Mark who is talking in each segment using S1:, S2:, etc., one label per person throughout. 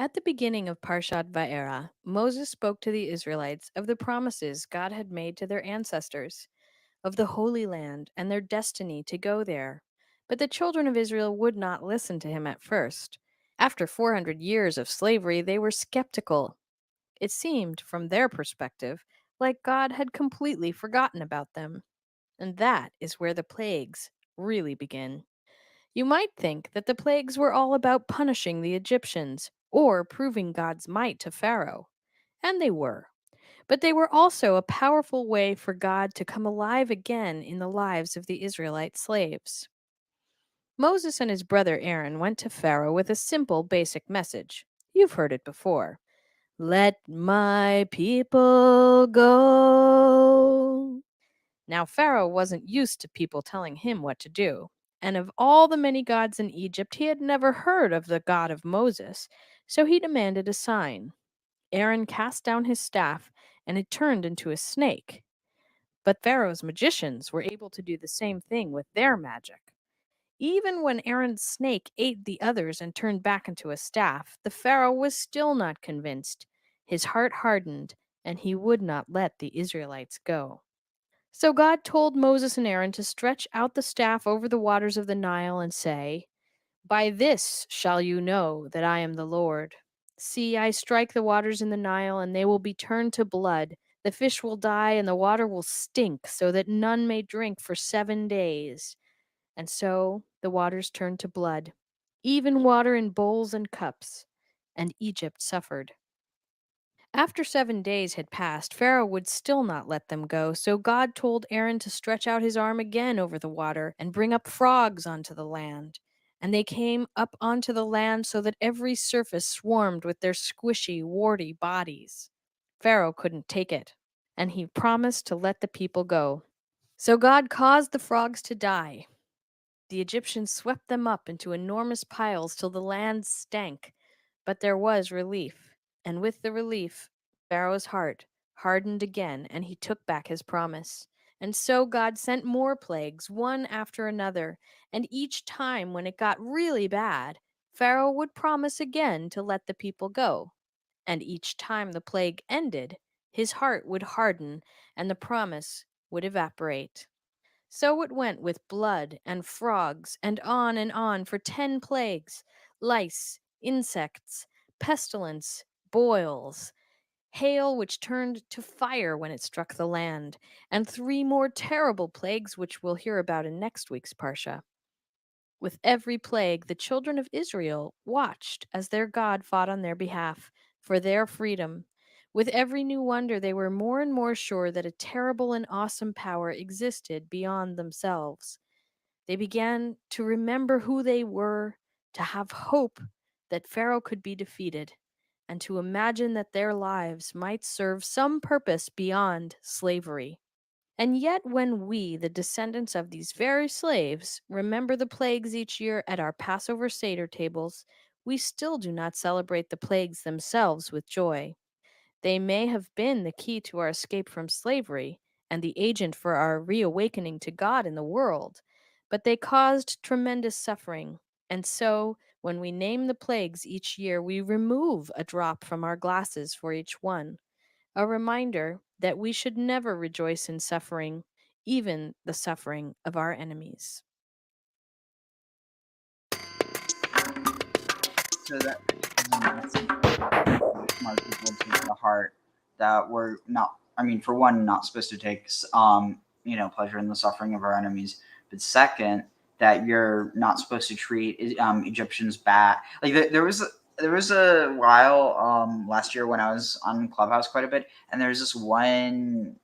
S1: At the beginning of Parshat Vaera, Moses spoke to the Israelites of the promises God had made to their ancestors, of the Holy Land and their destiny to go there. But the children of Israel would not listen to him at first. After 400 years of slavery, they were skeptical. It seemed, from their perspective, like God had completely forgotten about them. And that is where the plagues really begin. You might think that the plagues were all about punishing the Egyptians or proving God's might to Pharaoh. And they were. But they were also a powerful way for God to come alive again in the lives of the Israelite slaves. Moses and his brother Aaron went to Pharaoh with a simple, basic message. You've heard it before. Let my people go. Now, Pharaoh wasn't used to people telling him what to do, and of all the many gods in Egypt, he had never heard of the God of Moses, so he demanded a sign. Aaron cast down his staff, and it turned into a snake. But Pharaoh's magicians were able to do the same thing with their magic. Even when Aaron's snake ate the others and turned back into a staff, the Pharaoh was still not convinced. His heart hardened, and he would not let the Israelites go. So God told Moses and Aaron to stretch out the staff over the waters of the Nile and say, By this shall you know that I am the Lord. See, I strike the waters in the Nile, and they will be turned to blood. The fish will die, and the water will stink, so that none may drink for 7 days. And so the waters turned to blood, even water in bowls and cups, and Egypt suffered. After 7 days had passed, Pharaoh would still not let them go, so God told Aaron to stretch out his arm again over the water and bring up frogs onto the land. And they came up onto the land so that every surface swarmed with their squishy, warty bodies. Pharaoh couldn't take it, and he promised to let the people go. So God caused the frogs to die. The Egyptians swept them up into enormous piles till the land stank. But there was relief, and with the relief, Pharaoh's heart hardened again, and he took back his promise. And so God sent more plagues, one after another, and each time when it got really bad, Pharaoh would promise again to let the people go. And each time the plague ended, his heart would harden, and the promise would evaporate. So it went with blood and frogs, and on for 10 plagues: lice, insects, pestilence, boils, hail which turned to fire when it struck the land, and 3 more terrible plagues which we'll hear about in next week's Parsha. With every plague, the children of Israel watched as their God fought on their behalf for their freedom. With every new wonder, they were more and more sure that a terrible and awesome power existed beyond themselves. They began to remember who they were, to have hope that Pharaoh could be defeated, and to imagine that their lives might serve some purpose beyond slavery. And yet, when we, the descendants of these very slaves, remember the plagues each year at our Passover Seder tables, we still do not celebrate the plagues themselves with joy. They may have been the key to our escape from slavery and the agent for our reawakening to God in the world, but they caused tremendous suffering. And so, when we name the plagues each year, we remove a drop from our glasses for each one, a reminder that we should never rejoice in suffering, even the suffering of our enemies.
S2: So that is a message that smart people take to heart, that we're not, I mean, for one, not supposed to take, pleasure in the suffering of our enemies, but second, that you're not supposed to treat Egyptians bad. Like there was a while last year when I was on Clubhouse quite a bit, and there was this one.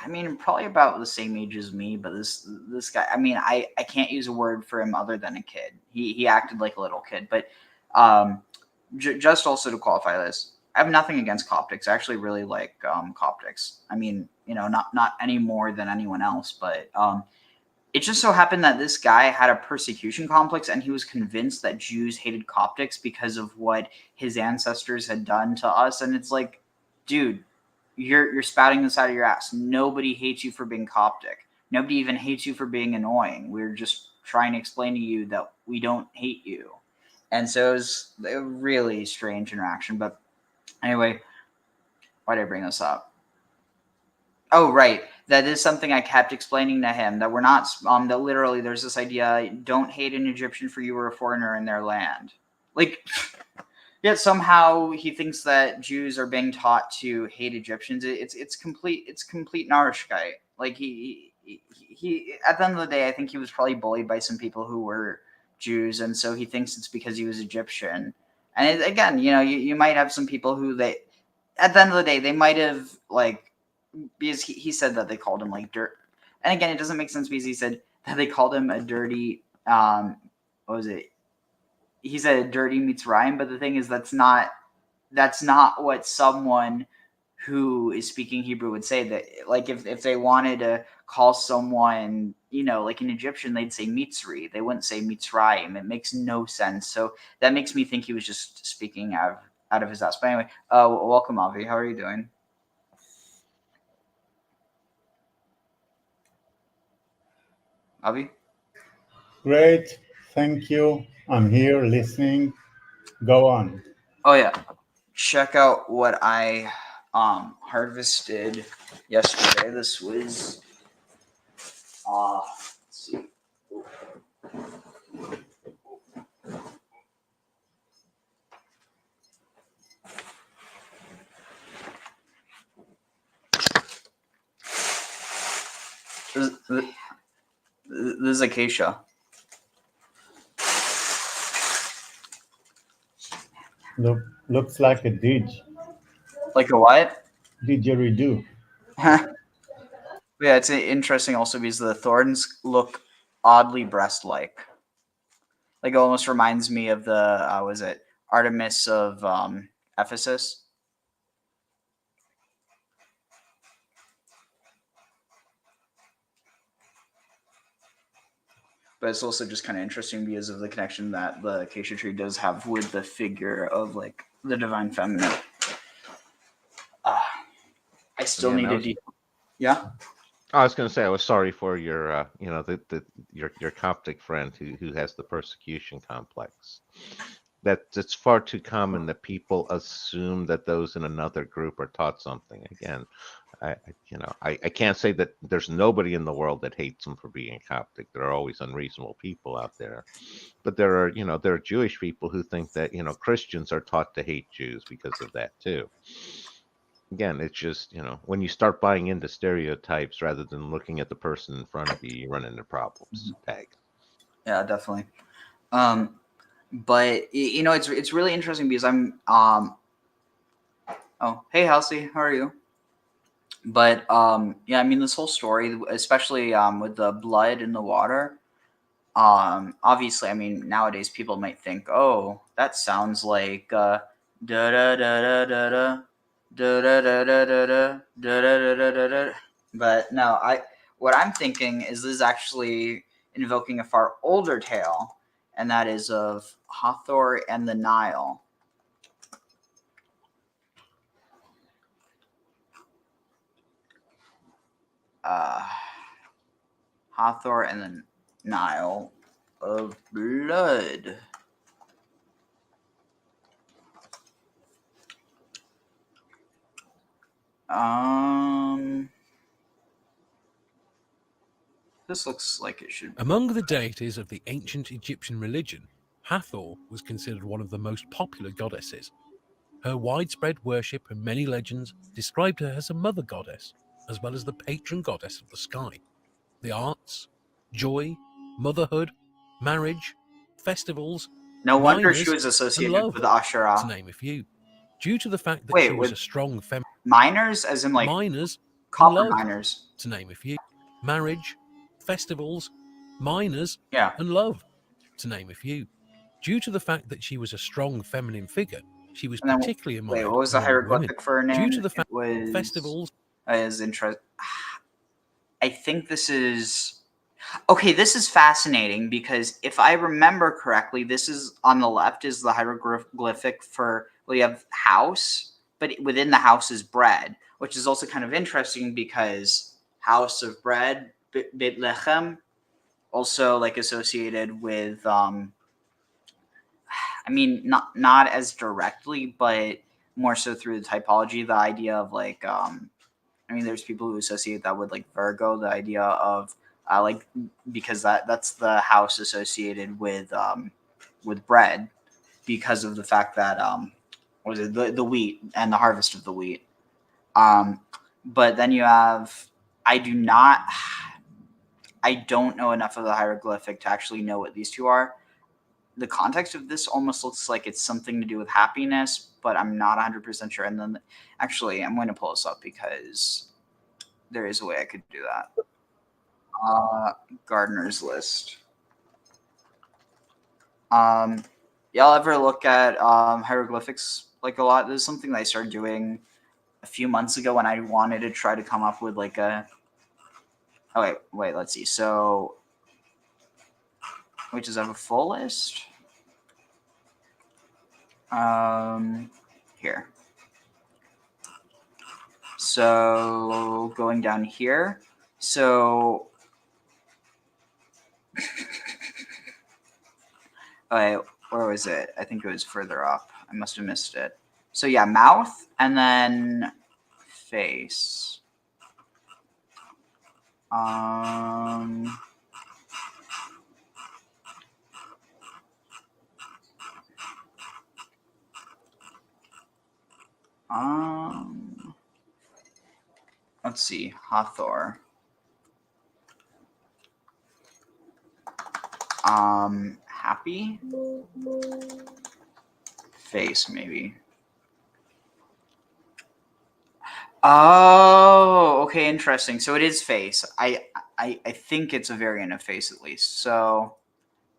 S2: I mean, probably about the same age as me, but this guy. I mean, I can't use a word for him other than a kid. He acted like a little kid, but um, just also to qualify this, I have nothing against Coptics. I actually really like Coptics. I mean, not any more than anyone else, but it just so happened that this guy had a persecution complex, and he was convinced that Jews hated Coptics because of what his ancestors had done to us. And it's like, dude, you're spouting this out of your ass. Nobody hates you for being Coptic. Nobody even hates you for being annoying. We're just trying to explain to you that we don't hate you. And so it was a really strange interaction. But anyway, why did I bring this up? Oh, right. That is something I kept explaining to him, that we're not, that literally there's this idea, don't hate an Egyptian for you were a foreigner in their land. Like, yet somehow he thinks that Jews are being taught to hate Egyptians. It's complete narishkeit. Like he at the end of the day, I think he was probably bullied by some people who were Jews, and so he thinks it's because he was Egyptian. And again, you might have some people who they, at the end of the day, they might have like, because he said that they called him like dirt. And again, it doesn't make sense because he said that they called him a dirty, what was it? He said dirty meets rhyme, but the thing is that's not what someone who is speaking Hebrew would say. That like if they wanted to call someone, like an Egyptian, they'd say mitzri. They wouldn't say mitzrayim. It makes no sense. So that makes me think he was just speaking out of his ass. But anyway, welcome, Avi. How are you doing? Avi?
S3: Great, thank you. I'm here listening. Go on.
S2: Oh yeah, check out what I harvested yesterday. This was let's see. This is acacia.
S3: Looks like a didge.
S2: Like a what?
S3: Didgeridoo.
S2: Yeah, it's interesting also because the thorns look oddly breast-like. Like it almost reminds me of the was it Artemis of Ephesus? But it's also just kind of interesting because of the connection that the acacia tree does have with the figure of like the divine feminine. I still need to. Yeah.
S4: I was going to say I was sorry for your, your Coptic friend who has the persecution complex. It's far too common that people assume that those in another group are taught something. Again, I can't say that there's nobody in the world that hates them for being Coptic. There are always unreasonable people out there, but there are Jewish people who think that Christians are taught to hate Jews because of that too. Again, it's just, when you start buying into stereotypes rather than looking at the person in front of you, you run into problems. Tag.
S2: Yeah, definitely. But it's really interesting because I'm oh, hey Halsey, how are you? But yeah, I mean this whole story, especially with the blood in the water, obviously, I mean nowadays people might think, oh, that sounds like da da da da da da da da da da da da da da da. But no, what I'm thinking is this is actually invoking a far older tale, and that is of Hathor and the Nile. Hathor and the Nile of blood. This looks like it should be.
S5: Among the deities of the ancient Egyptian religion, Hathor was considered one of the most popular goddesses. Her widespread worship and many legends described her as a mother goddess, as well as the patron goddess of the sky, the arts, joy, motherhood, marriage, festivals,
S2: No wonder she
S5: miners,
S2: was
S5: and
S2: associated
S5: love,
S2: with Asherah.
S5: to name a few. Due to the fact that
S2: Wait,
S5: she was
S2: with
S5: a strong feminine,
S2: miners, as in like
S5: miners and
S2: copper
S5: love,
S2: miners.
S5: to name a few. Marriage, festivals, miners,
S2: Yeah.
S5: and love, to name a few. Due to the fact that she was a strong feminine figure, she was
S2: And then
S5: particularly
S2: wait,
S5: admired
S2: what was the
S5: among women.
S2: hieroglyphic for her name?
S5: Due to the
S2: It
S5: fact
S2: was
S5: festivals.
S2: Is interest. I think this is okay. This is fascinating because if I remember correctly, this is on the left is the hieroglyphic for, well, you have house, but within the house is bread, which is also kind of interesting because house of bread, bit lechem, also like associated with I mean, not as directly, but more so through the typology, the idea of like, I mean, there's people who associate that with like Virgo, the idea of like, because that's the house associated with bread, because of the fact that what is it, the wheat and the harvest of the wheat. But then you have, I don't know enough of the hieroglyphic to actually know what these two are. The context of this almost looks like it's something to do with happiness, but I'm not 100% sure. And then actually, I'm going to pull this up because there is a way I could do that. Gardener's list. Y'all ever look at hieroglyphics like a lot? This is something that I started doing a few months ago when I wanted to try to come up with like a... Oh, wait, let's see. So, wait, does it have a full list? Here. So, going down here. So, wait, where was it? I think it was further up. I must have missed it. So, yeah, mouth and then face. Let's see, Hathor. Happy? Face, maybe. Oh, okay, interesting. So it is face. I think it's a variant of face at least. So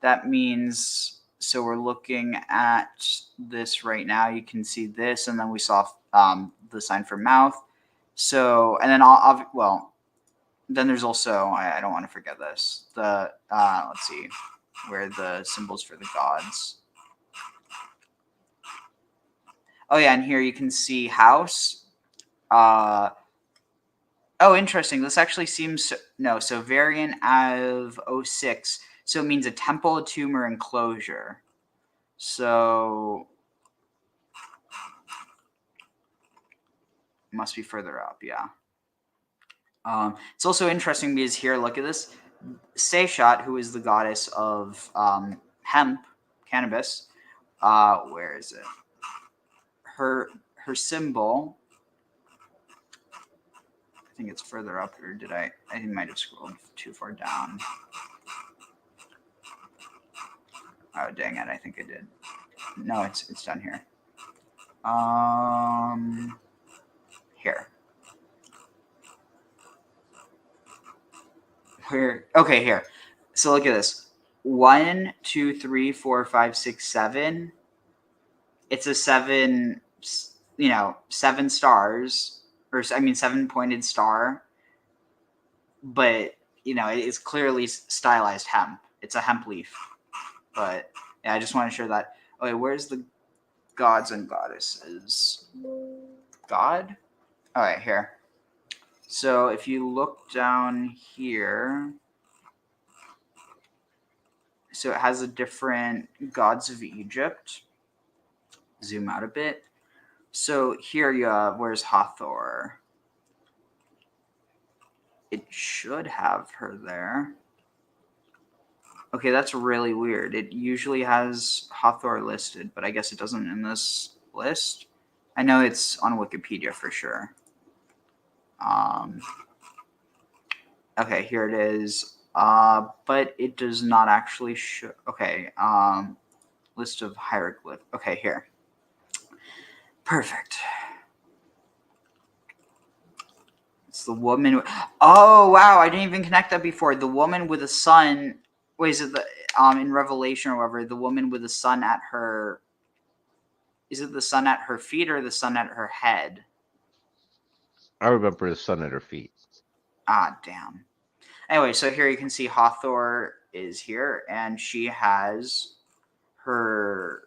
S2: that means, so we're looking at this right now. You can see this, and then we saw the sign for mouth. So, and then then there's also, I don't want to forget this. The let's see, where the symbols for the gods. Oh yeah, and here you can see house. Oh, interesting. This actually seems so variant of 06. So it means a temple, a tomb, or enclosure. So it must be further up, yeah. It's also interesting because here, look at this. Seishat, who is the goddess of hemp, cannabis. Where is it? Her symbol. I think it's further up, or did I might have scrolled too far down. Oh, dang it, I think I did. No, it's down here. Here. Where? Okay, here. So look at this. 1, 2, 3, 4, 5, 6, 7. It's a 7, 7 stars, or I mean 7-pointed star. But it's clearly stylized hemp. It's a hemp leaf. But yeah, I just want to share that. Okay, where's the gods and goddesses? God? All right, here. So if you look down here, so it has a different gods of Egypt. Zoom out a bit. So here you have, where's Hathor? It should have her there. Okay, that's really weird. It usually has Hathor listed, but I guess it doesn't in this list. I know it's on Wikipedia for sure. Okay, here it is. But it does not actually show. Okay, list of hieroglyph. Okay, here. Perfect. It's the woman. Oh wow, I didn't even connect that before. The woman with the sun. Wait, is it the in Revelation or whatever? The woman with the sun at her. Is it the sun at her feet or the sun at her head?
S4: I remember the sun at her feet.
S2: Ah, damn. Anyway, so here you can see Hathor is here, and she has her.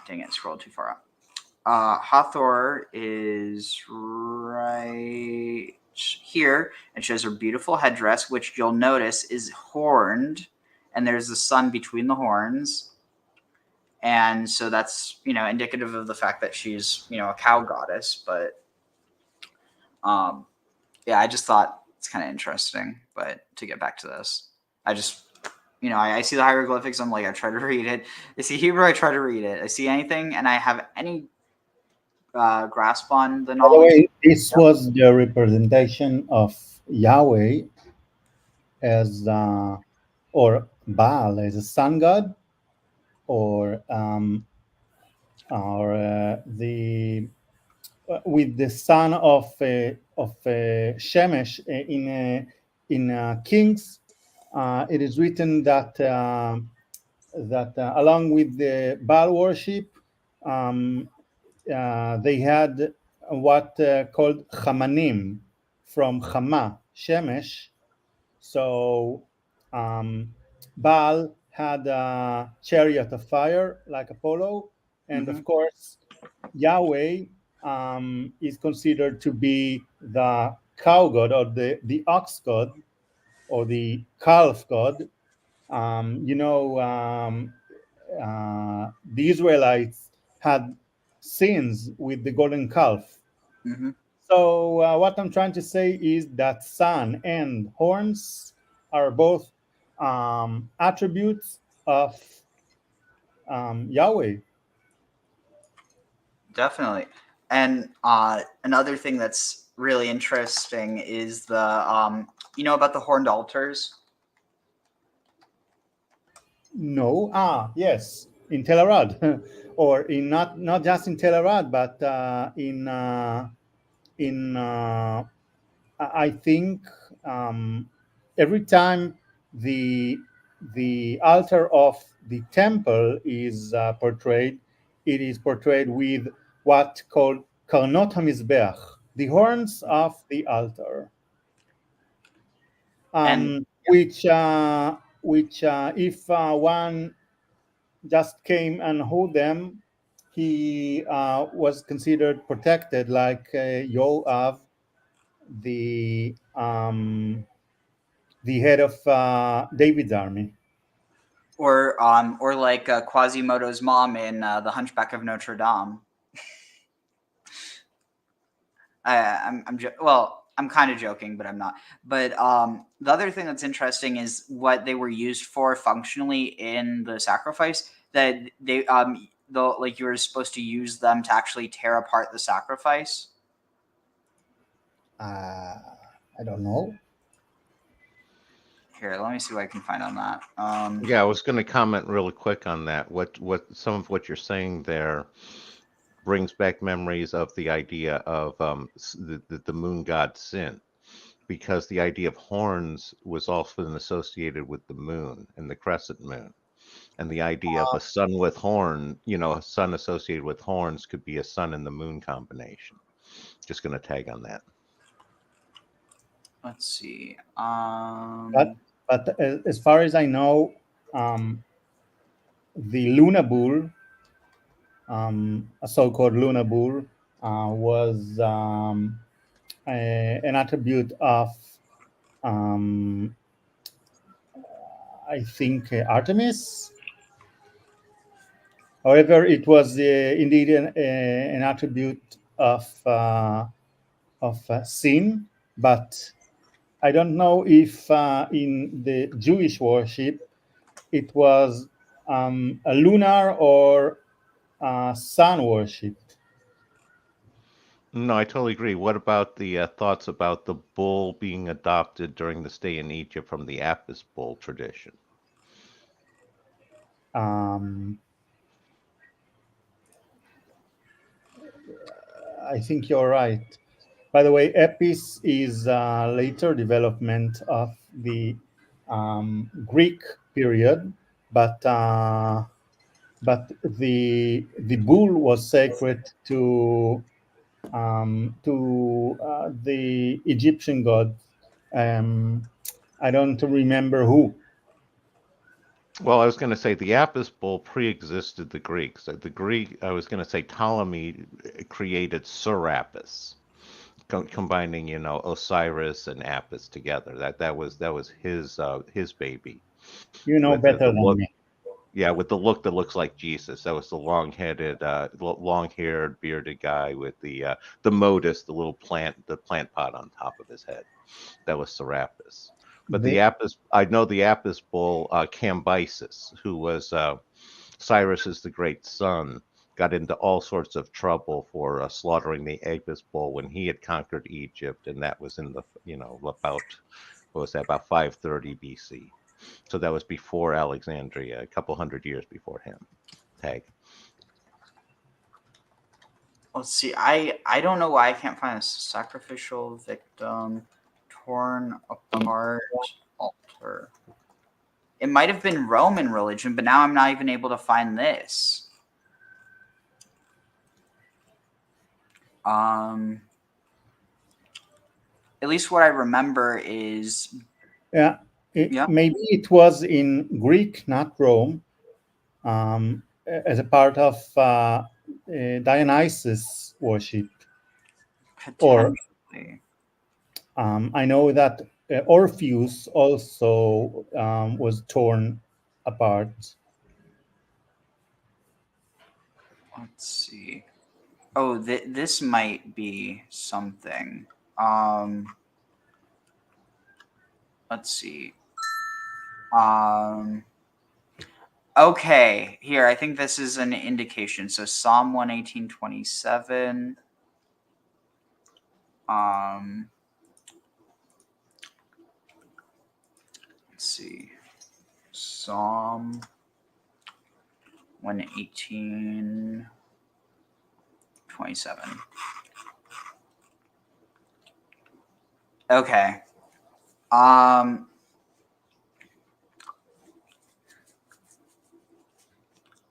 S2: Dang it, scrolled too far up. Hathor is right here, and shows her beautiful headdress, which you'll notice is horned, and there's the sun between the horns. and so that's indicative of the fact that she's a cow goddess. But yeah, I just thought it's kind of interesting. But to get back to this, I just I see the hieroglyphics. I'm like, I try to read it. I see Hebrew, I try to read it. I see anything, and I have any grasp on the
S3: By the
S2: knowledge.
S3: way, this
S2: Yep.
S3: was the representation of Yahweh as or Baal as a sun god, or the with the son of Shemesh in Kings. It is written that along with the Baal worship, they had what called Chamanim from Chama, Shemesh. So Baal had a chariot of fire like Apollo, and of course Yahweh is considered to be the cow god, or the ox god, or the calf god. The Israelites had sins with the golden calf.
S2: Mm-hmm.
S3: So what I'm trying to say is that sun and horns are both attributes of Yahweh.
S2: Definitely. And another thing that's really interesting is the about the horned altars.
S3: No, yes, in Tel Arad, or in not just in Tel Arad, but in I think every time the altar of the temple is portrayed, it is portrayed with what called karnot hamizbeach, the horns of the altar,
S2: And
S3: which if one just came and hold them, he was considered protected, like Yoav, the head of David's army.
S2: or like Quasimodo's mom in The Hunchback of Notre Dame. I'm kind of joking, but I'm not. But the other thing that's interesting is what they were used for functionally in the sacrifice. That they like you were supposed to use them to actually tear apart the sacrifice.
S3: I don't know.
S2: Here, let me see what I can find on that.
S4: Yeah, I was going to comment really quick on that. What some of what you're saying there brings back memories of the idea of the moon god Sin, because the idea of horns was often associated with the moon and the crescent moon. And the idea of a sun with horn, a sun associated with horns could be a sun and the moon combination. Just going to tag on that.
S2: Let's see.
S3: But as far as I know, the Luna Bull, a so-called Luna Bull, was an attribute of, I think, Artemis. However, it was indeed an attribute of sin, but I don't know if in the Jewish worship it was a lunar or sun worship.
S4: No, I totally agree. What about the thoughts about the bull being adopted during the stay in Egypt from the Apis bull tradition?
S3: I think you're right. By the way, Apis is a later development of the Greek period, but the bull was sacred to the Egyptian god. I don't remember who.
S4: Well, I was going to say the Apis bull pre-existed the Greeks. I was going to say Ptolemy created Serapis, combining, Osiris and Apis together. That was his baby.
S3: You know
S4: With
S3: better than me.
S4: Yeah, with the look that looks like Jesus. That was the long-headed, long-haired, bearded guy with the modus, the little plant, the plant pot on top of his head. That was Serapis. But the
S3: The,
S4: Apis, I know the Apis bull, Cambyses, who was Cyrus's the great son, got into all sorts of trouble for slaughtering the Apis bull when he had conquered Egypt, and that was in the about what was that, about 530 BC. So that was before Alexandria, a couple hundred years before him. Tag.
S2: Let's see. I don't know why I can't find a sacrificial victim torn apart altar. It might have been Roman religion, but now I'm not even able to find this. At least what I remember is
S3: yeah, maybe it was in Greek, not Rome, as a part of Dionysus worship. Or I know that Orpheus also was torn apart.
S2: Let's see. Oh, this might be something. Let's see. Okay, here, I think this is an indication. So Psalm 118:27. Let's see. Psalm 118:27. Okay.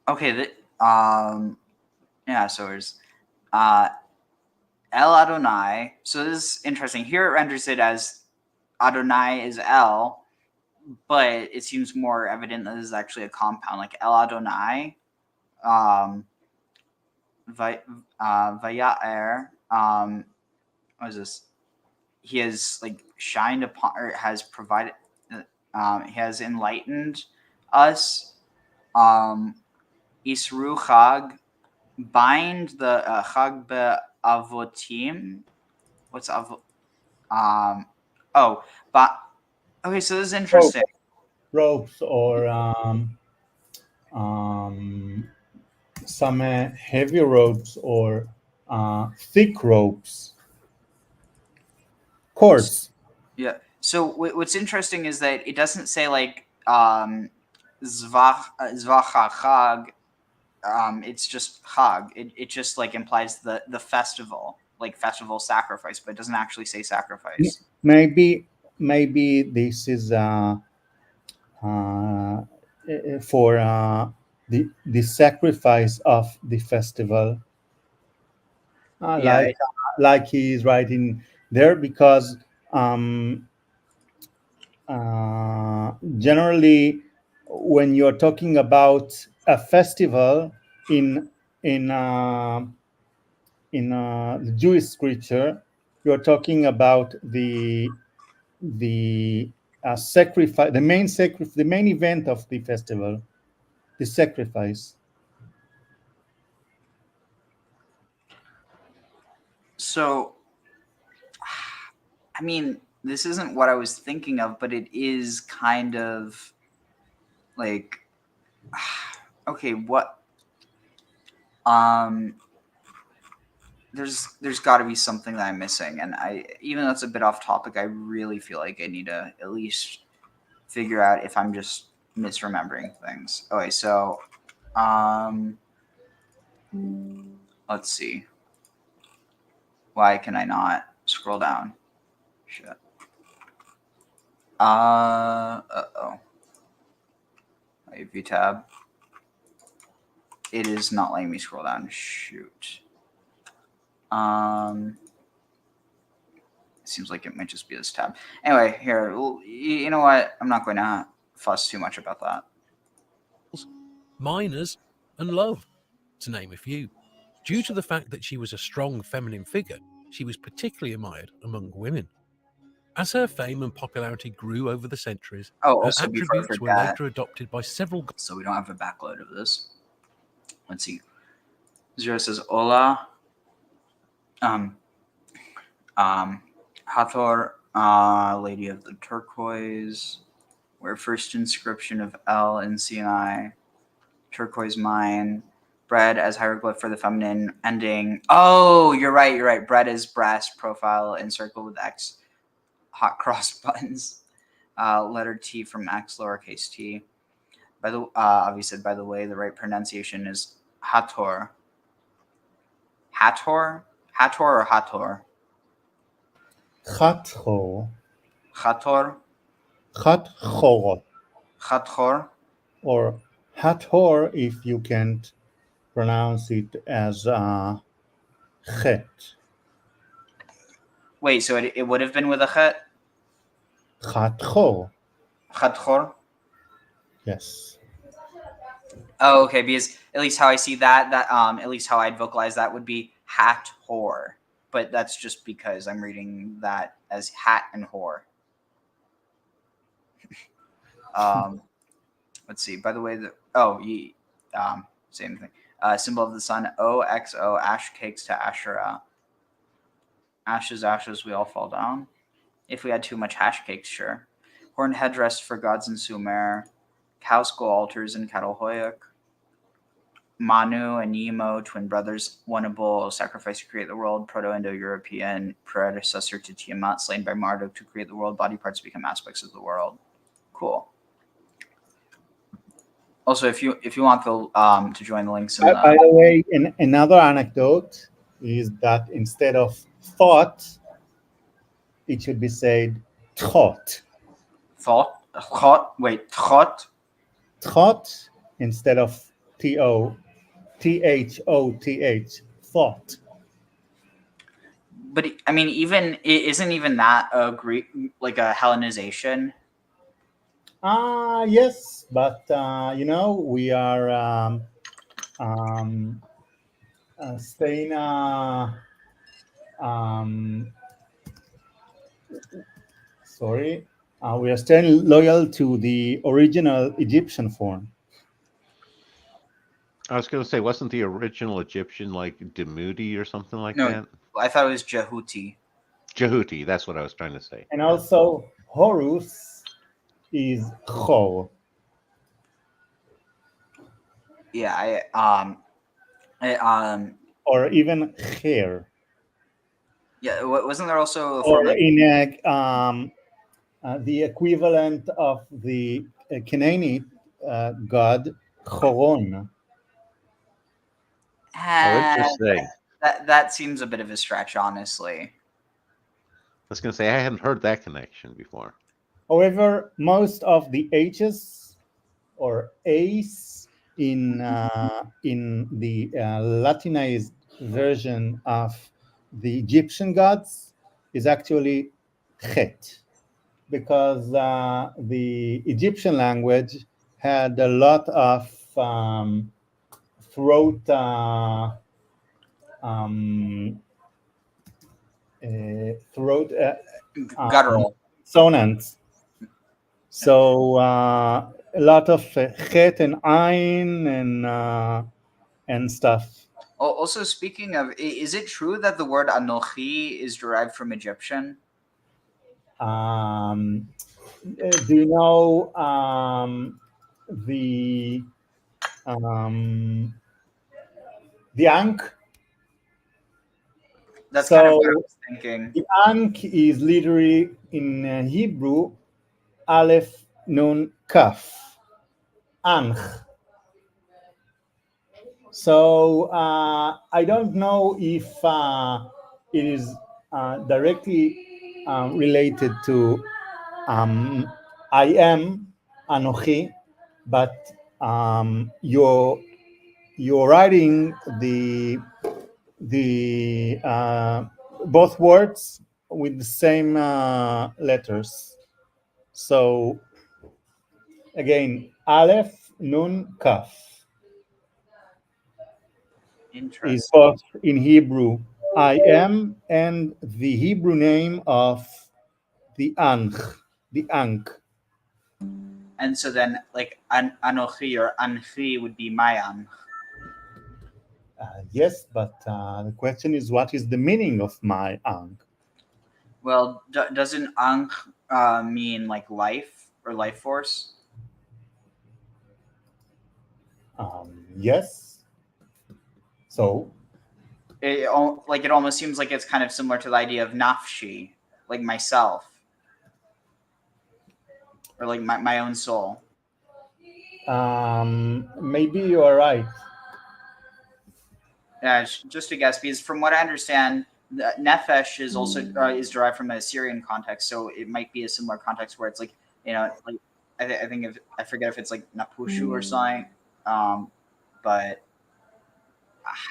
S2: Okay, yeah, so there's El Adonai. So this is interesting. Here it renders it as Adonai is El, but it seems more evident that this is actually a compound, like El Adonai, Vaera, what is this? He has like shined upon, or has provided, he has enlightened us. Isru Chag, bind the Chag be'avotim. What's Avot? Okay, so this is interesting.
S3: Ropes or some heavy ropes or thick ropes. Cords.
S2: Yeah. So what's interesting is that it doesn't say like Zvachachag. It's just Chag. It just like implies the festival, like festival sacrifice, but it doesn't actually say sacrifice.
S3: Maybe this is for the sacrifice of the festival. Like he is writing there, because generally when you're talking about a festival in the Jewish scripture, you're talking about the sacrifice, the main event of the festival, the sacrifice.
S2: So, I mean, this isn't what I was thinking of, but it is kind of like, okay, what? There's got to be something that I'm missing, and even though it's a bit off topic, I really feel like I need to at least figure out if I'm just misremembering things. Okay, so let's see. Why can I not scroll down? Shit. Uh-oh. View tab. It is not letting me scroll down. Shoot. It seems like it might just be this tab. Anyway, here, you know what? I'm not going to fuss too much about that.
S5: Miners, and love, to name a few. Due to the fact that she was a strong feminine figure, she was particularly admired among women. As her fame and popularity grew over the centuries,
S2: Oh,
S5: her
S2: also before I
S5: attributes were
S2: forget,
S5: later adopted by several
S2: so we don't have a backload of this. Let's see. Zero says Ola. Hathor, Lady of the Turquoise. Where first inscription of El in Sinai. Turquoise mine. Bread as hieroglyph for the feminine ending. Oh, you're right. Bread is breast profile encircled with X. Hot cross buttons. Letter T from X, lowercase t. By the obviously, by the way, the right pronunciation is Hathor. Hathor or Hathor?
S3: Hathor.
S2: Hathor.
S3: Hathor.
S2: Hathor.
S3: Or Hathor if you can't pronounce it as chet.
S2: Wait, so it would have been with a chet?
S3: Hathor.
S2: Hathor.
S3: Yes.
S2: Oh, okay. Because at least how I see that at least how I'd vocalize that would be hat whore, but that's just because I'm reading that as hat and whore. Let's see. By the way, same thing. Symbol of the sun. OXO. Ash cakes to Asherah. Ashes. We all fall down. If we had too much hash cakes, sure. Horn headdress for gods in Sumer. Cow skull altars in Catalhoyuk. Manu and Nemo, twin brothers, one a bull, sacrifice to create the world, Proto-Indo-European predecessor to Tiamat, slain by Marduk to create the world, body parts become aspects of the world. Cool. Also, if you want to join the links in
S3: By the way, another anecdote is that instead of thought, it should be said thought.
S2: Thought
S3: Instead of THOTH, thought.
S2: But I mean, isn't even that a Greek, like a Hellenization?
S3: Yes, but we are staying. We are staying loyal to the original Egyptian form.
S4: I was going to say, wasn't the original Egyptian like Demuti or something like
S2: No,
S4: that?
S2: I thought it was Jehuti.
S4: Jehuti, that's what I was trying to say.
S3: And also, Horus is Chor.
S2: Yeah,
S3: or even Cher.
S2: Yeah, wasn't there also a
S3: or in the equivalent of the Canaanite god Choron?
S4: Interesting.
S2: That seems a bit of a stretch, honestly.
S4: I was going to say I hadn't heard that connection before.
S3: However, most of the H's or A's in the Latinized version of the Egyptian gods is actually Chet, because the Egyptian language had a lot of throat
S2: guttural
S3: sonants. So a lot of chet and ayin and stuff.
S2: Also, speaking of, is it true that the word anochi is derived from Egyptian?
S3: Do you know the Ankh?
S2: That's kind of what I was thinking.
S3: The Ankh is literally in Hebrew Aleph Nun Kaf. Ankh. So I don't know if it is directly related to I am Anochi, but you're writing the both words with the same letters. So again, Aleph Nun Kaf is both in Hebrew I am and the Hebrew name of the Ankh, the Ankh.
S2: And so then, like, Anochi or Anchi would be my Ankh.
S3: Yes, but the question is, what is the meaning of my Ankh?
S2: Well, doesn't Ankh mean like life or life force?
S3: Yes. So,
S2: It almost seems like it's kind of similar to the idea of nafshi, like myself, or like my own soul.
S3: maybe you are right.
S2: Yeah, just a guess, because from what I understand, the nefesh is also is derived from a Syrian context, so it might be a similar context where it's like, like I think if I forget if it's like napushu or something, but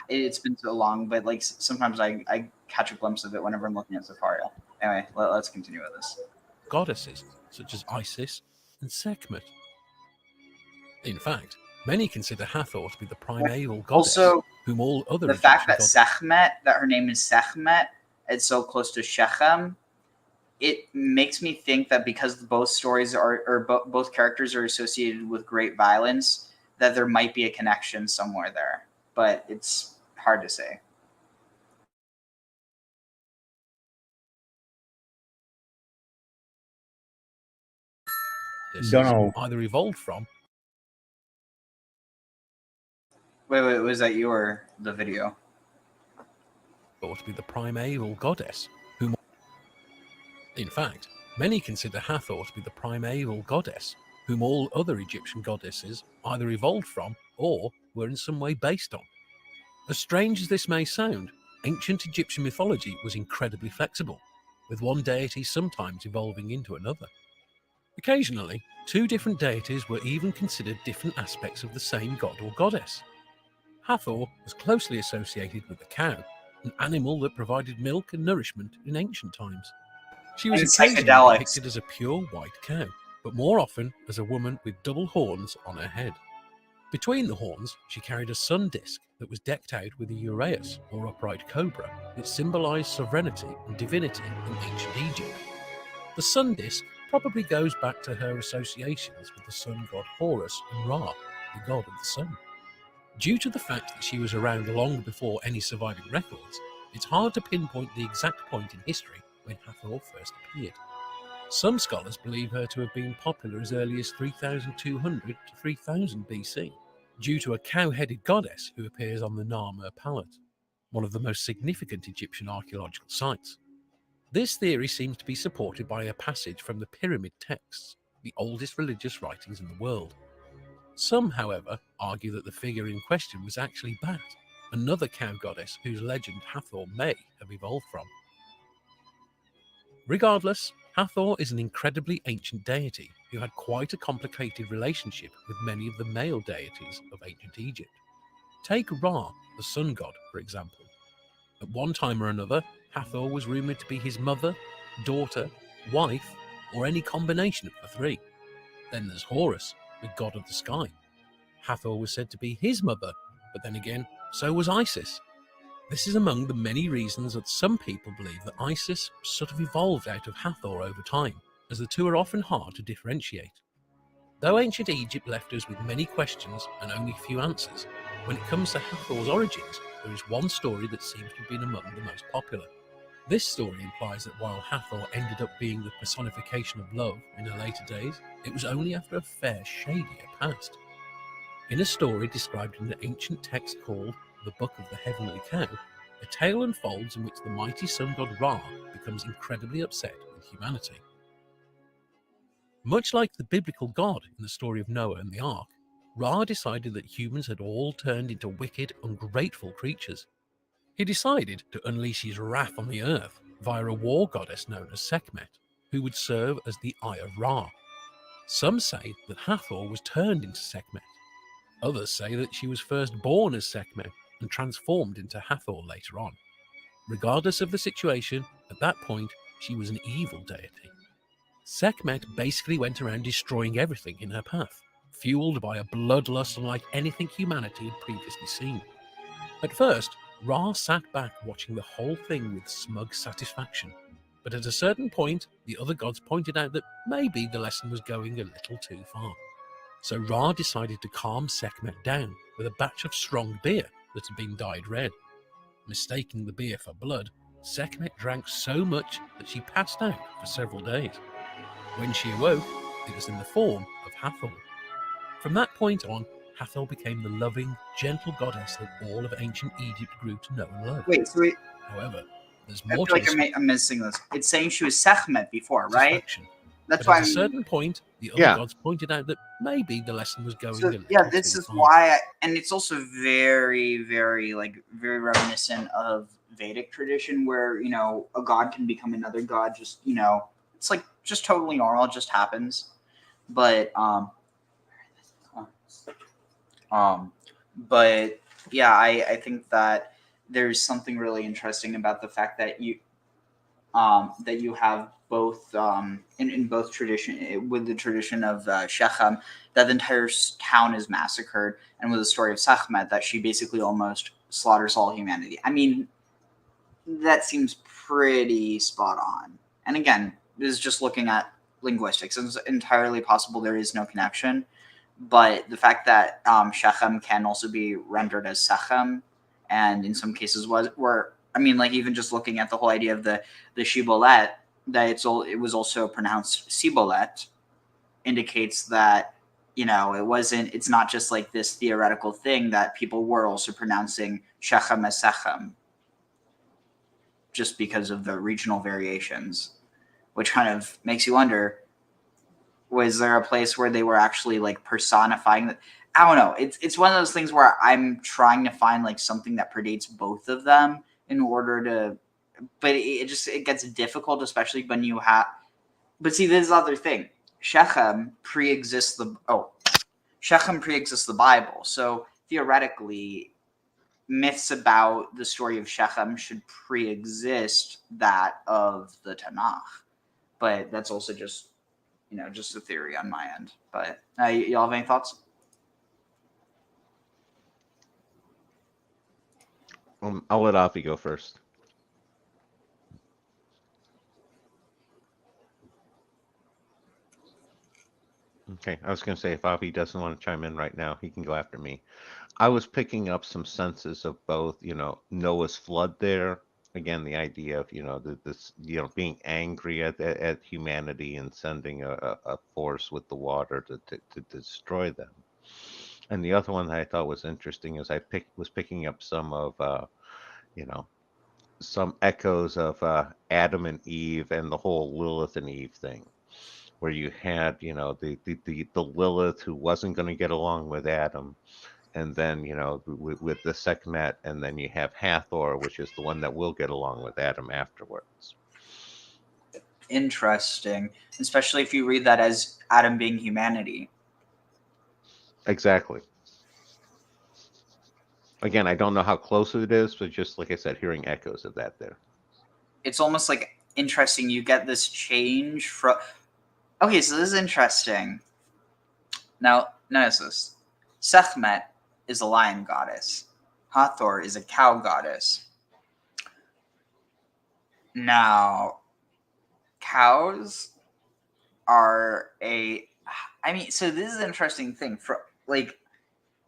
S2: it's been so long. But like sometimes I catch a glimpse of it whenever I'm looking at Safari. Anyway, let's continue with this.
S5: Goddesses such as Isis and Sekhmet. In fact, many consider Hathor to be the primeval goddess,
S2: Also,
S5: whom all other
S2: the
S5: Egyptian
S2: fact that
S5: goddesses.
S2: Sekhmet, that her name is Sekhmet, it's so close to Shechem, it makes me think that because both stories both characters are associated with great violence, that there might be a connection somewhere there, but it's hard to say.
S3: Don't know.
S5: Either evolved from
S2: Wait, was that you or the video?
S5: or to be the primeval goddess, whom in fact, many consider Hathor to be the primeval goddess, whom all other Egyptian goddesses either evolved from or were in some way based on. As strange as this may sound, ancient Egyptian mythology was incredibly flexible, with one deity sometimes evolving into another. Occasionally, two different deities were even considered different aspects of the same god or goddess. Hathor was closely associated with the cow, an animal that provided milk and nourishment in ancient times. She was
S2: And
S5: occasionally
S2: psychedelics.
S5: depicted as a pure white cow, but more often as a woman with double horns on her head. Between the horns, she carried a sun disk that was decked out with a uraeus, or upright cobra, that symbolized sovereignty and divinity in ancient Egypt. The sun disk probably goes back to her associations with the sun god Horus and Ra, the god of the sun. Due to the fact that she was around long before any surviving records, it's hard to pinpoint the exact point in history when Hathor first appeared. Some scholars believe her to have been popular as early as 3200 to 3000 BC, due to a cow-headed goddess who appears on the Narmer palette, one of the most significant Egyptian archaeological sites. This theory seems to be supported by a passage from the Pyramid texts, the oldest religious writings in the world. Some, however, argue that the figure in question was actually Bat, another cow goddess whose legend Hathor may have evolved from. Regardless, Hathor is an incredibly ancient deity who had quite a complicated relationship with many of the male deities of ancient Egypt. Take Ra, the sun god, for example. At one time or another, Hathor was rumoured to be his mother, daughter, wife, or any combination of the three. Then there's Horus, the god of the sky. Hathor was said to be his mother, but then again, so was Isis. This is among the many reasons that some people believe that Isis sort of evolved out of Hathor over time, as the two are often hard to differentiate. Though ancient Egypt left us with many questions and only a few answers, when it comes to Hathor's origins, there is one story that seems to have been among the most popular. This story implies that while Hathor ended up being the personification of love in her later days, it was only after a fair shadier past. In a story described in an ancient text called the Book of the Heavenly Cow, a tale unfolds in which the mighty sun god Ra becomes incredibly upset with humanity. Much like the biblical god in the story of Noah and the Ark, Ra decided that humans had all turned into wicked, ungrateful creatures. He decided to unleash his wrath on the earth via a war goddess known as Sekhmet, who would serve as the Eye of Ra. Some say that Hathor was turned into Sekhmet. Others say that she was first born as Sekhmet and transformed into Hathor later on. Regardless of the situation, at that point, she was an evil deity. Sekhmet basically went around destroying everything in her path, fueled by a bloodlust unlike anything humanity had previously seen. At first, Ra sat back watching the whole thing with smug satisfaction. But at a certain point, the other gods pointed out that maybe the lesson was going a little too far. So Ra decided to calm Sekhmet down with a batch of strong beer that had been dyed red. Mistaking the beer for blood, Sekhmet drank so much that she passed out for several days. When she awoke, it was in the form of Hathor. From that point on, Hathor became the loving, gentle goddess that all of ancient Egypt grew to know and love.
S2: Wait, so
S5: However, there's
S2: I
S5: more
S2: feel
S5: to
S2: like I'm missing this. It's saying she was Sekhmet before, right?
S5: satisfaction.
S2: That's
S5: But
S2: why
S5: at a
S2: I'm.
S5: certain point, the other
S4: Yeah.
S5: gods pointed out that maybe the lesson was going
S2: So
S5: a little
S2: yeah, this
S5: too
S2: is
S5: far.
S2: why, and it's also very, very very reminiscent of Vedic tradition, where a god can become another god. Just it's like just totally normal. It just happens. But but yeah, I think that there's something really interesting about the fact that you have both in both tradition, with the tradition of Shechem, that the entire town is massacred, and with the story of Sekhmet, that she basically almost slaughters all humanity. I mean, that seems pretty spot on. And again, this is just looking at linguistics. It's entirely possible there is no connection, but the fact that Shechem can also be rendered as Sechem, and in some cases like even just looking at the whole idea of the Shibolet, that it was also pronounced Sibolet, indicates that it's not just like this theoretical thing, that people were also pronouncing Shechem as Sechem, just because of the regional variations, which kind of makes you wonder, was there a place where they were actually like personifying that? I don't know. It's one of those things where I'm trying to find like something that predates both of them in order to, but it gets difficult, especially when you have. But see, this is the other thing. Shechem pre-exists the Bible, so theoretically, myths about the story of Shechem should pre-exist that of the Tanakh. But that's also just just a theory on my end. But y'all have any thoughts?
S4: I'll let Avi go first. Okay, I was going to say, if Avi doesn't want to chime in right now, he can go after me. I was picking up some senses of both, Noah's flood there. Again, the idea of, this, being angry at humanity and sending a force with the water to destroy them. And the other one that I thought was interesting is was picking up some of, some echoes of Adam and Eve and the whole Lilith and Eve thing, where you had, the Lilith who wasn't going to get along with Adam, and then with the Sekhmet, and then you have Hathor, which is the one that will get along with Adam afterwards.
S2: Interesting, especially if you read that as Adam being humanity.
S4: Exactly. Again, I don't know how close it is, but just like I said, hearing echoes of that there.
S2: It's almost like interesting. You get this change from. Okay, so this is interesting. Now, notice this. Sekhmet is a lion goddess. Hathor is a cow goddess. Now, cows are so this is an interesting thing. For like,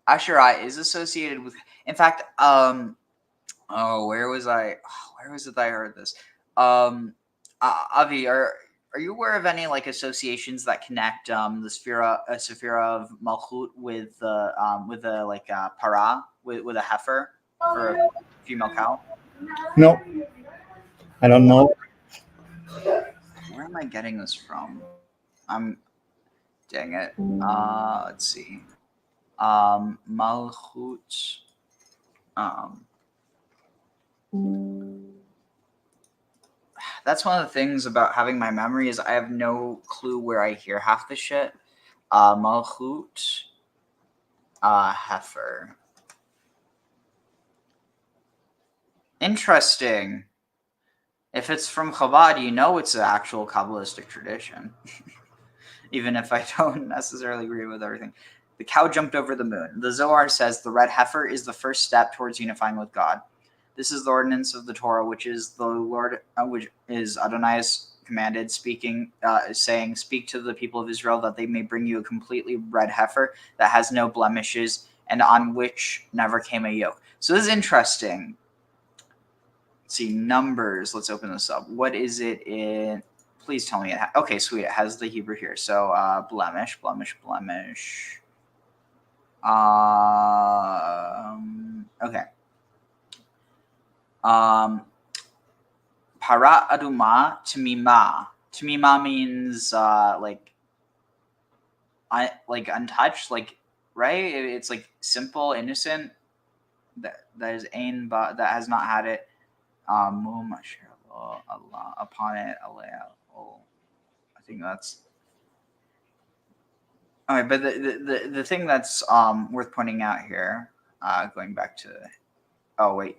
S2: Asherah is associated with. In fact, where was I? Where was it that I heard this? Avi, are you aware of any like associations that connect the Sephira of Malchut with a para, with a heifer or a female cow?
S3: No, I don't know.
S2: Where am I getting this from? Dang it. Let's see. Malchut. That's one of the things about having my memory, is I have no clue where I hear half the shit. Malchut. Heifer. Interesting. If it's from Chabad, it's an actual Kabbalistic tradition. Even if I don't necessarily agree with everything. The cow jumped over the moon. The Zohar says the red heifer is the first step towards unifying with God. This is the ordinance of the Torah, which is the Lord, which is Adonai's commanded, saying, "Speak to the people of Israel that they may bring you a completely red heifer that has no blemishes and on which never came a yoke." So this is interesting. Let's see, Numbers. Let's open this up. What is it in? Please tell me it. Okay, sweet. It has the Hebrew here. So blemish. Okay. Para aduma tamima. Tamima means like untouched, like, right? It's like simple, innocent. That is ain, but that has not had it. Allah upon it. I think that's. All right, but the thing that's worth pointing out here, going back to, oh wait,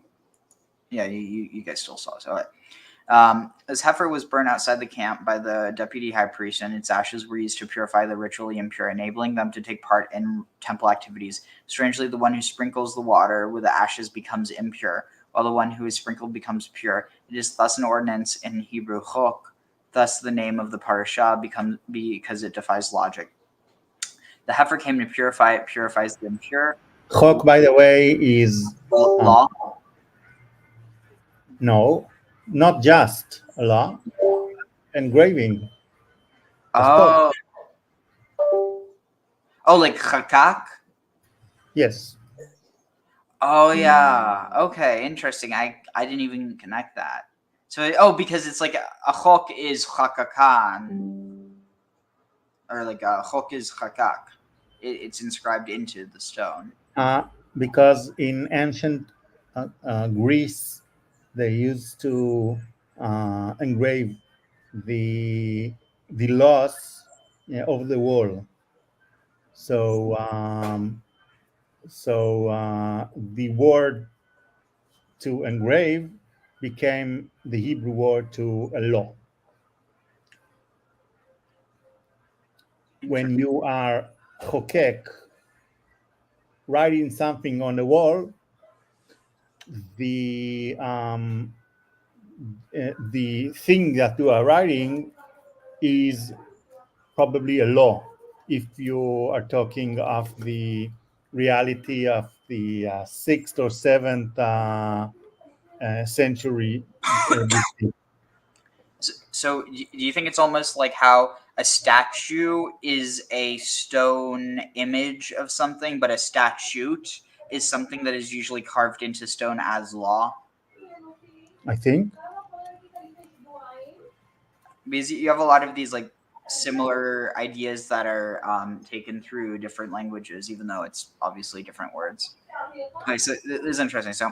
S2: yeah, you guys still saw this. All right. As heifer was burned outside the camp by the deputy high priest, and its ashes were used to purify the ritually impure, enabling them to take part in temple activities. Strangely, the one who sprinkles the water with the ashes becomes impure, while the one who is sprinkled becomes pure. It is thus an ordinance in Hebrew, 𐤅𐤀𤐀𐤀. Thus, the name of the parasha becomes because it defies logic. The heifer came to purify; it purifies the impure.
S3: 𐤅𤀀𤐀, by the way, is
S2: Law.
S3: No, not just a law. Engraving.
S2: Oh, like chakak.
S3: Yes.
S2: Oh yeah. Okay, interesting. I didn't even connect that. So because it's like a chok is chakakan, or like a chok is chakak. It's inscribed into the stone.
S3: Because in ancient Greece, they used to engrave the laws of the wall. So the word to engrave became the Hebrew word to a law. When you are chokek, writing something on the wall, the thing that you are writing is probably a law. If you are talking of the reality of the 6th or 7th century.
S2: So do you think it's almost like how a statue is a stone image of something, but a statute is something that is usually carved into stone as law?
S3: I think.
S2: Because you have a lot of these like similar ideas that are taken through different languages, even though it's obviously different words. Okay, so this is interesting. So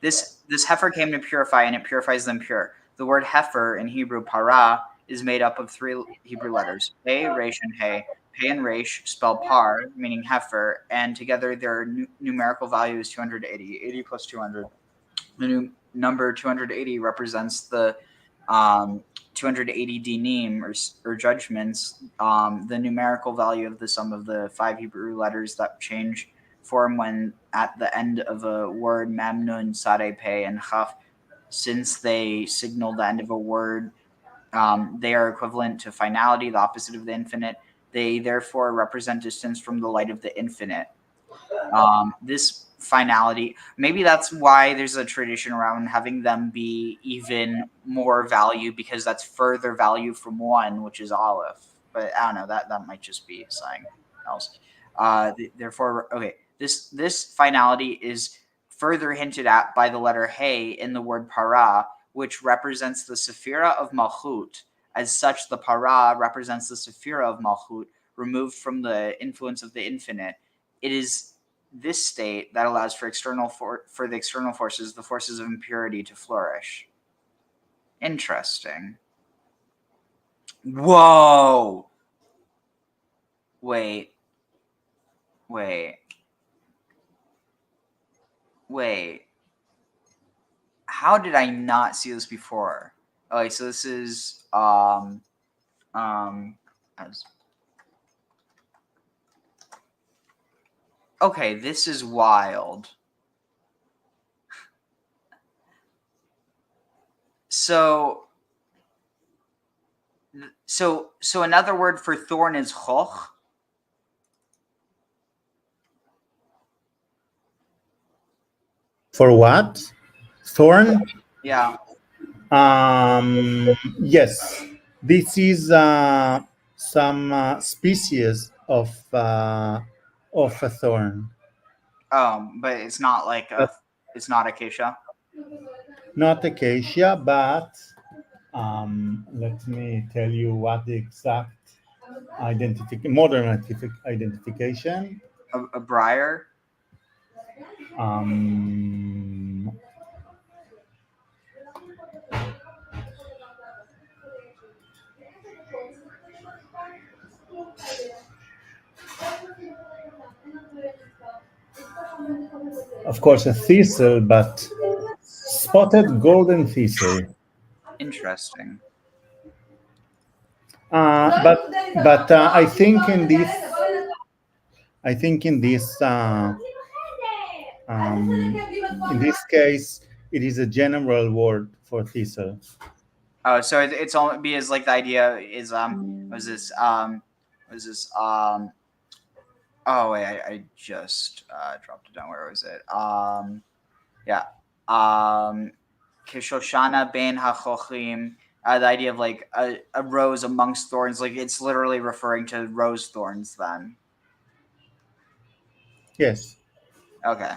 S2: this heifer came to purify, and it purifies them pure. The word heifer in Hebrew, para, is made up of 3 Hebrew letters, Pei, Resh, and Hey. Pei and Resh spell par, meaning heifer, and together their numerical value is 280. 80 plus 200. The number 280 represents the 280 dinim, or judgments, the numerical value of the sum of the 5 Hebrew letters that change form when at the end of a word, mem, nun, sade, pei, and chaf. Since they signal the end of a word, they are equivalent to finality, the opposite of the infinite. They therefore represent distance from the light of the infinite. This finality, maybe that's why there's a tradition around having them be even more value, because that's further value from 1, which is Aleph. But I don't know, that might just be something else. Therefore, okay, this finality is further hinted at by the letter Hey in the word para, which represents the Sephira of Malchut. As such, the para represents the Sephira of Malchut, removed from the influence of the infinite. It is this state that allows for the external forces, the forces of impurity, to flourish. Interesting. Whoa. Wait. How did I not see this before? Okay, so this is okay, this is wild. So another word for thorn is choch.
S3: For what? Thorn?
S2: Yeah.
S3: Yes. This is some species of a thorn.
S2: But it's not like it's not acacia.
S3: Not acacia, but let me tell you what the exact modern identification.
S2: A briar.
S3: Of course, a thistle, but spotted golden thistle.
S2: Interesting.
S3: But I think in this in this case, it is a general word for thistle.
S2: Oh, so it's only because like the idea is was this oh wait, I just dropped it down. Where was it? Yeah. Kishoshana ben hachochim. The idea of like a rose amongst thorns, like it's literally referring to rose thorns. Then.
S3: Yes.
S2: Okay.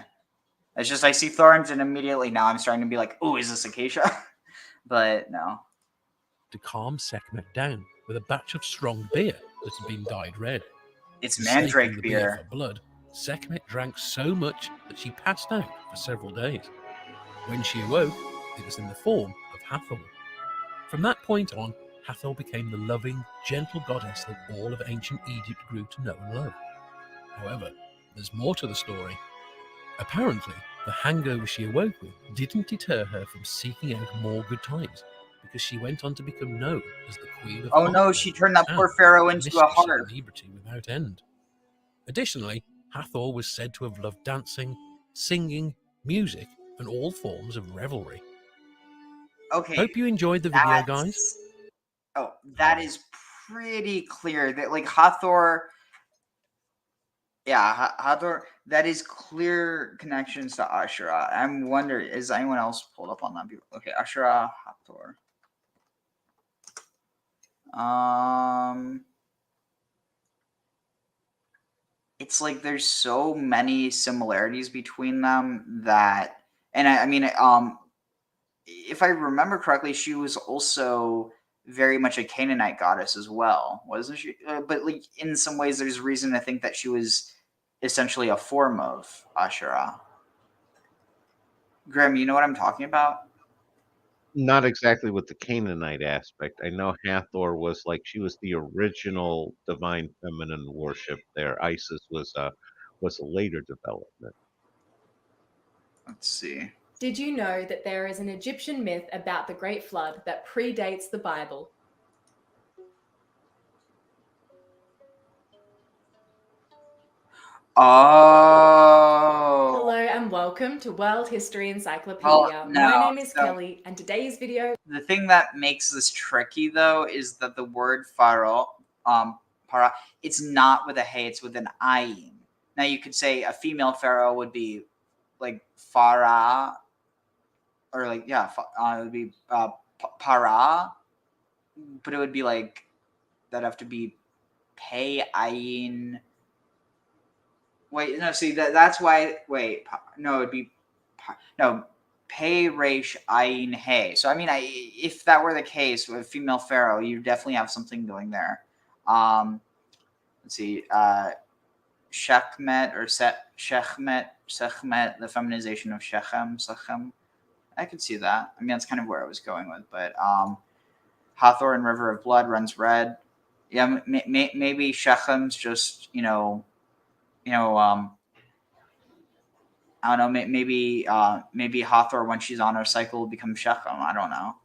S2: It's just I see thorns and immediately now I'm starting to be like, oh, is this acacia? But no.
S5: To calm Sekhmet down with a batch of strong beer that had been dyed red.
S2: It's
S5: Mistaking
S2: mandrake
S5: the
S2: beer.
S5: for blood, Sekhmet drank so much that she passed out for several days. When she awoke, it was in the form of Hathor. From that point on, Hathor became the loving, gentle goddess that all of ancient Egypt grew to know and love. However, there's more to the story. Apparently, the hangover she awoke with didn't deter her from seeking out more good times, because she went on to become known as the Queen of
S2: Oh no,
S5: Heartbreak
S2: she turned that
S5: and
S2: poor Pharaoh
S5: the
S2: into a
S5: mistress of
S2: harp.
S5: inebriety without end. Additionally, Hathor was said to have loved dancing, singing, music, and all forms of revelry.
S2: Okay.
S5: Hope you enjoyed the video, guys.
S2: Oh, that is pretty clear that like Hathor. Yeah, Hathor. That is clear connections to Asherah. I'm wondering, is anyone else pulled up on that? Okay, Asherah, Hathor. It's like there's so many similarities between them that, and I mean, if I remember correctly, she was also very much a Canaanite goddess as well, wasn't she? But like in some ways, there's reason to think that she was essentially a form of Asherah. Graham, you know what I'm talking about?
S4: Not exactly with the Canaanite aspect. I know Hathor was like she was the original divine feminine worship there. Isis was a later development.
S2: Let's see.
S6: Did you know that there is an Egyptian myth about the Great Flood that predates the Bible?
S2: Oh.
S6: Hello and welcome to World History Encyclopedia.
S2: Well, no,
S6: My name is
S2: so-
S6: Kelly, and today's video.
S2: The thing that makes this tricky though is that the word Pharaoh, para, it's not with a hey, it's with an ayin. Now you could say a female pharaoh would be like Farah, or like it would be para, but it would be like that'd have to be pay ayin. Wait, no, see that's why. Wait, no, it'd be no. Pei Reish Ayin Hey. So I mean, if that were the case with female pharaoh, you definitely have something going there. Let's see, Shechmet or Shechmet, the feminization of Shechem. I could see that. I mean, that's kind of where I was going with. But Hathor and River of Blood runs red. Yeah, maybe Shechem's just I don't know. Maybe Hathor, when she's on her cycle, will become Shechem. I don't know.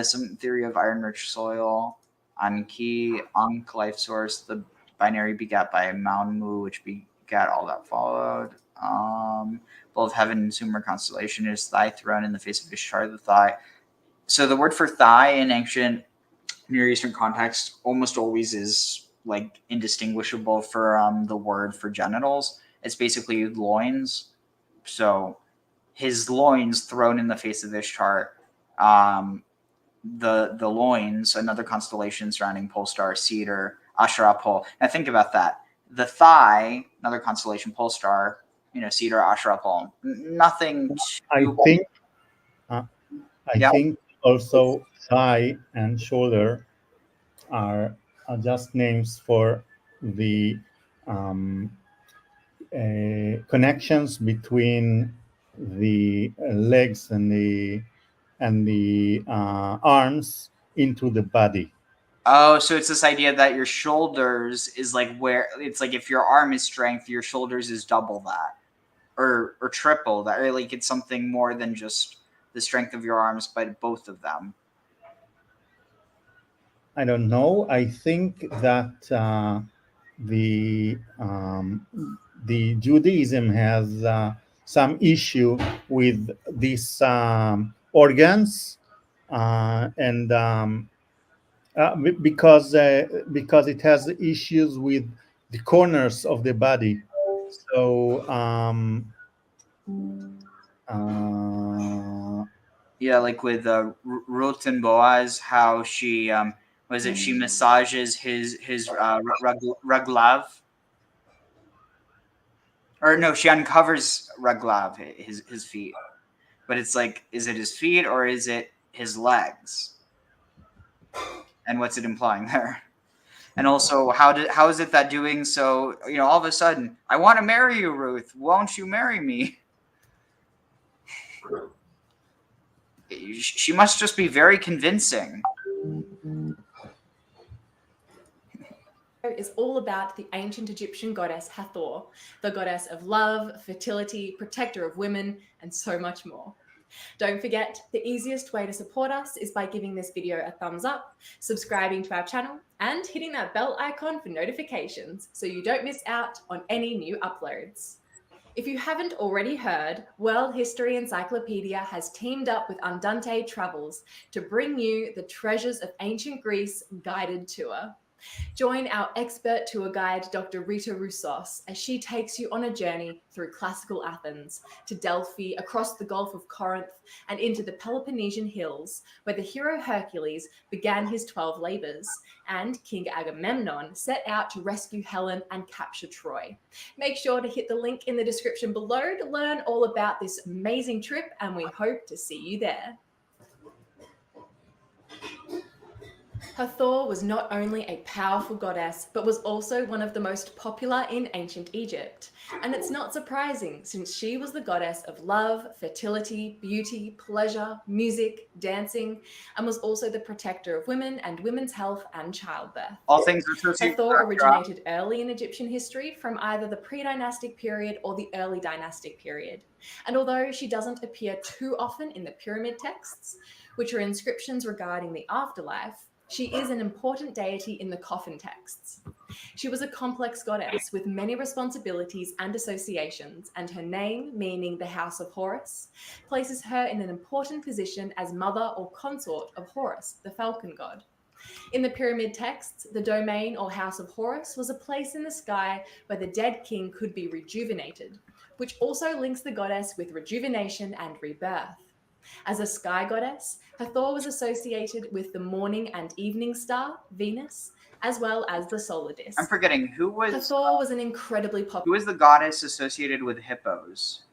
S2: Some theory of iron-rich soil. Anki, Ankh, life source. The binary begat by Maunmu, which begat all that followed. Full of heaven and Sumer constellation is thy throne in the face of Ishtar the thigh. So the word for thigh in ancient Near Eastern context almost always is like indistinguishable from the word for genitals. It's basically loins. So his loins thrown in the face of Ishtar. The loins, another constellation surrounding pole star, Cedar, Asherah pole. Now think about that. The thigh, another constellation, pole star, Cedar, Asherah pole. Nothing.
S3: I
S2: Too,
S3: think I
S2: Yeah.
S3: think also thigh and shoulder are just names for the connections between the legs and the arms into the body.
S2: Oh, so it's this idea that your shoulders is like where it's like if your arm is strength, your shoulders is double that, or triple that, or like it's something more than just the strength of your arms, but both of them.
S3: I don't know. I think that the Judaism has some issue with these organs, and because it has issues with the corners of the body. So
S2: Yeah, like with Ruth and Boaz, how she was it? She massages his raglav, or no, she uncovers raglav, his feet. But it's like, is it his feet or is it his legs? And what's it implying there? And also, how is it that doing so? All of a sudden, I want to marry you, Ruth. Won't you marry me? She must just be very convincing.
S6: Is all about the ancient Egyptian goddess Hathor, the goddess of love, fertility, protector of women, and so much more. Don't forget, the easiest way to support us is by giving this video a thumbs up, subscribing to our channel, and hitting that bell icon for notifications so you don't miss out on any new uploads. If you haven't already heard, World History Encyclopedia has teamed up with Andante Travels to bring you the Treasures of Ancient Greece guided tour. Join our expert tour guide, Dr. Rita Roussos, as she takes you on a journey through classical Athens, to Delphi, across the Gulf of Corinth, and into the Peloponnesian hills, where the hero Hercules began his 12 labors, and King Agamemnon set out to rescue Helen and capture Troy. Make sure to hit the link in the description below to learn all about this amazing trip, and we hope to see you there. Hathor was not only a powerful goddess, but was also one of the most popular in ancient Egypt. And it's not surprising, since she was the goddess of love, fertility, beauty, pleasure, music, dancing, and was also the protector of women and women's health and childbirth.
S2: All things associated.
S6: Hathor originated early in Egyptian history from either the pre-dynastic period or the early dynastic period. And although she doesn't appear too often in the pyramid texts, which are inscriptions regarding the afterlife, she is an important deity in the coffin texts. She was a complex goddess with many responsibilities and associations, and her name, meaning the house of Horus, places her in an important position as mother or consort of Horus, the falcon god. In the pyramid texts, the domain or house of Horus was a place in the sky where the dead king could be rejuvenated, which also links the goddess with rejuvenation and rebirth. As a sky goddess, Hathor was associated with the morning and evening star, Venus, as well as the solar disk.
S2: I'm forgetting who was.
S6: Hathor was an incredibly
S2: Who
S6: popular.
S2: is the goddess associated with hippos?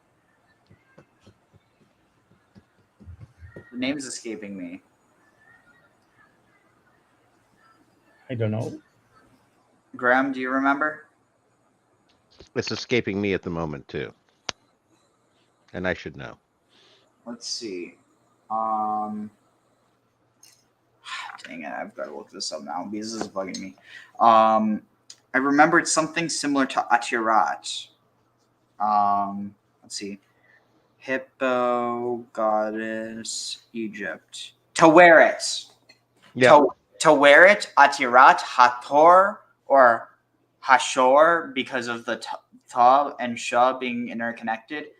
S2: The name is escaping me.
S3: I don't know.
S2: Graham, do you remember?
S4: It's escaping me at the moment too, and I should know.
S2: Let's see. Dang it, I've got to look this up now because this is bugging me. I remembered something similar to Atirat. Let's see. Hippo, goddess, Egypt. Taweret.
S4: Yeah.
S2: Taweret, Atirat, Hathor, or Hashor, because of the Ta and Sha being interconnected.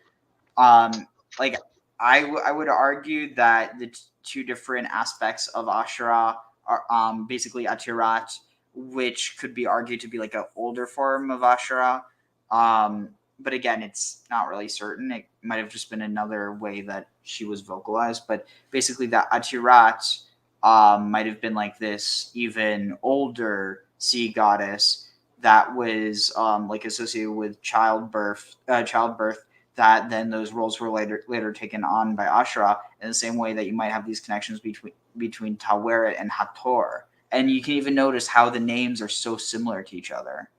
S2: Like I would argue that the two different aspects of Asherah are basically Atirat, which could be argued to be like an older form of Asherah. But again, it's not really certain. It might have just been another way that she was vocalized. But basically, that Atirat might have been like this even older sea goddess that was like associated with childbirth, that then those roles were later taken on by Asherah, in the same way that you might have these connections between Taweret and Hathor. And you can even notice how the names are so similar to each other.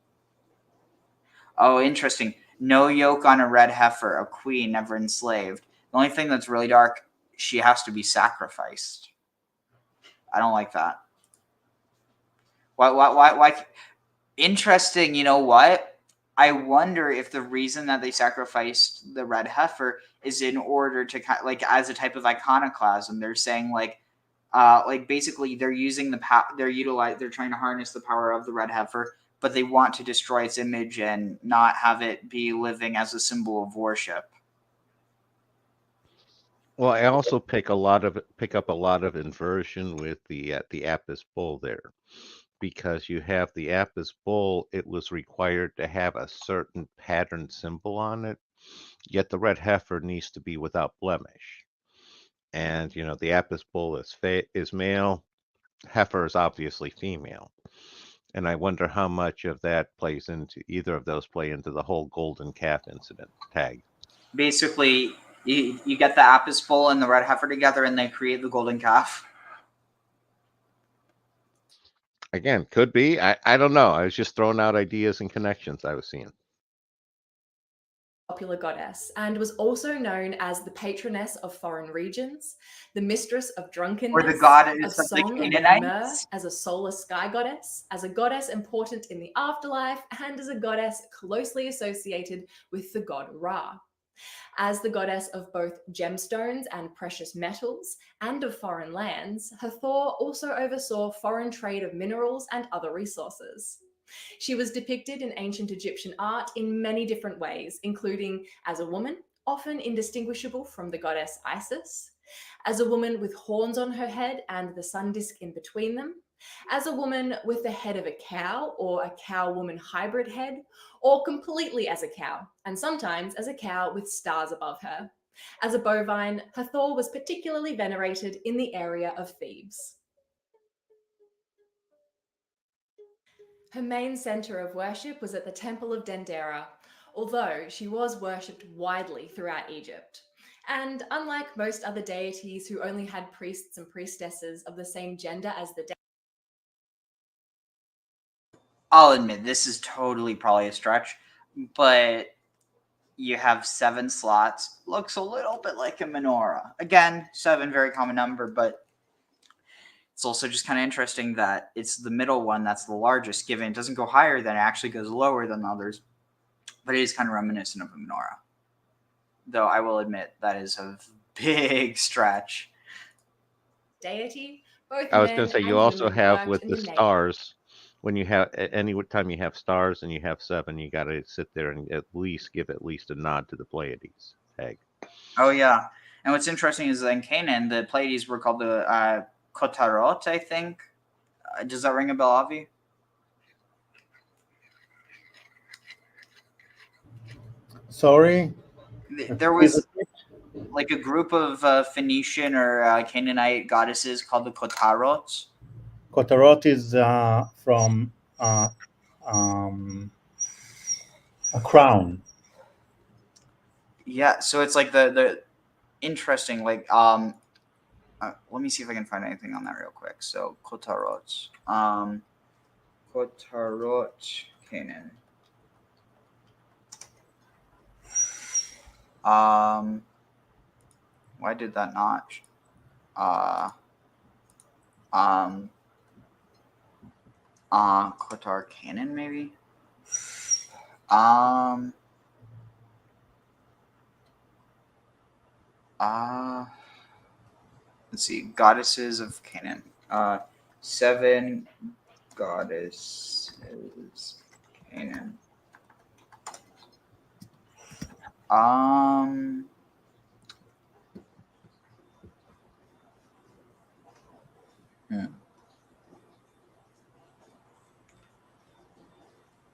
S2: Oh, interesting. No yoke on a red heifer, a queen never enslaved. The only thing that's really dark, she has to be sacrificed. I don't like that. Why? Interesting. You know what? I wonder if the reason that they sacrificed the red heifer is in order to like as a type of iconoclasm. They're saying like basically they're using they're trying to harness the power of the red heifer, but they want to destroy its image and not have it be living as a symbol of worship.
S4: Well, I also pick up a lot of inversion with the Apis bull there, because you have the Apis bull. It was required to have a certain pattern symbol on it, yet the red heifer needs to be without blemish. And the Apis bull is male, heifer is obviously female. And I wonder how much of that plays into either of those play into the whole golden calf incident tag.
S2: Basically, you get the Apis bull and the red heifer together, and they create the golden calf.
S4: Again, could be. I don't know. I was just throwing out ideas and connections I was seeing.
S6: Popular goddess, and was also known as the patroness of foreign regions, the mistress of drunkenness,
S2: Or the goddess
S6: of
S2: of the
S6: song and of
S2: Canaanites.
S6: myrrh, as a solar sky goddess, as a goddess important in the afterlife, and as a goddess closely associated with the god Ra. As the goddess of both gemstones and precious metals, and of foreign lands, Hathor also oversaw foreign trade of minerals and other resources. She was depicted in ancient Egyptian art in many different ways, including as a woman, often indistinguishable from the goddess Isis, as a woman with horns on her head and the sun disk in between them, as a woman with the head of a cow or a cow-woman hybrid head, or completely as a cow, and sometimes as a cow with stars above her. As a bovine, Hathor was particularly venerated in the area of Thebes. Her main center of worship was at the Temple of Dendera, although she was worshipped widely throughout Egypt. And unlike most other deities who only had priests and priestesses of the same gender as the
S2: I'll admit this is totally probably a stretch, but you have 7 slots. Looks a little bit like a menorah. Again, 7, very common number, but it's also just kind of interesting that it's the middle one that's the largest, given it doesn't go higher than it actually goes lower than the others. But it is kind of reminiscent of a menorah. Though I will admit that is a big stretch.
S6: deity. Both
S4: I was
S6: men
S4: going to say, you
S6: and
S4: also
S6: women
S4: have
S6: worked
S4: with
S6: in
S4: the
S6: the name.
S4: stars, when you have any time you have stars and you have 7, you got to sit there and at least give at least a nod to the Pleiades tag.
S2: Oh yeah, and what's interesting is that in Canaan, the Pleiades were called the Kotarot, I think. Does that ring a bell, Avi?
S3: Sorry?
S2: There was like a group of Phoenician or Canaanite goddesses called the Kotarot.
S3: Kotarot is from a crown.
S2: Yeah, so it's like the interesting, like let me see if I can find anything on that real quick. So Kotarot, Kotarot, Canaan. Why did that not? Kotar Canaan maybe. Let's see, goddesses of Canaan. 7 goddesses Canaan.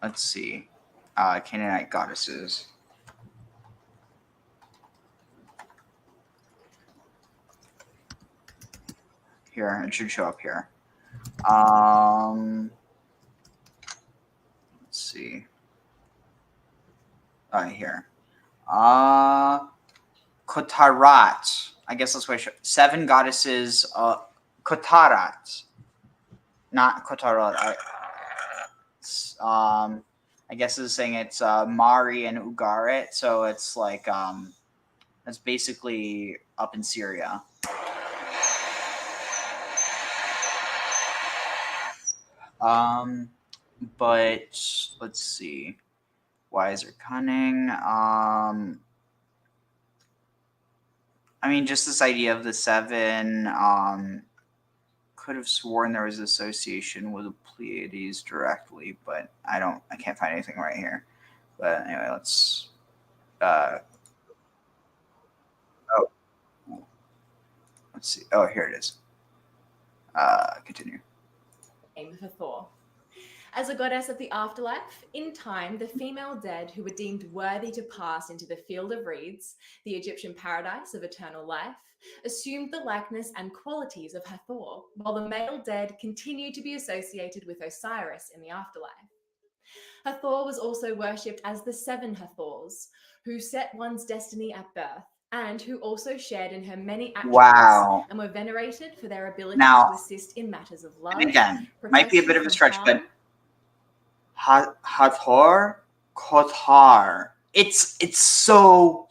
S2: Let's see. Canaanite goddesses. Here, it should show up here. Let's see. Here. Kotarat. I guess that's what I show. 7 goddesses. Kotarat. Not Kotarot. I guess it's saying it's Mari and Ugarit. So it's like that's basically up in Syria. But let's see. Wise or cunning. I mean, just this idea of the 7. Could have sworn there was association with the Pleiades directly, but I can't find anything right here. But anyway, let's. Let's see. Oh, here it is. Continue.
S6: Name for Thor. As a goddess of the afterlife, in time, the female dead who were deemed worthy to pass into the field of reeds, the Egyptian paradise of eternal life, assumed the likeness and qualities of Hathor, while the male dead continued to be associated with Osiris in the afterlife. Hathor was also worshipped as the 7 Hathors, who set one's destiny at birth, and who also shared in her many attributes and were venerated for their ability to assist in matters of love.
S2: And again, might be a bit of a stretch, but Hathor, Kotar. It's so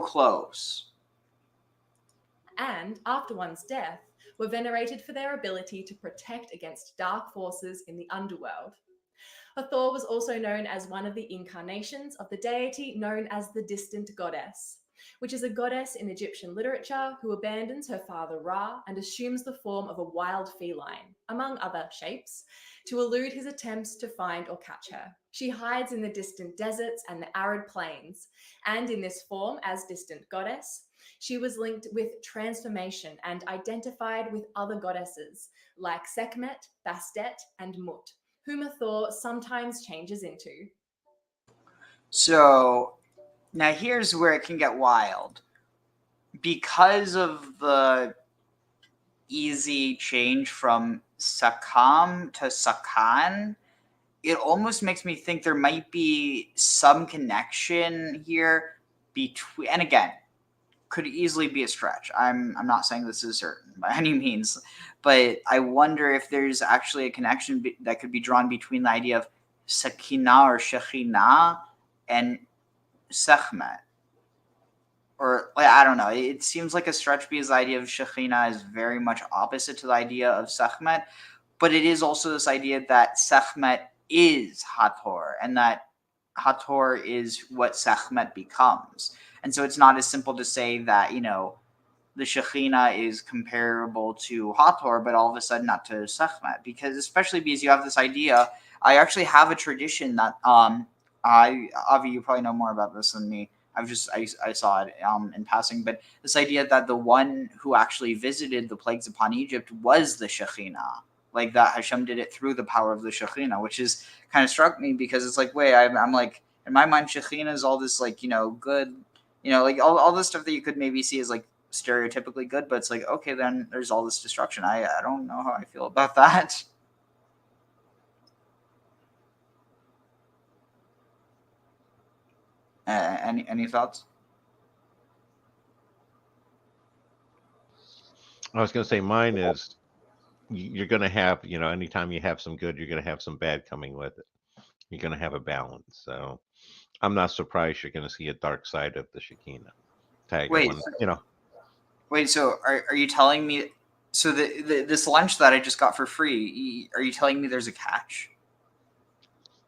S2: close.
S6: And after one's death, were venerated for their ability to protect against dark forces in the underworld. Hathor was also known as one of the incarnations of the deity known as the distant goddess, which is a goddess in Egyptian literature who abandons her father Ra and assumes the form of a wild feline, among other shapes, to elude his attempts to find or catch her. She hides in the distant deserts and the arid plains, and in this form as distant goddess, she was linked with transformation and identified with other goddesses like Sekhmet, Bastet, and Mut, whom Hathor sometimes changes into.
S2: So now here's where it can get wild. Because of the easy change from Sakam to Sakan, it almost makes me think there might be some connection here between, and again, could easily be a stretch. I'm not saying this is certain by any means, but I wonder if there's actually a connection that could be drawn between the idea of Sakina or Shekhinah and Sekhmet. Or, like, I don't know. It seems like a stretch because the idea of Shekhinah is very much opposite to the idea of Sekhmet, but it is also this idea that Sekhmet is Hathor and that Hathor is what Sekhmet becomes. And so it's not as simple to say that, the Shekhinah is comparable to Hathor, but all of a sudden not to Sekhmet, because especially because you have this idea. I actually have a tradition that Avi, you probably know more about this than me. I saw it in passing, but this idea that the one who actually visited the plagues upon Egypt was the Shekhinah, like that Hashem did it through the power of the Shekhinah, which is kind of struck me because it's like, wait, I'm like, in my mind, Shekhinah is all this like, good, like all this stuff that you could maybe see as like stereotypically good, but it's like, okay, then there's all this destruction. I don't know how I feel about that. Any thoughts?
S4: I was going to say mine is you're going to have, anytime you have some good, you're going to have some bad coming with it. You're going to have a balance. So I'm not surprised you're going to see a dark side of the Shekinah tag.
S2: Wait, Wait, so are you telling me? So this lunch that I just got for free, are you telling me there's a catch?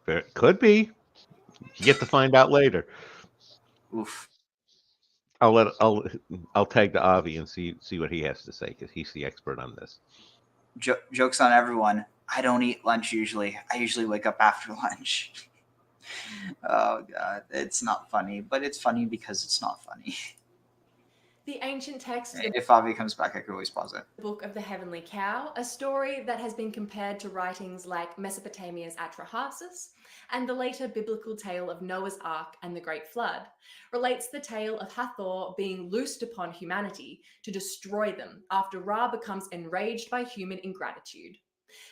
S4: It could be. You get to find out later.
S2: Oof.
S4: I'll tag the Avi and see what he has to say because he's the expert on this.
S2: Jokes on everyone. I don't eat lunch usually. I usually wake up after lunch. Oh God, it's not funny, but it's funny because it's not funny.
S6: The ancient text,
S2: If Avi comes back, I could always pause it.
S6: the Book of the Heavenly Cow, a story that has been compared to writings like Mesopotamia's Atrahasis and the later biblical tale of Noah's Ark and the Great Flood, relates the tale of Hathor being loosed upon humanity to destroy them after Ra becomes enraged by human ingratitude.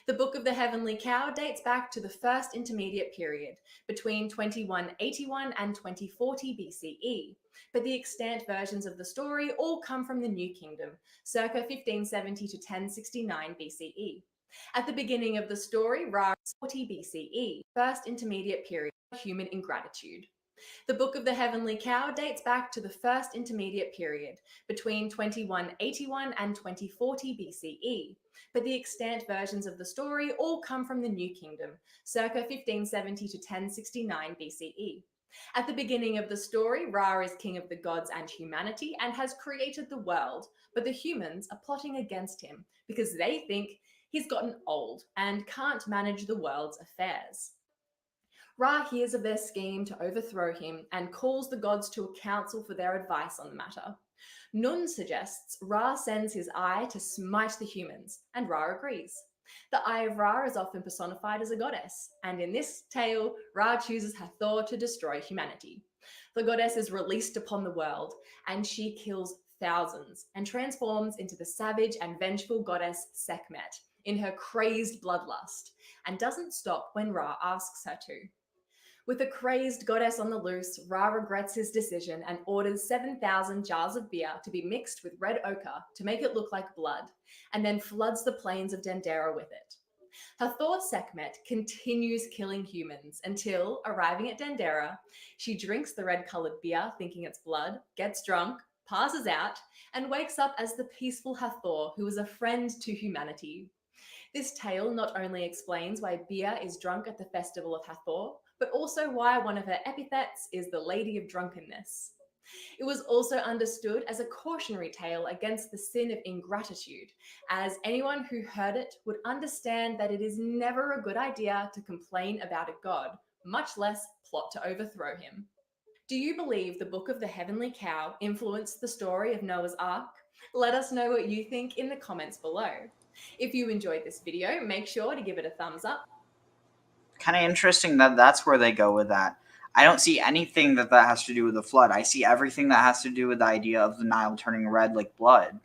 S6: The Book of the Heavenly Cow dates back to the First Intermediate Period, between 2181 and 2040 BCE, but the extant versions of the story all come from the New Kingdom, circa 1570 to 1069 BCE. At the beginning of the story, Ra 40 BCE, First Intermediate Period, human ingratitude. The Book of the Heavenly Cow dates back to the First Intermediate Period, between 2181 and 2040 BCE, but the extant versions of the story all come from the New Kingdom, circa 1570 to 1069 BCE. At the beginning of the story, Ra is king of the gods and humanity and has created the world, but the humans are plotting against him because they think he's gotten old and can't manage the world's affairs. Ra hears of their scheme to overthrow him and calls the gods to a council for their advice on the matter. Nun suggests Ra sends his eye to smite the humans, and Ra agrees. The Eye of Ra is often personified as a goddess, and in this tale, Ra chooses Hathor to destroy humanity. The goddess is released upon the world, and she kills thousands and transforms into the savage and vengeful goddess Sekhmet in her crazed bloodlust, and doesn't stop when Ra asks her to. With a crazed goddess on the loose, Ra regrets his decision and orders 7,000 jars of beer to be mixed with red ochre to make it look like blood, and then floods the plains of Dendera with it. Hathor Sekhmet continues killing humans until, arriving at Dendera, she drinks the red-coloured beer thinking it's blood, gets drunk, passes out, and wakes up as the peaceful Hathor who is a friend to humanity. This tale not only explains why beer is drunk at the festival of Hathor, but also why one of her epithets is the Lady of Drunkenness. It was also understood as a cautionary tale against the sin of ingratitude, as anyone who heard it would understand that it is never a good idea to complain about a god, much less plot to overthrow him. Do you believe the Book of the Heavenly Cow influenced the story of Noah's Ark? Let us know what you think in the comments below. If you enjoyed this video, make sure to give it a thumbs up.
S2: Kind of interesting that that's where they go with that. I don't see anything that has to do with the flood. I see everything that has to do with the idea of the Nile turning red like blood.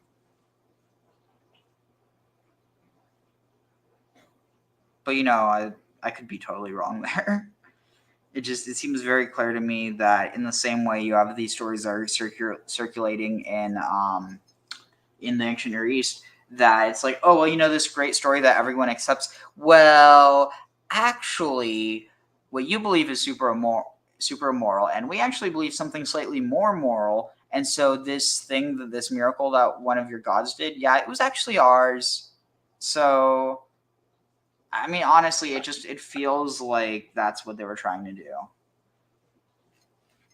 S2: But I could be totally wrong there. It seems very clear to me that in the same way you have these stories that are circulating in the ancient Near East, that it's like, oh well, this great story that everyone accepts. Well, actually, what you believe is super immoral, and we actually believe something slightly more moral. And so this miracle that one of your gods did, yeah, it was actually ours. So, I mean, honestly, it feels like that's what they were trying to do.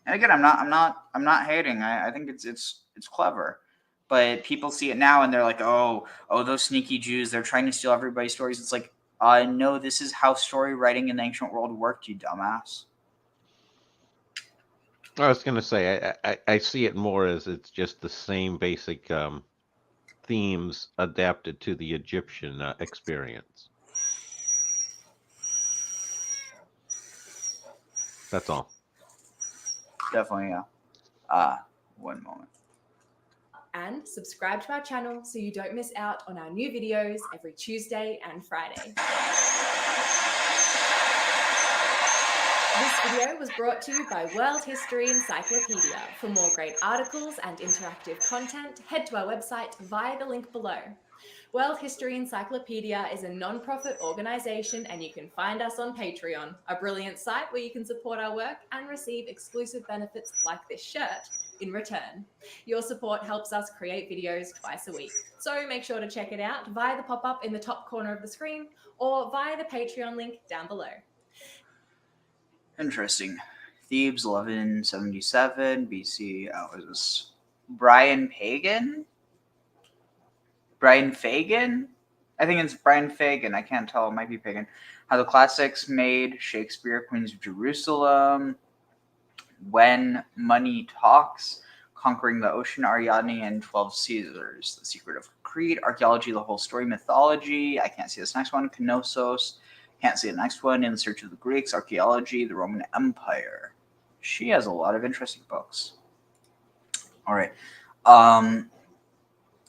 S2: And again, I'm not hating. I think it's clever. But people see it now and they're like, oh, those sneaky Jews, they're trying to steal everybody's stories. It's like, no, this is how story writing in the ancient world worked, you dumbass.
S4: I was going to say, I see it more as it's just the same basic themes adapted to the Egyptian experience. That's all.
S2: Definitely, yeah. One moment.
S6: And subscribe to our channel so you don't miss out on our new videos every Tuesday and Friday. This video was brought to you by World History Encyclopedia. For more great articles and interactive content, head to our website via the link below. World History Encyclopedia is a non-profit organization, and you can find us on Patreon, a brilliant site where you can support our work and receive exclusive benefits like this shirt in return. Your support helps us create videos twice a week, so make sure to check it out via the pop-up in the top corner of the screen or via the Patreon link down below.
S2: Interesting. Thebes, 1177 BC. Oh, is this Brian Fagan? I think it's Brian Fagan. I can't tell. It might be Pagan. How the Classics Made Shakespeare Queens of Jerusalem. When Money Talks. Conquering the Ocean, Ariadne, and 12 Caesars. The Secret of Crete, Archaeology, the Whole Story, Mythology. I can't see this next one. Knossos. Can't see the next one. In Search of the Greeks, Archaeology, the Roman Empire. She has a lot of interesting books. All right.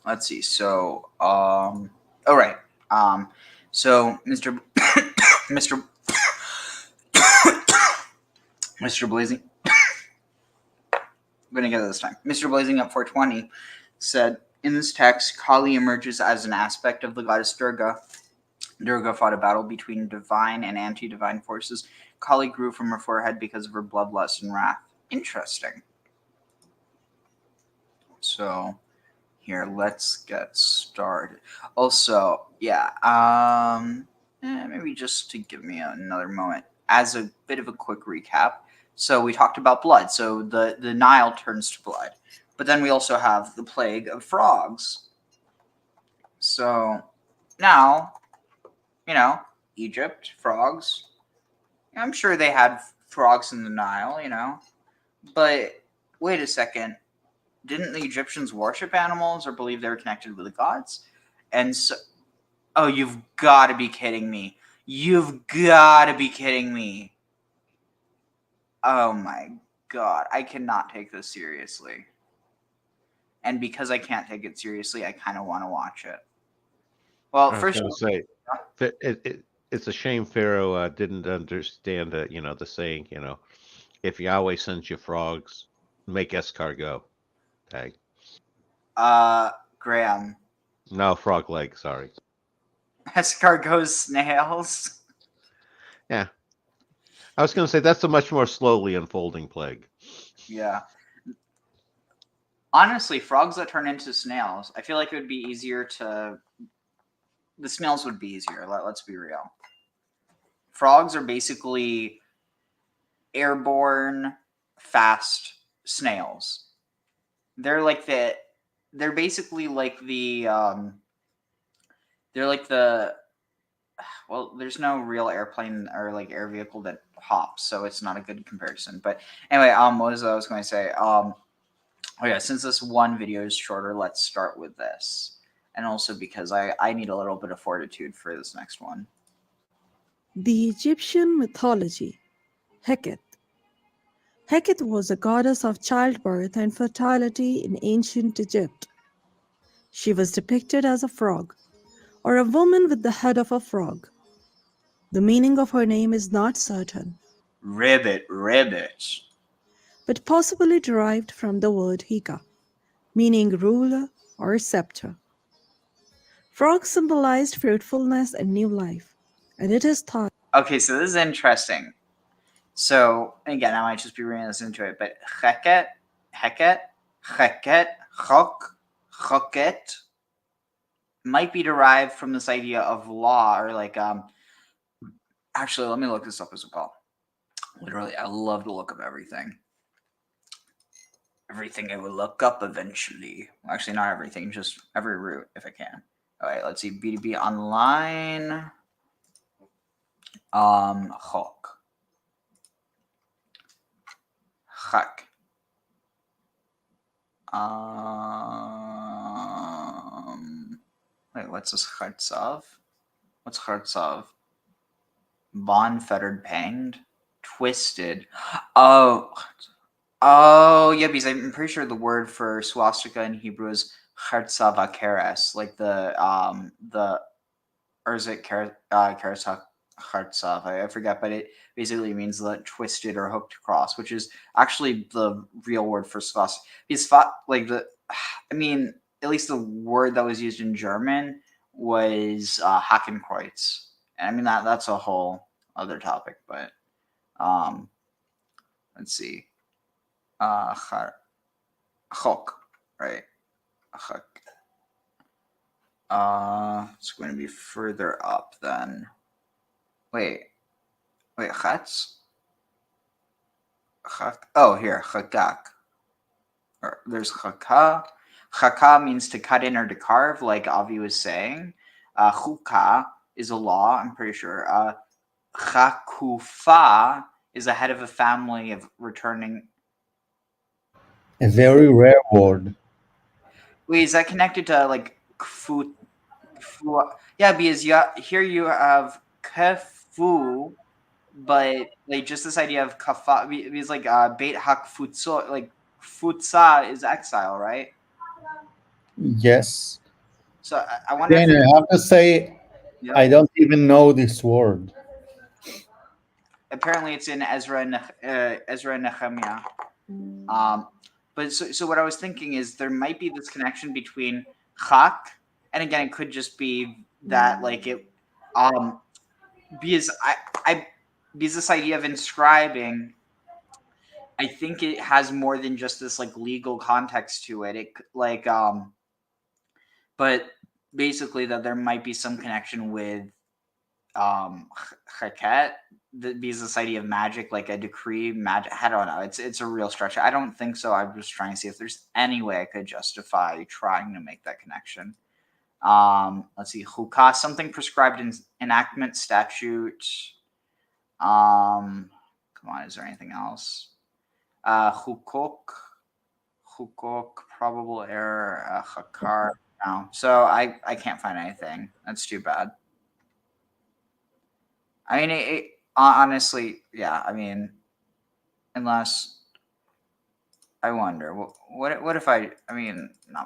S2: Let's see. So, all right. So Mr. Mr. Mr. Blazing. I'm gonna get it this time. Mr. Blazing Up 420 said, in this text, Kali emerges as an aspect of the goddess Durga. Durga fought a battle between divine and anti-divine forces. Kali grew from her forehead because of her bloodlust and wrath. Interesting. So here, let's get started. Also, yeah, maybe just to give me another moment, as a bit of a quick recap. So we talked about blood. So the Nile turns to blood. But then we also have the plague of frogs. So now, Egypt, frogs. I'm sure they had frogs in the Nile, But wait a second. Didn't the Egyptians worship animals or believe they were connected with the gods? And so, oh, you've got to be kidding me. You've got to be kidding me. Oh my God. I cannot take this seriously. And because I can't take it seriously, I kind of want to watch it. Well,
S4: I was
S2: first
S4: going
S2: of
S4: to say, it's a shame Pharaoh didn't understand, the saying, if Yahweh sends you frogs, make escargot. Tag.
S2: Graham.
S4: No, frog leg, sorry.
S2: Escargot snails.
S4: Yeah. I was going to say, that's a much more slowly unfolding plague.
S2: Yeah. Honestly, frogs that turn into snails, I feel like it would be easier to... The snails would be easier, let's be real. Frogs are basically airborne, fast snails. They're basically like well, there's no real airplane or like air vehicle that hops, so it's not a good comparison. But anyway, what was I was going to say? Oh yeah, since this one video is shorter, let's start with this. And also because I need a little bit of fortitude for this next one.
S7: The Egyptian mythology, Heket. Heket was a goddess of childbirth and fertility in ancient Egypt. She was depicted as a frog, or a woman with the head of a frog. The meaning of her name is not certain.
S2: Ribbit.
S7: But possibly derived from the word Hika, meaning ruler or scepter. Frogs symbolized fruitfulness and new life, and it is thought.
S2: Okay, so this is interesting. So again, I might just be reading this into it, but Heket, Choket might be derived from this idea of law, or like actually, let me look this up as well. Literally, I love to look up everything. Everything I will look up eventually. Well, actually, not everything, just every root if I can. All right, let's see. B2B online. Chok. Chak. Wait, what's this Khartsav? What's Khartsav? Bond, fettered, panged, twisted. Oh, yeah, because I'm pretty sure the word for swastika in Hebrew is Khartsav, like or is it Khartsav? I forget, but it basically means the twisted or hooked cross, which is actually the real word for swastika. Because at least the word that was used in German was Hakenkreuz. And I mean that's a whole other topic, but let's see. Chok, right? Chok. It's going to be further up then. Wait, Chatz? Oh, here, Chakak. There's Chaka. Chaka means to cut in or to carve, like Avi was saying. Chuka is a law, I'm pretty sure. Chakufa is the head of a family of returning.
S3: A very rare word.
S2: Wait, is that connected to like kfu? Yeah, because here you have kefu, but like just this idea of kafa, because like beit hak futso, like futsa is exile, right?
S3: Yes.
S2: So I wonder
S3: Then
S2: if it's,
S3: I have to say,
S2: yeah.
S3: I don't even know this word.
S2: Apparently it's in Ezra and Nehemiah. But so what I was thinking is there might be this connection between chak, and again it could just be that like it because I because this idea of inscribing, I think it has more than just this like legal context to it. It like but basically that there might be some connection with chaket, because this idea of magic, like a decree, magic. I don't know. It's a real stretch. I don't think so. I'm just trying to see if there's any way I could justify trying to make that connection. Let's see. Chukah, something prescribed in enactment, statute. Come on, is there anything else? Chukok, probable error. Chakar. No. So I can't find anything. That's too bad. I mean, honestly, yeah. I mean, unless I wonder, what if I mean, no,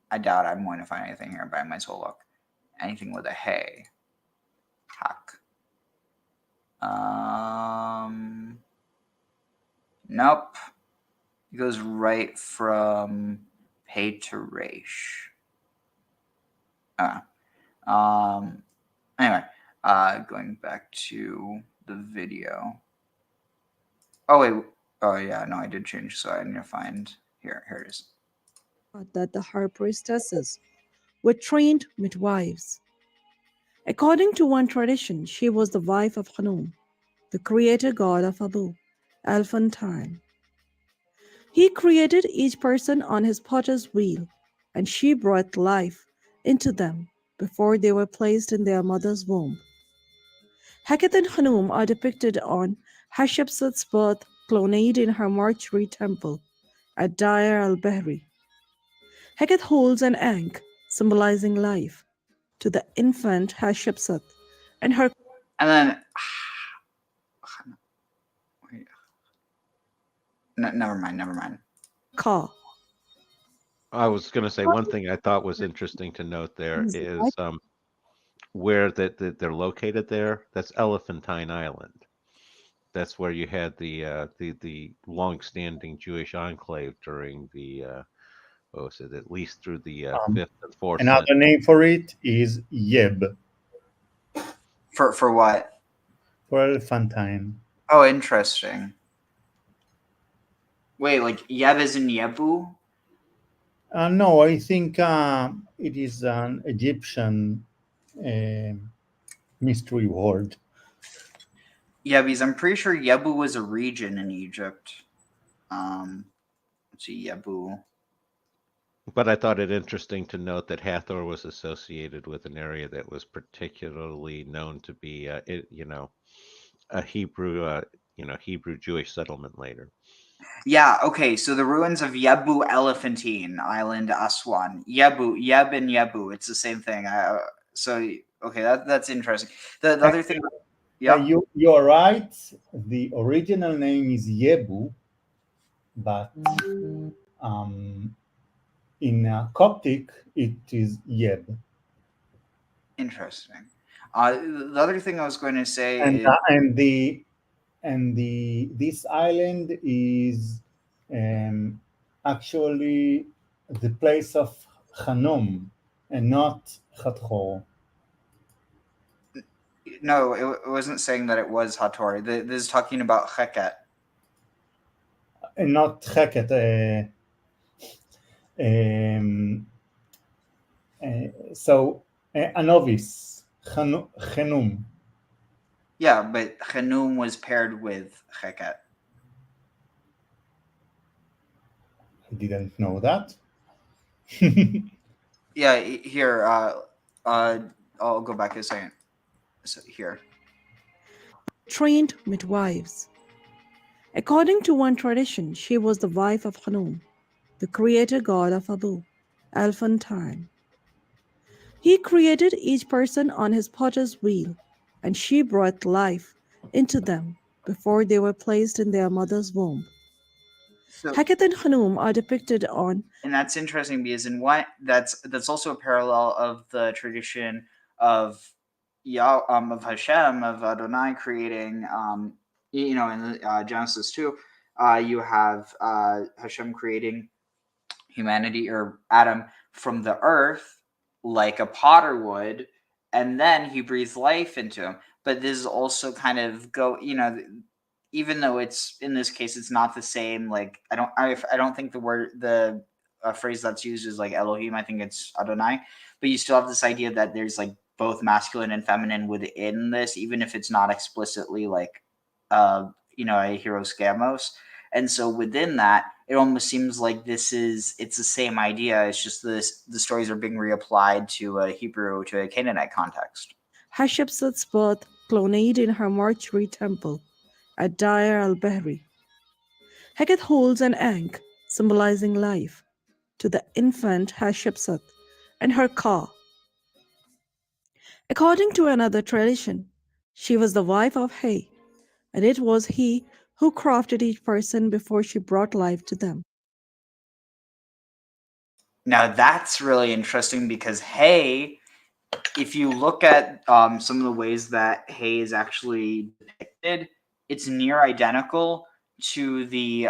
S2: I doubt I'm going to find anything here, but I might as well look. Anything with a hey, hack. Nope. It goes right from pay to resh. Anyway, going back to the video. Oh wait. Oh yeah, no, I did change, so I need to find here. Here it is.
S7: That the high priestesses were trained midwives. According to one tradition, she was the wife of Hanum, the creator god of Abu, Elephantine. He created each person on his potter's wheel, and she brought life into them before they were placed in their mother's womb. Heket and Hanum are depicted on Hatshepsut's birth colonnade in her mortuary temple at Deir al-Bahri. Heket holds an ankh, symbolizing life, to the infant Hatshepsut, and her
S2: And then, wait. No, never mind.
S7: ka
S4: I was going to say one thing I thought was interesting to note there is where that they're located there. That's Elephantine Island. That's where you had the long-standing Jewish enclave during the what was it, at least through the fifth and fourth
S3: Another
S4: century.
S3: name for it is Yeb,
S2: For what?
S3: for Elephantine.
S2: Oh, interesting. Wait, like Yeb is in Yebu?
S3: No, I think it is an Egyptian mystery word.
S2: Yeah, because I'm pretty sure Yebu was a region in Egypt. Let's see, Yebu.
S4: But I thought it interesting to note that Hathor was associated with an area that was particularly known to be, a Hebrew, Hebrew Jewish settlement later.
S2: Yeah, okay, so the ruins of Yebu Elephantine Island, Aswan. Yeb and Yebu, it's the same thing. Okay, that's interesting. The other thing, yeah.
S3: You're right. The original name is Yebu, but in Coptic it is Yeb.
S2: Interesting. The other thing I was going to say is
S3: This island is actually the place of Hanum and not Hathor.
S2: no, it wasn't saying that it was Hathor. This is talking about Heket.
S3: And not Heket. So a novice, Hanum.
S2: Yeah, but Hanum was paired with Heket.
S3: I didn't know that.
S2: Yeah, here, I'll go back a second. So here.
S7: trained midwives. According to one tradition, she was the wife of Hanum, the creator god of Abu, elfin time. He created each person on his potter's wheel, and she brought life into them before they were placed in their mother's womb.
S2: So,
S7: 𤤅𤤀𤐤𤀑 and 𝐤𝐻𝑛um are depicted on
S2: and that's interesting because in what that's also a parallel of the tradition of of Hashem, of Adonai creating in Genesis 2, you have Hashem creating humanity or Adam from the earth like a potter would, and then he breathes life into him. But this is also kind of even though it's in this case it's not the same. Like I don't think the phrase that's used is like Elohim. I think it's Adonai. But you still have this idea that there's like both masculine and feminine within this, even if it's not explicitly like a hero scamos. And so within that, it almost seems like it's the same idea. It's just the stories are being reapplied to a Canaanite context.
S7: Hatshepsut's birth cloned in her mortuary temple at Deir al-Bahri. Heket holds an egg, symbolizing life, to the infant Hatshepsut and her Ka. According to another tradition, she was the wife of He, and it was he who crafted each person before she brought life to them.
S2: Now that's really interesting because He, if you look at some of the ways that He is actually depicted, it's near identical to the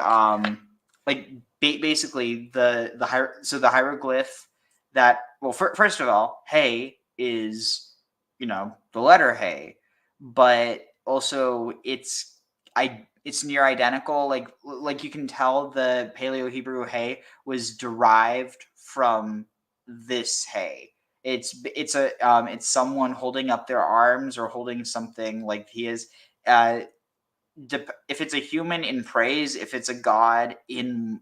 S2: basically the hieroglyph that, well, first of all, He is the letter He, but also it's near identical. Like you can tell the Paleo Hebrew He was derived from this He. It's someone holding up their arms or holding something like he is. If it's a human in praise, if it's a god in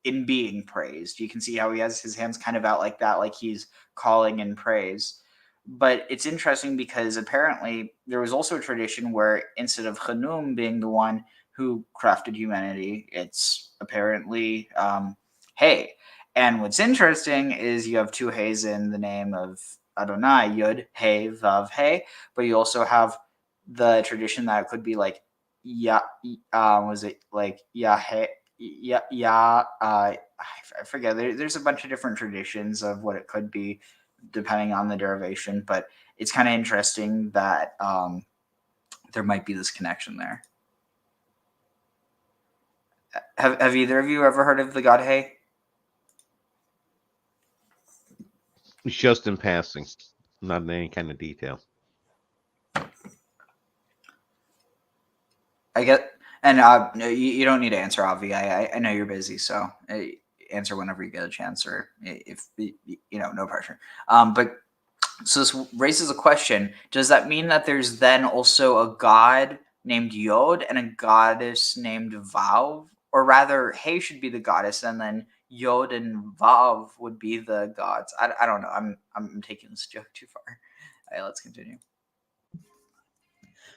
S2: being praised, you can see how he has his hands kind of out like that, like he's calling in praise. But it's interesting because apparently there was also a tradition where instead of 𝐤𝐻𝑛um being the one who crafted humanity, it's apparently He. And what's interesting is you have two He's in the name of Adonai, Yud, He, Vav, He, but you also have the tradition that it could be like was it like I forget. There's a bunch of different traditions of what it could be depending on the derivation, but it's kind of interesting that there might be this connection there. Have either of you ever heard of the god He?
S4: Just in passing, not in any kind of detail.
S2: I get, and no, you don't need to answer, Avi. I know you're busy, so answer whenever you get a chance, or if no pressure. But so this raises a question: does that mean that there's then also a god named Yod and a goddess named Vav, or rather, He should be the goddess, and then Yod and Vav would be the gods? I don't know. I'm taking this joke too far. All right, let's continue.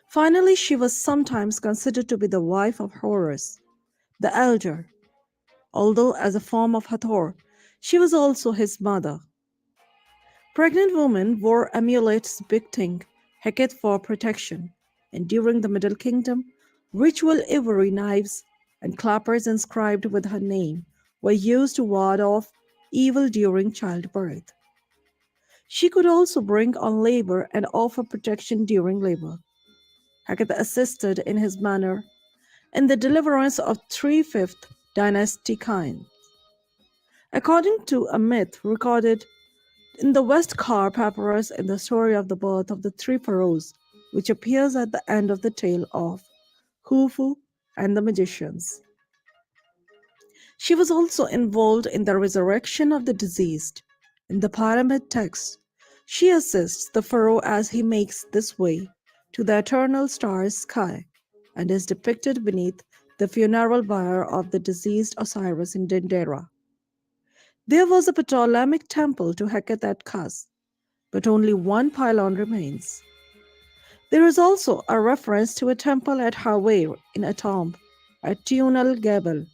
S7: Finally, she was sometimes considered to be the wife of Horus, the elder, although as a form of Hathor, she was also his mother. Pregnant women wore amulets depicting Heket for protection, and during the Middle Kingdom, ritual ivory knives and clappers inscribed with her name were used to ward off evil during childbirth. She could also bring on labor and offer protection during labor. Heket assisted in his manner in the deliverance of 3/5 dynasty kings. According to a myth recorded in the West-Car papyrus in the story of the birth of the three pharaohs, which appears at the end of the tale of Khufu and the magicians. She was also involved in the resurrection of the deceased. In the pyramid text, she assists the pharaoh as he makes this way to the eternal star's sky and is depicted beneath the funeral bier of the deceased Osiris in Dendera. There was a Ptolemaic temple to Heket at Kas, but only one pylon remains. There is also a reference to a temple at Hawaii in a tomb at Tun al-Gebel,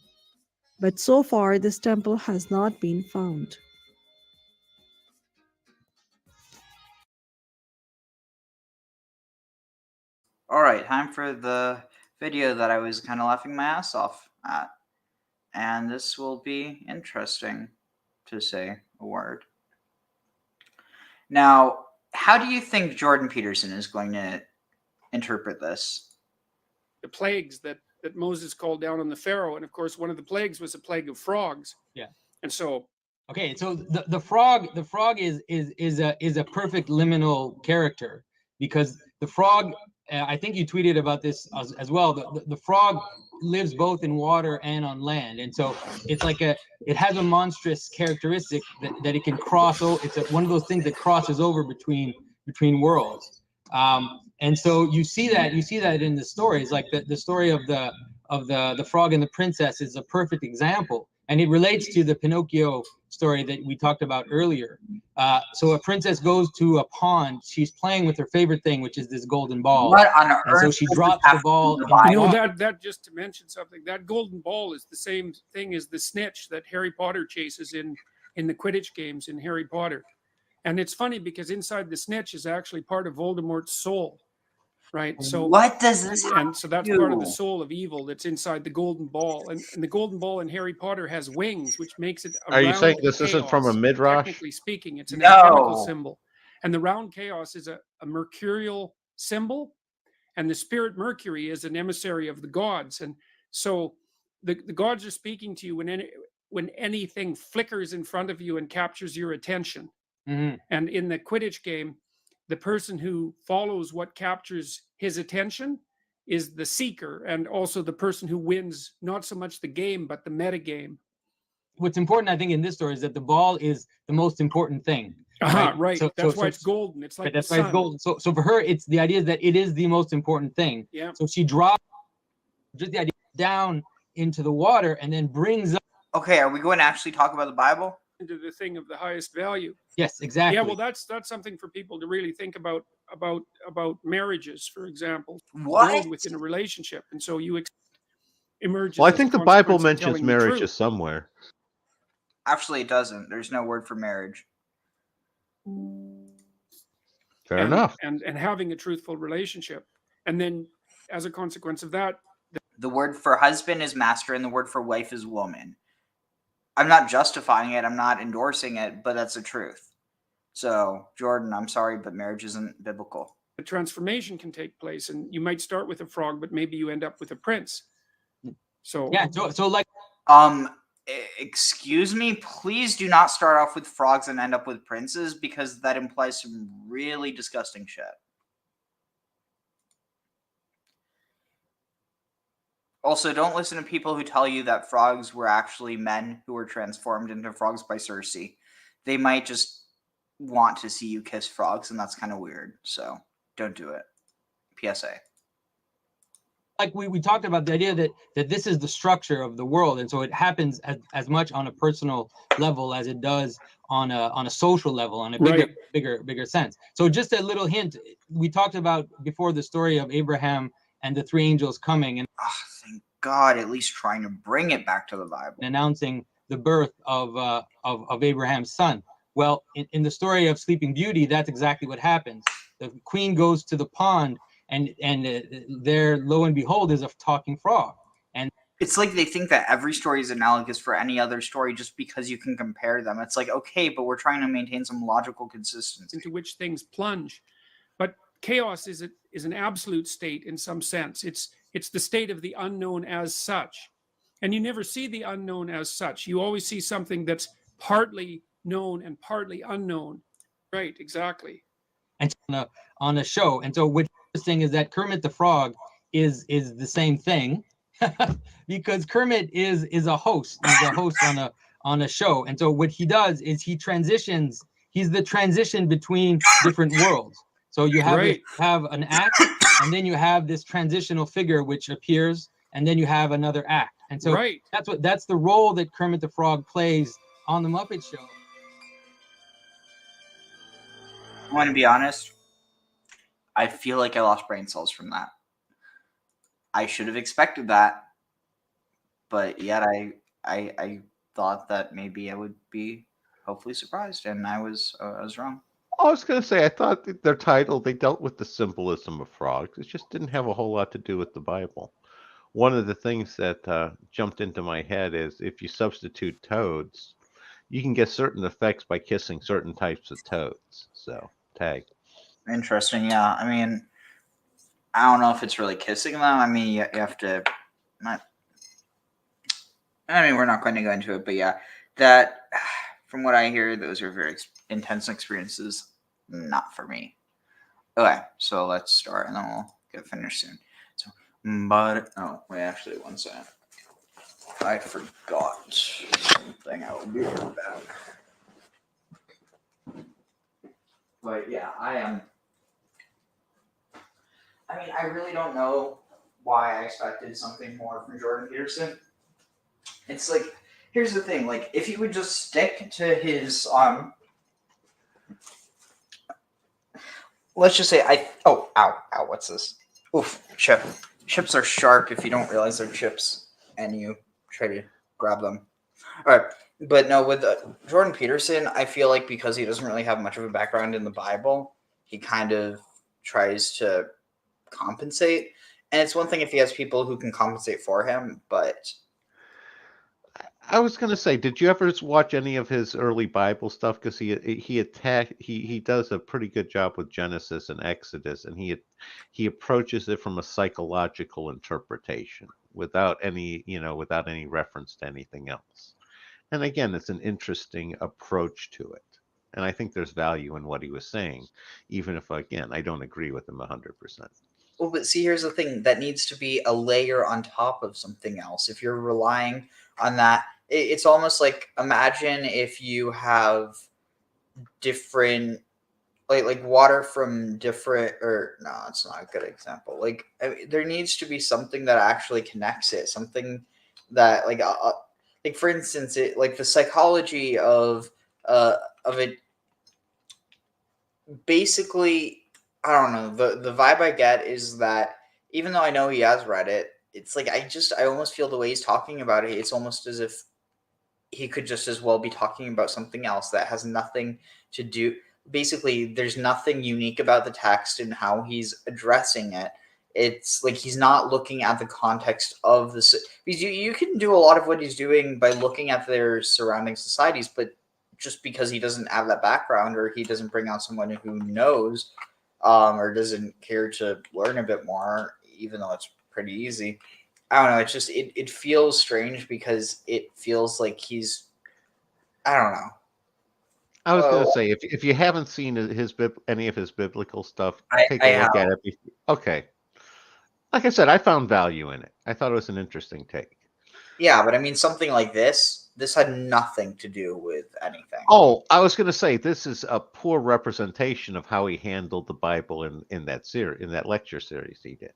S7: but so far this temple has not been found.
S2: All right, time for the video that I was kind of laughing my ass off at. And this will be interesting, to say a word. Now, how do you think Jordan Peterson is going to interpret this?
S8: The plagues that Moses called down on the Pharaoh, and of course, one of the plagues was a plague of frogs.
S9: Yeah.
S8: And so,
S9: okay, so the frog is a perfect liminal character, because the frog, I think you tweeted about this as well. The frog lives both in water and on land, and so it's like it has a monstrous characteristic that it can cross over. It's one of those things that crosses over between worlds. And so you see that in the stories, like the story of the frog and the princess is a perfect example, and it relates to the Pinocchio story that we talked about earlier. So a princess goes to a pond. She's playing with her favorite thing, which is this golden ball.
S2: What on earth?
S9: And so she drops the ball.
S8: you know, that just to mention something, that golden ball is the same thing as the snitch that Harry Potter chases in the Quidditch games in Harry Potter. And it's funny because inside the snitch is actually part of Voldemort's soul, right? So
S2: what does this have
S8: and so that's
S2: to
S8: part of the
S2: do?
S8: soul of evil that's inside the golden ball. And the golden ball in Harry Potter has wings, which makes it a
S4: Are you
S8: round
S4: saying this isn't from a
S8: chaos.
S4: midrash?
S8: Technically speaking, it's an
S2: No.
S8: alchemical symbol. And the round chaos is a mercurial symbol. And the spirit Mercury is an emissary of the gods. And so the gods are speaking to you when anything flickers in front of you and captures your attention.
S9: Mm-hmm.
S8: And in the Quidditch game, the person who follows what captures his attention is the seeker, and also the person who wins not so much the game, but the meta game.
S9: What's important, I think, in this story is that the ball is the most important thing.
S8: Right.
S9: So,
S8: that's
S9: so,
S8: why
S9: so,
S8: it's golden. It's like
S9: right, that's
S8: the
S9: why
S8: sun.
S9: it's golden. So for her, it's the idea that it is the most important thing.
S8: Yeah.
S9: So she drops just the idea down into the water and then brings up.
S2: Okay, are we going to actually talk about the Bible?
S8: Into the thing of the highest value.
S9: Yes, exactly.
S8: Yeah, well, that's something for people to really think about marriages, for example.
S2: What?
S8: Build within a relationship, and so you emerge.
S4: Well, I
S8: as a
S4: think the Bible
S8: consequence of
S4: mentions
S8: telling the
S4: marriages
S8: truth.
S4: somewhere.
S2: Actually, it doesn't. There's no word for marriage.
S4: Fair enough.
S8: And having a truthful relationship, and then as a consequence of that,
S2: The word for husband is master, and the word for wife is woman. I'm not justifying it. I'm not endorsing it, but that's the truth. So, Jordan, I'm sorry, but marriage isn't biblical.
S8: the transformation can take place, and you might start with a frog, but maybe you end up with a prince. So
S9: Yeah. So like.
S2: Excuse me, please do not start off with frogs and end up with princes, because that implies some really disgusting shit. Also, don't listen to people who tell you that frogs were actually men who were transformed into frogs by Cersei. They might just want to see you kiss frogs, and that's kind of weird. So, don't do it. PSA.
S9: Like we talked about the idea that this is the structure of the world, and so it happens as much on a personal level as it does on a social level, on a bigger sense. So just a little hint, we talked about before the story of Abraham and the three angels coming and
S2: thank God, at least trying to bring it back to the Bible,
S9: announcing the birth of Abraham's son. Well, in the story of Sleeping Beauty, that's exactly what happens. The queen goes to the pond, and there, lo and behold, is a talking frog. And
S2: it's like they think that every story is analogous for any other story just because you can compare them. It's like, okay, but we're trying to maintain some logical consistency.
S8: into which things plunge. But chaos is an absolute state in some sense. It's the state of the unknown as such. And you never see the unknown as such. You always see something that's partly known and partly unknown. Right, exactly.
S9: And on a show. And so what's interesting is that Kermit the Frog is the same thing, because Kermit is a host. He's a host on a show. And so what he does is he transitions. He's the transition between different worlds. So you have an act, and then you have this transitional figure which appears, and then you have another act. And so that's the role that Kermit the Frog plays on the Muppet Show.
S2: I want to be honest. I feel like I lost brain cells from that. I should have expected that, but yet I thought that maybe I would be hopefully surprised, and I was wrong.
S4: I was going to say, I thought that their title, they dealt with the symbolism of frogs. It just didn't have a whole lot to do with the Bible. One of the things that jumped into my head is if you substitute toads, you can get certain effects by kissing certain types of toads. So, tag.
S2: Interesting. Yeah. I mean, I don't know if it's really kissing them. I mean, you have to. I mean, we're not going to go into it, but yeah, that from what I hear, those are very intense experiences. Not for me. Okay, so let's start, and then we'll get finished soon. So, but oh wait, actually, one second. I forgot something. I will be right back. But yeah, I am. I mean, I really don't know why I expected something more from Jordan Peterson. It's like, here's the thing, like, if he would just stick to his let's just say ow, what's this? Oof, chip. Chips are sharp if you don't realize they're chips and you try to grab them. All right, but no, with Jordan Peterson, I feel like because he doesn't really have much of a background in the Bible, he kind of tries to compensate. And it's one thing if he has people who can compensate for him, but
S4: I was going to say, did you ever watch any of his early Bible stuff? Because he does a pretty good job with Genesis and Exodus, and he approaches it from a psychological interpretation without any reference to anything else. And again, it's an interesting approach to it, and I think there's value in what he was saying, even if again I don't agree with him 100%.
S2: Well, but see, here's the thing: that needs to be a layer on top of something else. If you're relying on that, it's almost like, imagine if you have different, like water from different, or no, it's not a good example. Like, I mean, there needs to be something that actually connects it, something that like for instance, it like the psychology of it. Basically, I don't know. The vibe I get is that even though I know he has read it, it's like I almost feel the way he's talking about it, it's almost as if he could just as well be talking about something else that has nothing to do. Basically, there's nothing unique about the text and how he's addressing it. It's like he's not looking at the context of this. Because you can do a lot of what he's doing by looking at their surrounding societies, but just because he doesn't have that background, or he doesn't bring out someone who knows, or doesn't care to learn a bit more, even though it's pretty easy. I don't know. It's just it feels strange because it feels like he's, I don't know.
S4: I was going to say, if you haven't seen any of his biblical stuff, take
S2: I
S4: a look
S2: have.
S4: at it. Okay. Like I said, I found value in it. I thought it was an interesting take.
S2: Yeah, but I mean, something like this had nothing to do with anything.
S4: Oh, I was going to say, this is a poor representation of how he handled the Bible in that series, in that lecture series he did.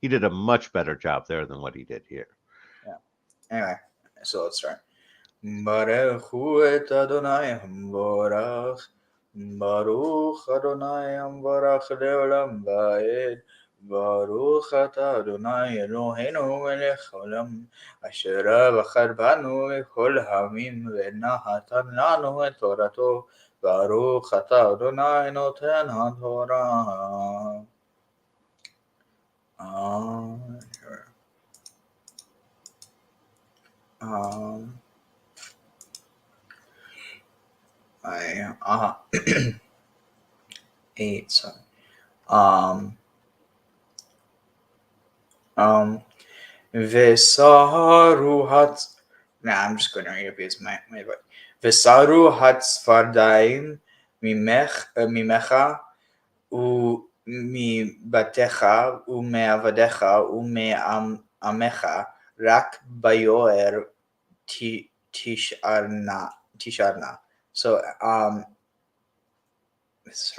S4: He did a much better job there than what he did here.
S2: Yeah. Anyway, so let's start. Baruch hu et Adonai hamvorach, Baruch Adonai hamvorach leolam vaed, Baruch atah Adonai Eloheinu melech haolam, asher bachar banu mikol hamim v'natan lanu et torato, Baruch atah Adonai noten haTorah. I 8, sorry. Vesaru hats. Nah, I'm just going to read it because my book. Vesaru hatzvardaim mimecha umibatecha umeavadecha umeamecha rak bayoer tisharna. So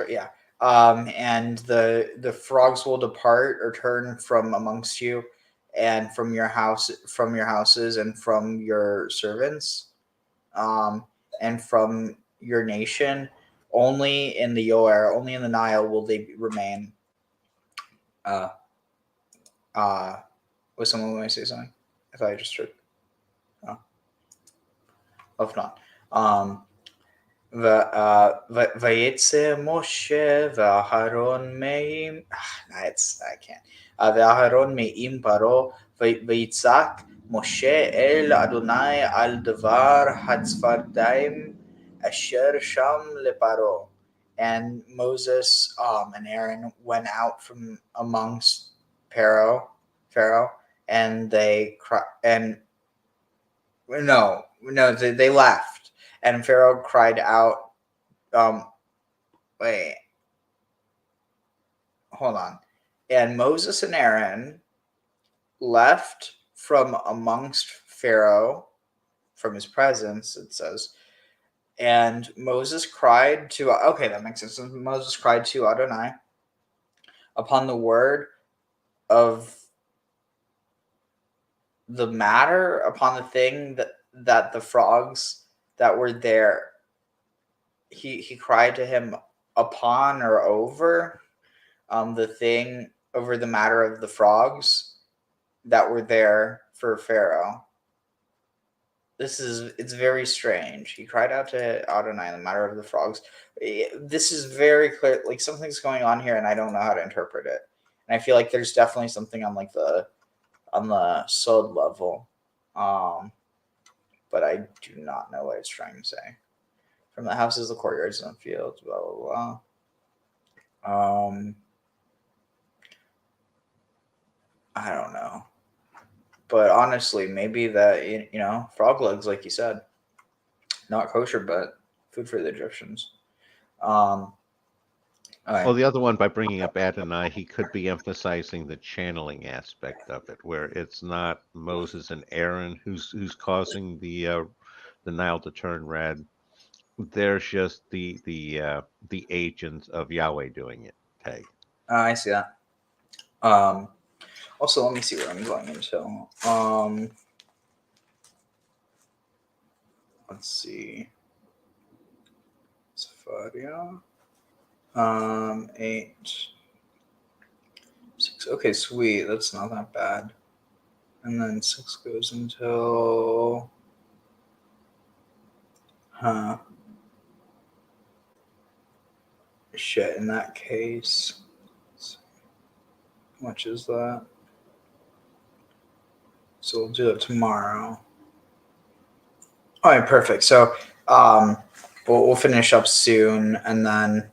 S2: yeah. And the frogs will depart or turn from amongst you, and from your houses, and from your servants, and from your nation. Only in the 𤤅𤀀𤐃, only in the Nile will they remain. Was someone going to say something? I thought I just heard. Oh. Hope not. ויצא משה ואהרון מעם, I can't. ואהרון מעם פרעה, ויצעק משה אל אדוני על דבר הצפרדעים אשר שם לפרעה. And Moses and Aaron went out from amongst Pharaoh, and they they left. And Pharaoh cried out, wait, hold on. And Moses and Aaron left from amongst Pharaoh, from his presence, it says. And Moses cried to, okay, that makes sense. Moses cried to Adonai upon the word of the matter, upon the thing that the frogs that were there, he cried to him upon or over the thing, over the matter of the frogs that were there for Pharaoh. It's very strange. He cried out to Adonai in the matter of the frogs. This is very clear, like something's going on here, and I don't know how to interpret it. And I feel like there's definitely something on like on the sod level, but I do not know what it's trying to say. From the houses, the courtyards, and the fields, blah blah blah. I don't know. But honestly, maybe that, frog legs, like you said, not kosher, but food for the Egyptians. All right.
S4: Well, the other one, by bringing up Adonai, he could be emphasizing the channeling aspect of it, where it's not Moses and Aaron who's causing the Nile to turn red. There's just the agents of Yahweh doing it. Tag.
S2: I see that. Also, let me see where I'm going into. Let's see. Sepharia. 8. 6. Okay, sweet. That's not that bad. And then 6 goes until. Shit, in that case. How much is that? So we'll do it tomorrow. All right, perfect. So we'll finish up soon, and then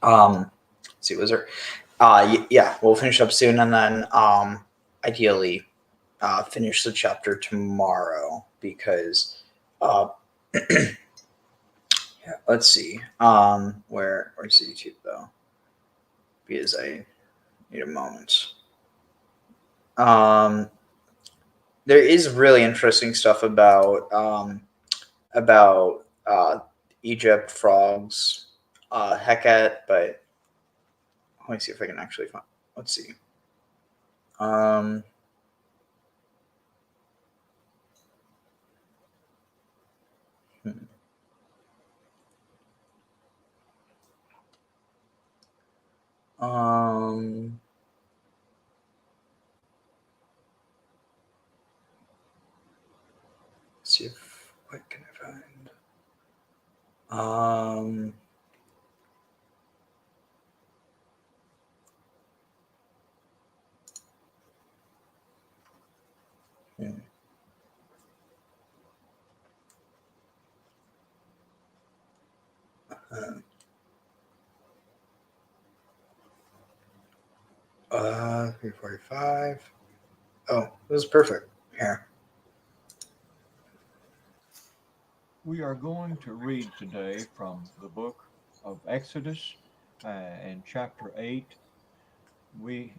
S2: let's see, was there? Yeah, we'll finish up soon, and then ideally finish the chapter tomorrow because yeah, let's see. Where's YouTube though? Because I need a moment. There is really interesting stuff about Egypt, frogs, 𤤅𤀃, but let me see if I can actually find. Let's see. Let's see if what can I find. Uh, 345. Oh, this is perfect. Here.
S10: We are going to read today from the book of Exodus in chapter 8. We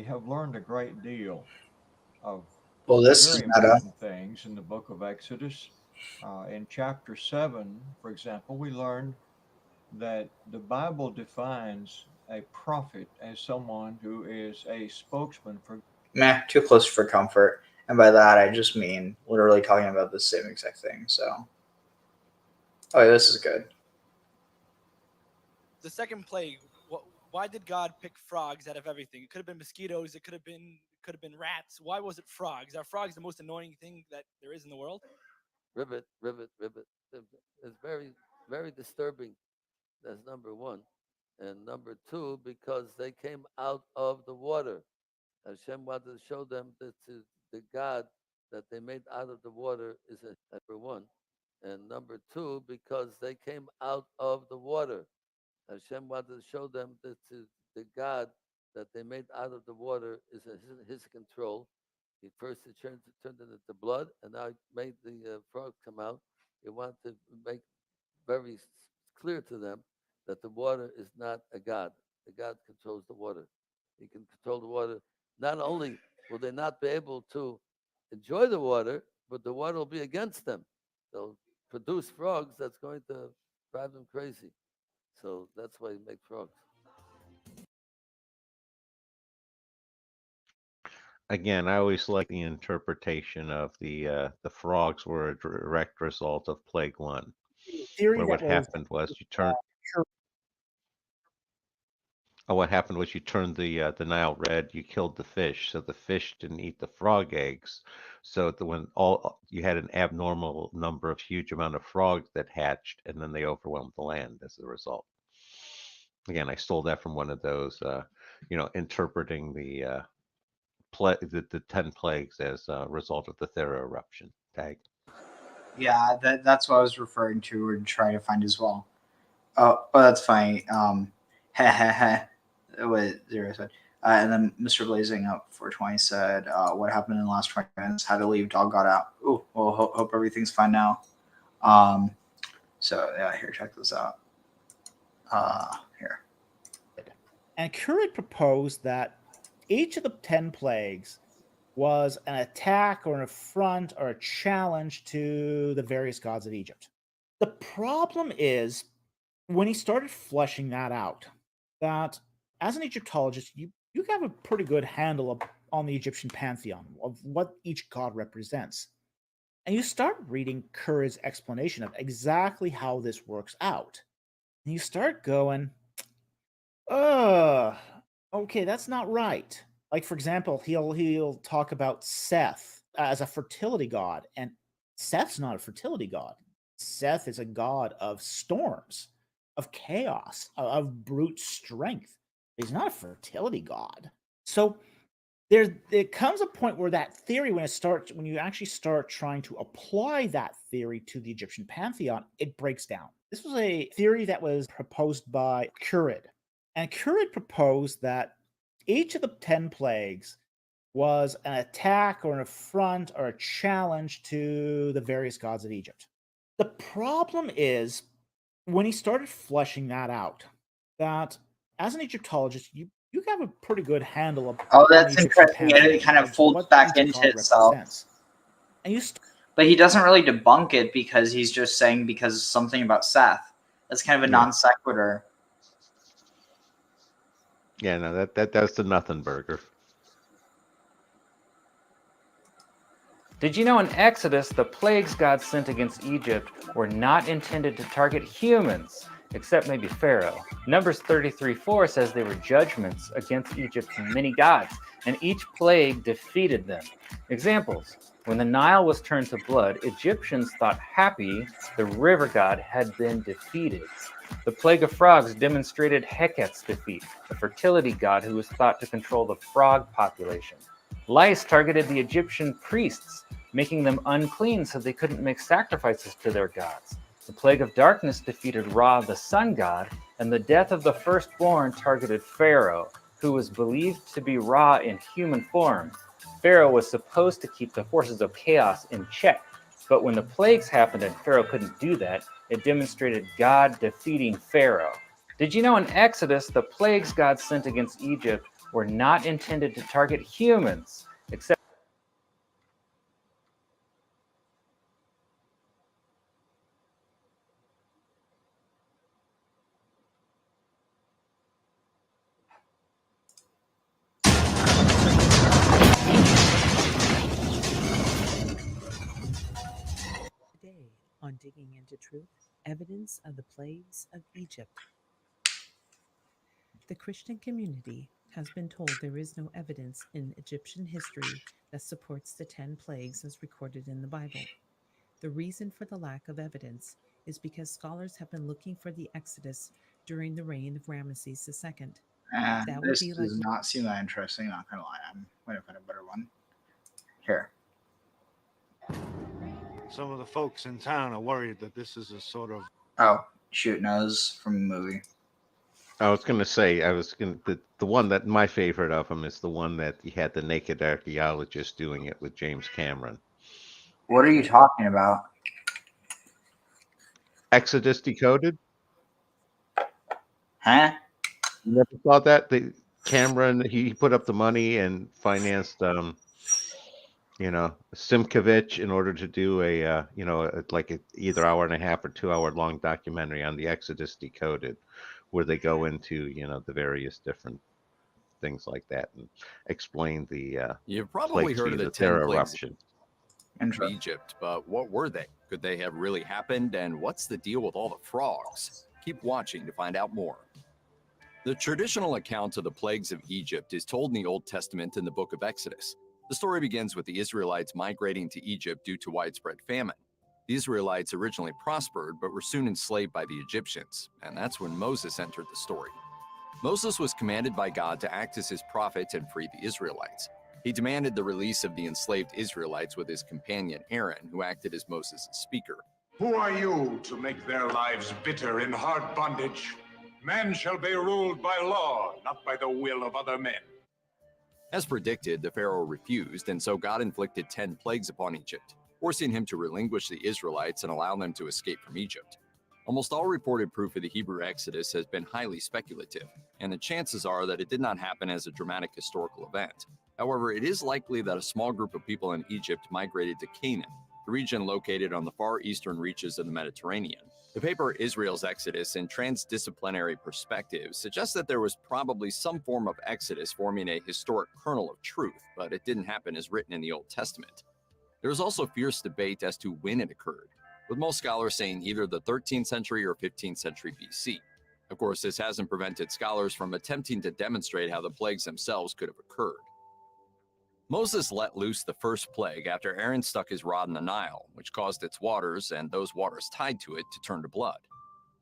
S10: have learned a great deal of
S2: This
S10: very
S2: is meta.
S10: important things in the book of Exodus. In chapter 7, for example, we learned that the Bible defines a prophet as someone who is a spokesman for.
S2: Too close for comfort. And by that, I just mean literally talking about the same exact thing. So, this is good.
S11: The second plague. Why did God pick frogs out of everything? It could have been mosquitoes. It could have been rats. Why was it frogs? Are frogs the most annoying thing that there is in the world?
S12: rivet, rivet, rivet. It's very, very disturbing. That's number one. And number two, because they came out of the water. Hashem wanted to show them that the God that they made out of the water is number one. And number two, because they came out of the water. Hashem wanted to show them that the God that they made out of the water is his control. He first turned it into blood, and now he made the frog come out. He wanted to make very clear to them that the water is not a God. The God controls the water. He can control the water. Not only will they not be able to enjoy the water, but the water will be against them. They'll produce frogs that's going to drive them crazy. So that's why you make frogs.
S4: Again, I always like the interpretation of the frogs were a direct result of Plague One,
S13: Theory
S4: where
S13: that
S4: what
S13: was
S4: happened was you turned.
S13: sure.
S4: Oh, what happened was you turned the Nile red. You killed the fish, so the fish didn't eat the frog eggs. So when all you had an abnormal number of huge amount of frogs that hatched, and then they overwhelmed the land as a result. Again, I stole that from one of those, interpreting the 10 plagues as a result of the Thera eruption tag.
S2: Yeah, that's what I was referring to or trying to find as well. Oh, that's funny. What Zero said. And then Mr. Blazing up 420 said, what happened in the last 20 minutes? Had to leave, dog got out. Ooh, well, hope everything's fine now. So, yeah, here, check this out. Here.
S13: And 𐤅𐤀𤐃 proposed that each of the 10 plagues was an attack or an affront or a challenge to the various gods of Egypt. The problem is, when he started fleshing that out, that as an Egyptologist, you have a pretty good handle on the Egyptian pantheon, of what each god represents. And you start reading 𐤅𤀃's explanation of exactly how this works out. And you start going, okay, that's not right. Like, for example, he'll talk about Seth as a fertility god, and Seth's not a fertility god. Seth is a god of storms, of chaos, of brute strength. He's not a fertility god. So there comes a point where that theory, when you actually start trying to apply that theory to the Egyptian pantheon, it breaks down. This was a theory that was proposed by 𐤅𤀃. And 𐤅𤀃 proposed that each of the 10 plagues was an attack or an affront or a challenge to the various gods of Egypt. The problem is, when he started fleshing that out, that as an Egyptologist, you have a pretty good handle of
S2: That's interesting. It kind of folds back into itself.
S13: And
S2: but he doesn't really debunk it because he's just saying because something about Seth. That's kind of a non sequitur.
S4: Yeah, no, that's the nothing burger.
S14: Did you know in Exodus, the plagues God sent against Egypt were not intended to target humans, except maybe Pharaoh? Numbers 33:4 says they were judgments against Egypt's many gods, and each plague defeated them. Examples: when the Nile was turned to blood, Egyptians thought Hapi, the river god, had been defeated. The plague of frogs demonstrated 𐤅𤀃𤐃's defeat, the fertility god who was thought to control the frog population. Lice targeted the Egyptian priests, making them unclean so they couldn't make sacrifices to their gods. The plague of darkness defeated Ra, the sun god, and the death of the firstborn targeted Pharaoh, who was believed to be Ra in human form. Pharaoh was supposed to keep the forces of chaos in check, but when the plagues happened and Pharaoh couldn't do that, it demonstrated God defeating Pharaoh. Did you know in Exodus, the plagues God sent against Egypt were not intended to target humans, except
S15: Today on Digging into Truth, evidence of the plagues of Egypt. The Christian community has been told there is no evidence in Egyptian history that supports the 10 plagues as recorded in the Bible. The reason for the lack of evidence is because scholars have been looking for the Exodus during the reign of Ramesses II. That would
S2: This
S15: be
S2: does
S15: like
S2: not seem that interesting, not gonna lie. I'm gonna find a better one. Here.
S16: Some of the folks in town are worried that this is a sort of...
S2: Oh, shoot, no, this is from a movie.
S4: I was gonna say, the one that my favorite of them is the one that you had the naked archaeologist doing it with James Cameron.
S2: What are you talking about?
S4: Exodus Decoded?
S2: Huh?
S4: You never saw that? The Cameron, he put up the money and financed Simkovich in order to do either hour and a half or 2 hour long documentary on the Exodus Decoded, where they go into, the various different things like that and explain the
S17: You've probably heard of the 10
S4: terror
S17: plagues
S4: eruption.
S17: of Egypt, but what were they? Could they have really happened? And what's the deal with all the frogs? Keep watching to find out more. The traditional account of the plagues of Egypt is told in the Old Testament in the book of Exodus. The story begins with the Israelites migrating to Egypt due to widespread famine. The Israelites originally prospered, but were soon enslaved by the Egyptians, and that's when Moses entered the story. Moses was commanded by God to act as his prophet and free the Israelites. He demanded the release of the enslaved Israelites with his companion Aaron, who acted as Moses' speaker.
S18: Who are you to make their lives bitter in hard bondage? Man shall be ruled by law, not by the will of other men.
S17: As predicted, the Pharaoh refused, and so God inflicted 10 plagues upon Egypt, forcing him to relinquish the Israelites and allow them to escape from Egypt. Almost all reported proof of the Hebrew Exodus has been highly speculative, and the chances are that it did not happen as a dramatic historical event. However, it is likely that a small group of people in Egypt migrated to Canaan, the region located on the far eastern reaches of the Mediterranean. The paper Israel's Exodus in Transdisciplinary Perspective suggests that there was probably some form of exodus forming a historic kernel of truth, but it didn't happen as written in the Old Testament. There is also fierce debate as to when it occurred, with most scholars saying either the 13th century or 15th century BC. Of course, this hasn't prevented scholars from attempting to demonstrate how the plagues themselves could have occurred. Moses let loose the first plague after Aaron stuck his rod in the Nile, which caused its waters, and those waters tied to it, to turn to blood.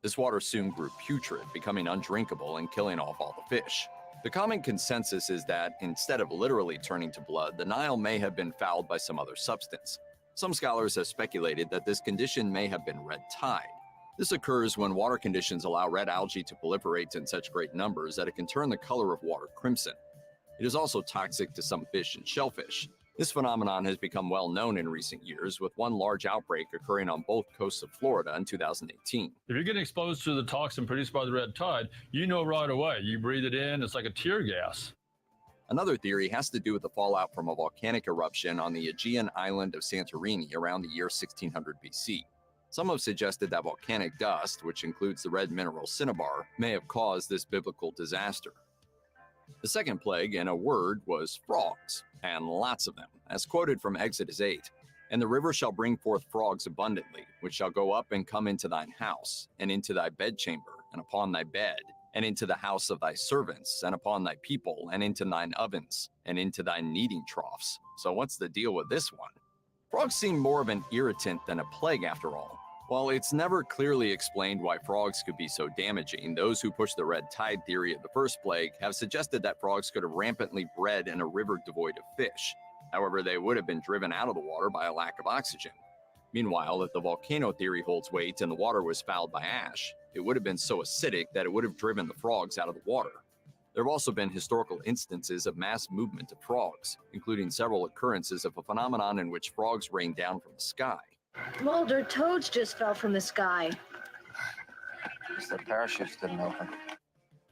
S17: This water soon grew putrid, becoming undrinkable and killing off all the fish. The common consensus is that, instead of literally turning to blood, the Nile may have been fouled by some other substance. Some scholars have speculated that this condition may have been red tide. This occurs when water conditions allow red algae to proliferate in such great numbers that it can turn the color of water crimson. It is also toxic to some fish and shellfish. This phenomenon has become well known in recent years, with one large outbreak occurring on both coasts of Florida in 2018.
S19: If you're getting exposed to the toxin produced by the red tide, you know right away. You breathe it in, it's like a tear gas.
S17: Another theory has to do with the fallout from a volcanic eruption on the Aegean island of Santorini around the year 1600 BC. Some have suggested that volcanic dust, which includes the red mineral cinnabar, may have caused this biblical disaster. The second plague, in a word, was frogs, and lots of them, as quoted from Exodus 8. And the river shall bring forth frogs abundantly, which shall go up and come into thine house, and into thy bedchamber, and upon thy bed, and into the house of thy servants, and upon thy people, and into thine ovens, and into thy kneading troughs. So what's the deal with this one? Frogs seem more of an irritant than a plague after all. While it's never clearly explained why frogs could be so damaging, those who push the red tide theory of the first plague have suggested that frogs could have rampantly bred in a river devoid of fish. However, they would have been driven out of the water by a lack of oxygen. Meanwhile, if the volcano theory holds weight and the water was fouled by ash, it would have been so acidic that it would have driven the frogs out of the water. There have also been historical instances of mass movement of frogs, including several occurrences of a phenomenon in which frogs rain down from the sky.
S20: Mulder, toads just fell from the sky.
S2: The parachutes didn't open.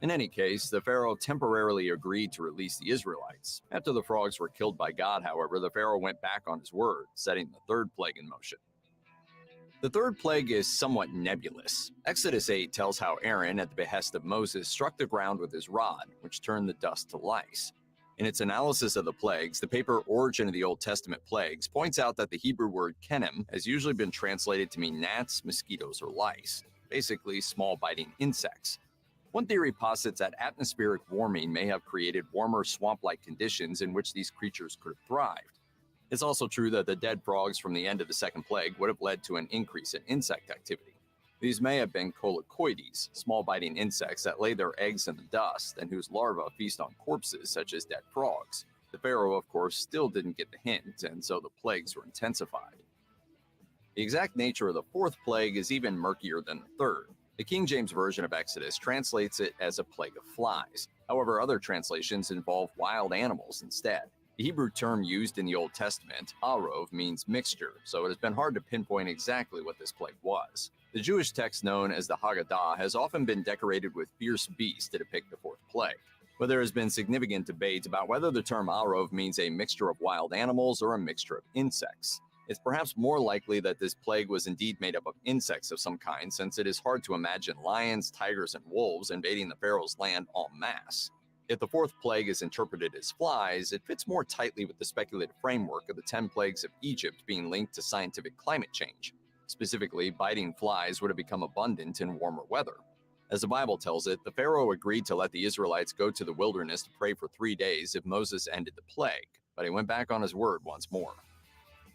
S17: In any case, the Pharaoh temporarily agreed to release the Israelites. After the frogs were killed by God, however, the Pharaoh went back on his word, setting the third plague in motion. The third plague is somewhat nebulous. Exodus 8 tells how Aaron, at the behest of Moses, struck the ground with his rod, which turned the dust to lice. In its analysis of the plagues, the paper Origin of the Old Testament Plagues points out that the Hebrew word kenem has usually been translated to mean gnats, mosquitoes, or lice, basically small biting insects. One theory posits that atmospheric warming may have created warmer swamp-like conditions in which these creatures could have thrived. It's also true that the dead frogs from the end of the second plague would have led to an increase in insect activity. These may have been 𐤅𐤀𤐓𐀆, small biting insects that lay their eggs in the dust and whose larvae feast on corpses such as dead frogs. The Pharaoh, of course, still didn't get the hint, and so the plagues were intensified. The exact nature of the fourth plague is even murkier than the third. The King James Version of Exodus translates it as a plague of flies. However, other translations involve wild animals instead. The Hebrew term used in the Old Testament, arov, means mixture, so it has been hard to pinpoint exactly what this plague was. The Jewish text known as the Haggadah has often been decorated with fierce beasts to depict the fourth plague. But there has been significant debate about whether the term arov means a mixture of wild animals or a mixture of insects. It's perhaps more likely that this plague was indeed made up of insects of some kind, since it is hard to imagine lions, tigers, and wolves invading the Pharaoh's land en masse. If the fourth plague is interpreted as flies, it fits more tightly with the speculative framework of the 10 plagues of Egypt being linked to scientific climate change. Specifically, biting flies would have become abundant in warmer weather. As the Bible tells it, the Pharaoh agreed to let the Israelites go to the wilderness to pray for 3 days if Moses ended the plague, but he went back on his word once more.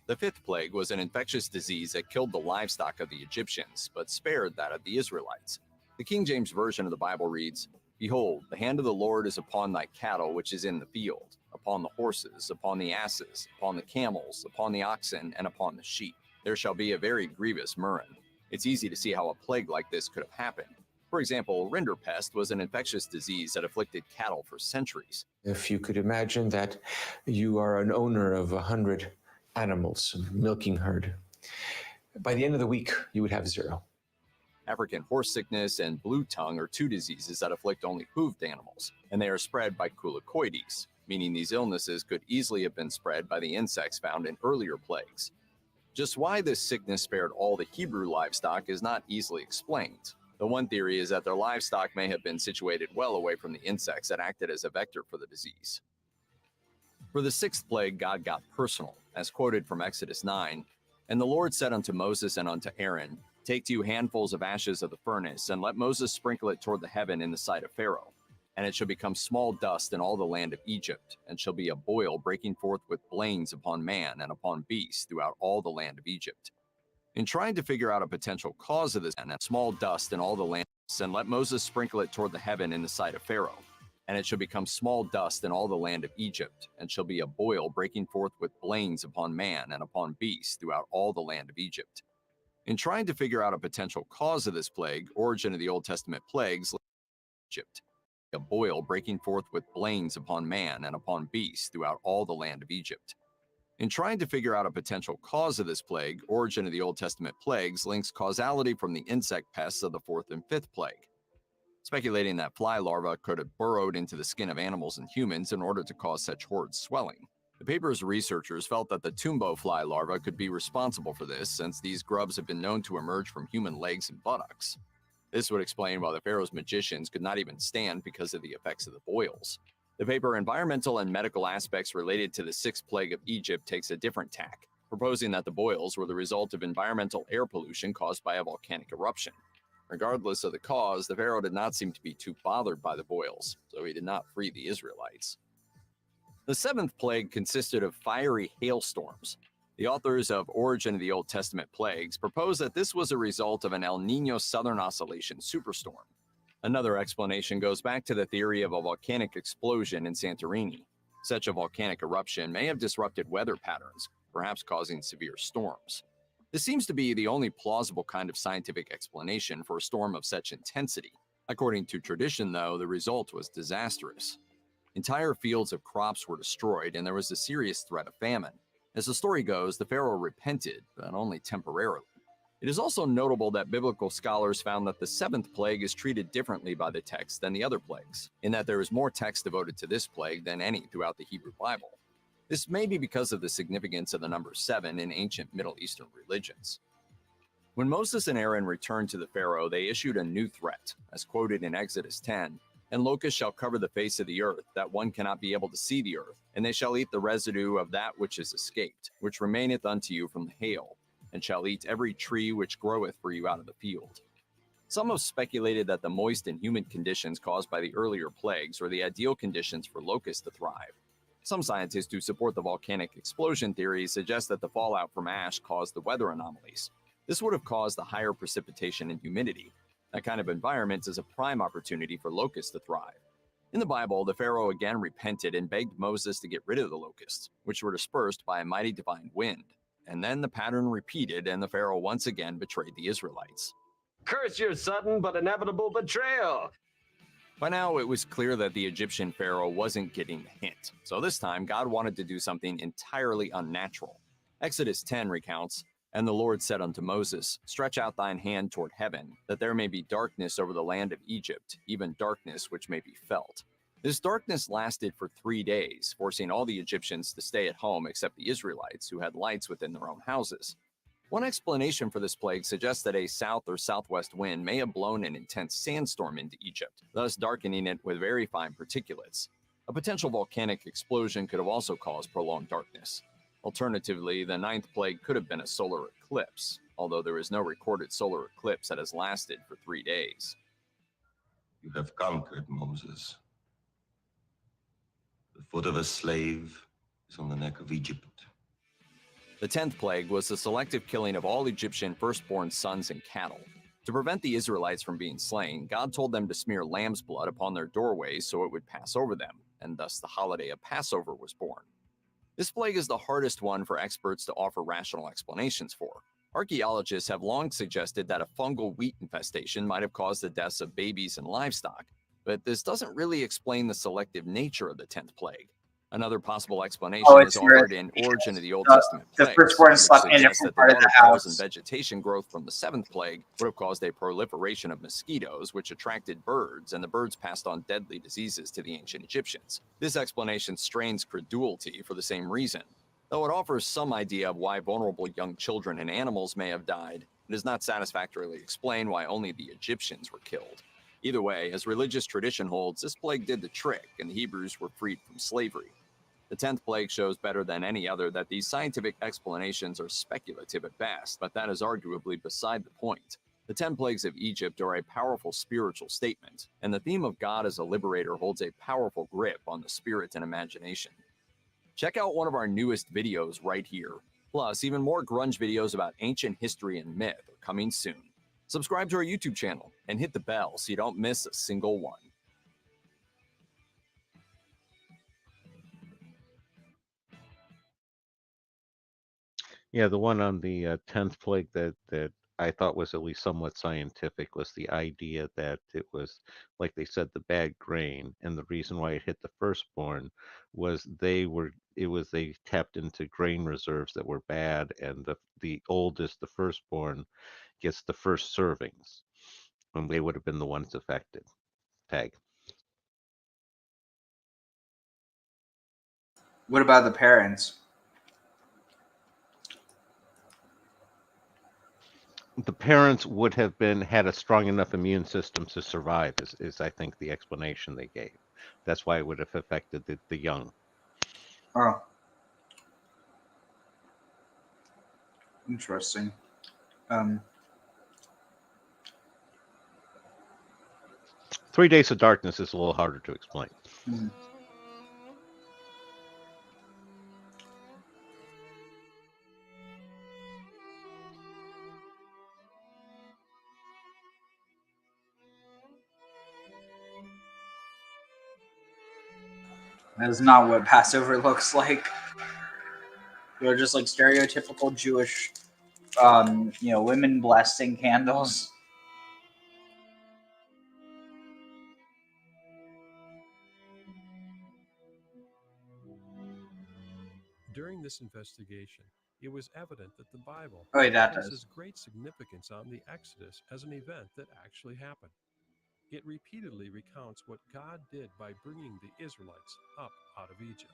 S17: The fifth plague was an infectious disease that killed the livestock of the Egyptians, but spared that of the Israelites. The King James Version of the Bible reads, "Behold, the hand of the Lord is upon thy cattle which is in the field, upon the horses, upon the asses, upon the camels, upon the oxen, and upon the sheep. There shall be a very grievous murrain." It's easy to see how a plague like this could have happened. For example, rinderpest was an infectious disease that afflicted cattle for centuries.
S21: If you could imagine that you are an owner of 100 animals, a milking herd, by the end of the week, you would have 0.
S17: African horse sickness and blue tongue are 2 diseases that afflict only hooved animals, and they are spread by 𐤅𤀃𤐃, meaning these illnesses could easily have been spread by the insects found in earlier plagues. Just why this sickness spared all the Hebrew livestock is not easily explained. The one theory is that their livestock may have been situated well away from the insects that acted as a vector for the disease. For the sixth plague, God got personal, as quoted from Exodus 9, "And the Lord said unto Moses and unto Aaron, Take to you handfuls of ashes of the furnace, and let Moses sprinkle it toward the heaven in the sight of Pharaoh. And it shall become small dust in all the land of Egypt, and shall be a boil breaking forth with blains upon man and upon beast throughout all the land of Egypt." In trying to figure out a potential cause of this, and small dust in all the land, and let Moses sprinkle it toward the heaven in the sight of Pharaoh. And it shall become small dust in all the land of Egypt, and shall be a boil breaking forth with blains upon man and upon beast throughout all the land of Egypt. In trying to figure out a potential cause of this plague, origin of the Old Testament plagues, Egypt, a boil breaking forth with blains upon man and upon beast throughout all the land of Egypt. In trying to figure out a potential cause of this plague, origin of the Old Testament plagues links causality from the insect pests of the fourth and fifth plague, speculating that fly larvae could have burrowed into the skin of animals and humans in order to cause such horde swelling. The paper's researchers felt that the tumbo fly larvae could be responsible for this, since these grubs have been known to emerge from human legs and buttocks. This would explain why the Pharaoh's magicians could not even stand because of the effects of the boils. The paper Environmental and Medical Aspects Related to the Sixth Plague of Egypt takes a different tack, proposing that the boils were the result of environmental air pollution caused by a volcanic eruption. Regardless of the cause, the Pharaoh did not seem to be too bothered by the boils, so he did not free the Israelites. The seventh plague consisted of fiery hailstorms. The authors of Origin of the Old Testament Plagues propose that this was a result of an El Niño Southern Oscillation superstorm. Another explanation goes back to the theory of a volcanic explosion in Santorini. Such a volcanic eruption may have disrupted weather patterns, perhaps causing severe storms. This seems to be the only plausible kind of scientific explanation for a storm of such intensity. According to tradition, though, the result was disastrous. Entire fields of crops were destroyed, and there was a serious threat of famine. As the story goes, the Pharaoh repented, but only temporarily. It is also notable that biblical scholars found that the seventh plague is treated differently by the text than the other plagues, in that there is more text devoted to this plague than any throughout the Hebrew Bible. This may be because of the significance of the number 7 in ancient Middle Eastern religions. When Moses and Aaron returned to the Pharaoh, they issued a new threat, as quoted in Exodus 10, "And locusts shall cover the face of the earth, that one cannot be able to see the earth, and they shall eat the residue of that which is escaped, which remaineth unto you from the hail, and shall eat every tree which groweth for you out of the field." Some have speculated that the moist and humid conditions caused by the earlier plagues were the ideal conditions for locusts to thrive. Some scientists who support the volcanic explosion theory suggest that the fallout from ash caused the weather anomalies. This would have caused the higher precipitation and humidity. That kind of environment is a prime opportunity for locusts to thrive. In the Bible, the Pharaoh again repented and begged Moses to get rid of the locusts, which were dispersed by a mighty divine wind. And then the pattern repeated, and the Pharaoh once again betrayed the Israelites.
S1: Curse your sudden but inevitable betrayal!
S17: By now, it was clear that the Egyptian Pharaoh wasn't getting the hint, so this time God wanted to do something entirely unnatural. Exodus 10 recounts, "And the Lord said unto Moses, Stretch out thine hand toward heaven, that there may be darkness over the land of Egypt, even darkness which may be felt." This darkness lasted for 3 days, forcing all the Egyptians to stay at home except the Israelites, who had lights within their own houses. One explanation for this plague suggests that a south or southwest wind may have blown an intense sandstorm into Egypt, thus darkening it with very fine particulates. A potential volcanic explosion could have also caused prolonged darkness. Alternatively, the 9th plague could have been a solar eclipse, although there is no recorded solar eclipse that has lasted for 3 days.
S22: You have conquered, Moses. The foot of a slave is on the neck of Egypt.
S17: The 10th plague was the selective killing of all Egyptian firstborn sons and cattle. To prevent the Israelites from being slain, God told them to smear lamb's blood upon their doorways so it would pass over them, and thus the holiday of Passover was born. This plague is the hardest one for experts to offer rational explanations for. Archaeologists have long suggested that a fungal wheat infestation might have caused the deaths of babies and livestock, but this doesn't really explain the selective nature of the 10th plague. Another possible explanation is offered in Origin of the Old Testament
S2: The
S17: plagues,
S2: firstborn
S17: which
S2: slept in a
S17: suggests
S2: different
S17: that the
S2: part of the
S17: waterfalls and
S2: house.
S17: vegetation growth from the 7th plague would have caused a proliferation of mosquitoes, which attracted birds, and the birds passed on deadly diseases to the ancient Egyptians. This explanation strains credulity for the same reason. Though it offers some idea of why vulnerable young children and animals may have died, it does not satisfactorily explain why only the Egyptians were killed. Either way, as religious tradition holds, this plague did the trick, and the Hebrews were freed from slavery. The 10th plague shows better than any other that these scientific explanations are speculative at best, but that is arguably beside the point. The 10 plagues of Egypt are a powerful spiritual statement, and the theme of God as a liberator holds a powerful grip on the spirit and imagination. Check out one of our newest videos right here. Plus, even more grunge videos about ancient history and myth are coming soon. Subscribe to our YouTube channel and hit the bell so you don't miss a single one.
S4: Yeah, the one on the 10th plague that I thought was at least somewhat scientific was the idea that it was, like they said, the bad grain, and the reason why it hit the firstborn was they tapped into grain reserves that were bad, and the oldest, the firstborn, gets the first servings, and they would have been the ones affected. Tag.
S2: What about the parents?
S4: The parents would have had a strong enough immune system to survive, is I think the explanation they gave. That's why it would have affected the young.
S2: Oh. Interesting.
S4: 3 days of darkness is a little harder to explain.
S2: Hmm. That is not what Passover looks like. They're just like stereotypical Jewish, women blessing candles.
S5: During this investigation, it was evident that the Bible
S2: Oh, wait, that
S5: places
S2: does.
S5: great significance on the Exodus as an event that actually happened. It repeatedly recounts what God did by bringing the Israelites up out of Egypt.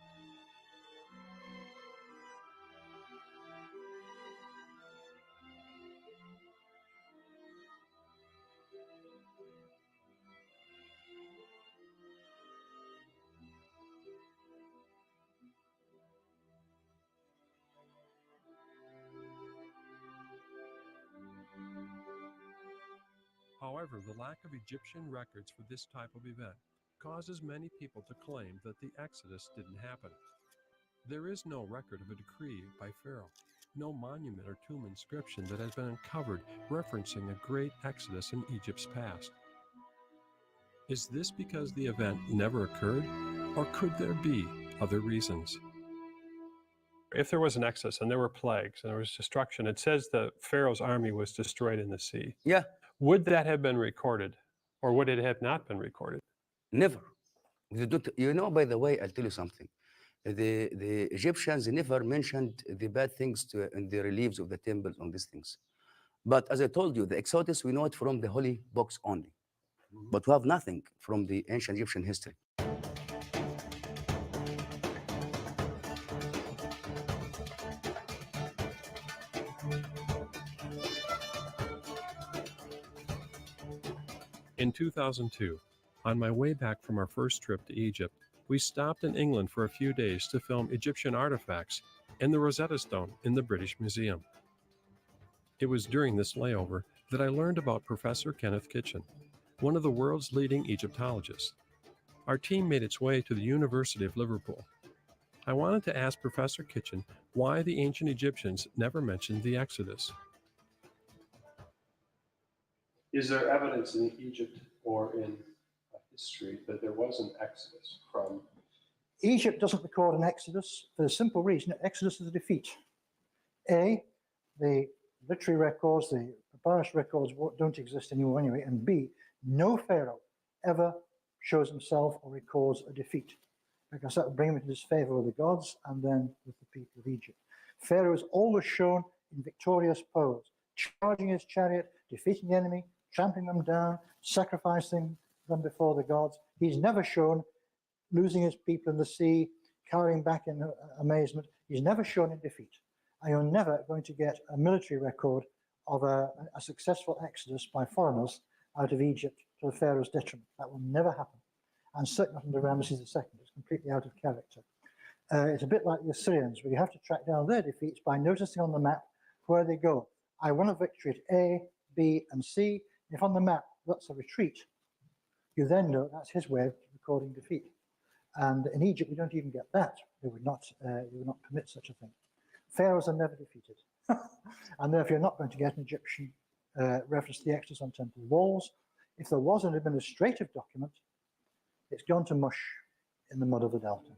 S5: However, the lack of Egyptian records for this type of event causes many people to claim that the Exodus didn't happen.
S3: There is no record of a decree by Pharaoh, no monument or tomb inscription that has been uncovered referencing a great exodus in Egypt's past. Is this because the event never occurred, or could there be other reasons? If there was an exodus and there were plagues and there was destruction, it says that Pharaoh's army was destroyed in the sea.
S6: Yeah.
S3: Would that have been recorded, or would it have not been recorded?
S6: Never. They don't, you know, by the way, I'll tell you something. The Egyptians never mentioned the bad things in the reliefs of the temples on these things. But as I told you, the Exodus, we know it from the holy books only. But we have nothing from the ancient Egyptian history.
S3: In 2002, on my way back from our first trip to Egypt, we stopped in England for a few days to film Egyptian artifacts and the Rosetta Stone in the British Museum. It was during this layover that I learned about Professor Kenneth Kitchen, one of the world's leading Egyptologists. Our team made its way to the University of Liverpool. I wanted to ask Professor Kitchen why the ancient Egyptians never mentioned the Exodus.
S23: Is there evidence in Egypt or in history that there was an exodus from?
S24: Egypt doesn't record an exodus for the simple reason that exodus is a defeat. A, the literary records, the papyrus records don't exist anymore anyway, and B, no pharaoh ever shows himself or records a defeat, because that would bring him into disfavor with the gods and then with the people of Egypt. Pharaoh is always shown in victorious pose, charging his chariot, defeating the enemy, trampling them down, sacrificing them before the gods. He's never shown losing his people in the sea, cowering back in amazement. He's never shown in defeat. And you're never going to get a military record of a successful exodus by foreigners out of Egypt to the Pharaoh's detriment. That will never happen. And certainly not under Ramesses II. It's completely out of character. It's a bit like the Assyrians, where you have to track down their defeats by noticing on the map where they go. I won a victory at A, B, and C. If on the map that's a retreat, you then know that's his way of recording defeat. And in Egypt, we don't even get that. They would not permit such a thing. Pharaohs are never defeated. And therefore, you're not going to get an Egyptian reference to the Exodus on temple walls. If there was an administrative document, it's gone to mush in the mud of the Delta.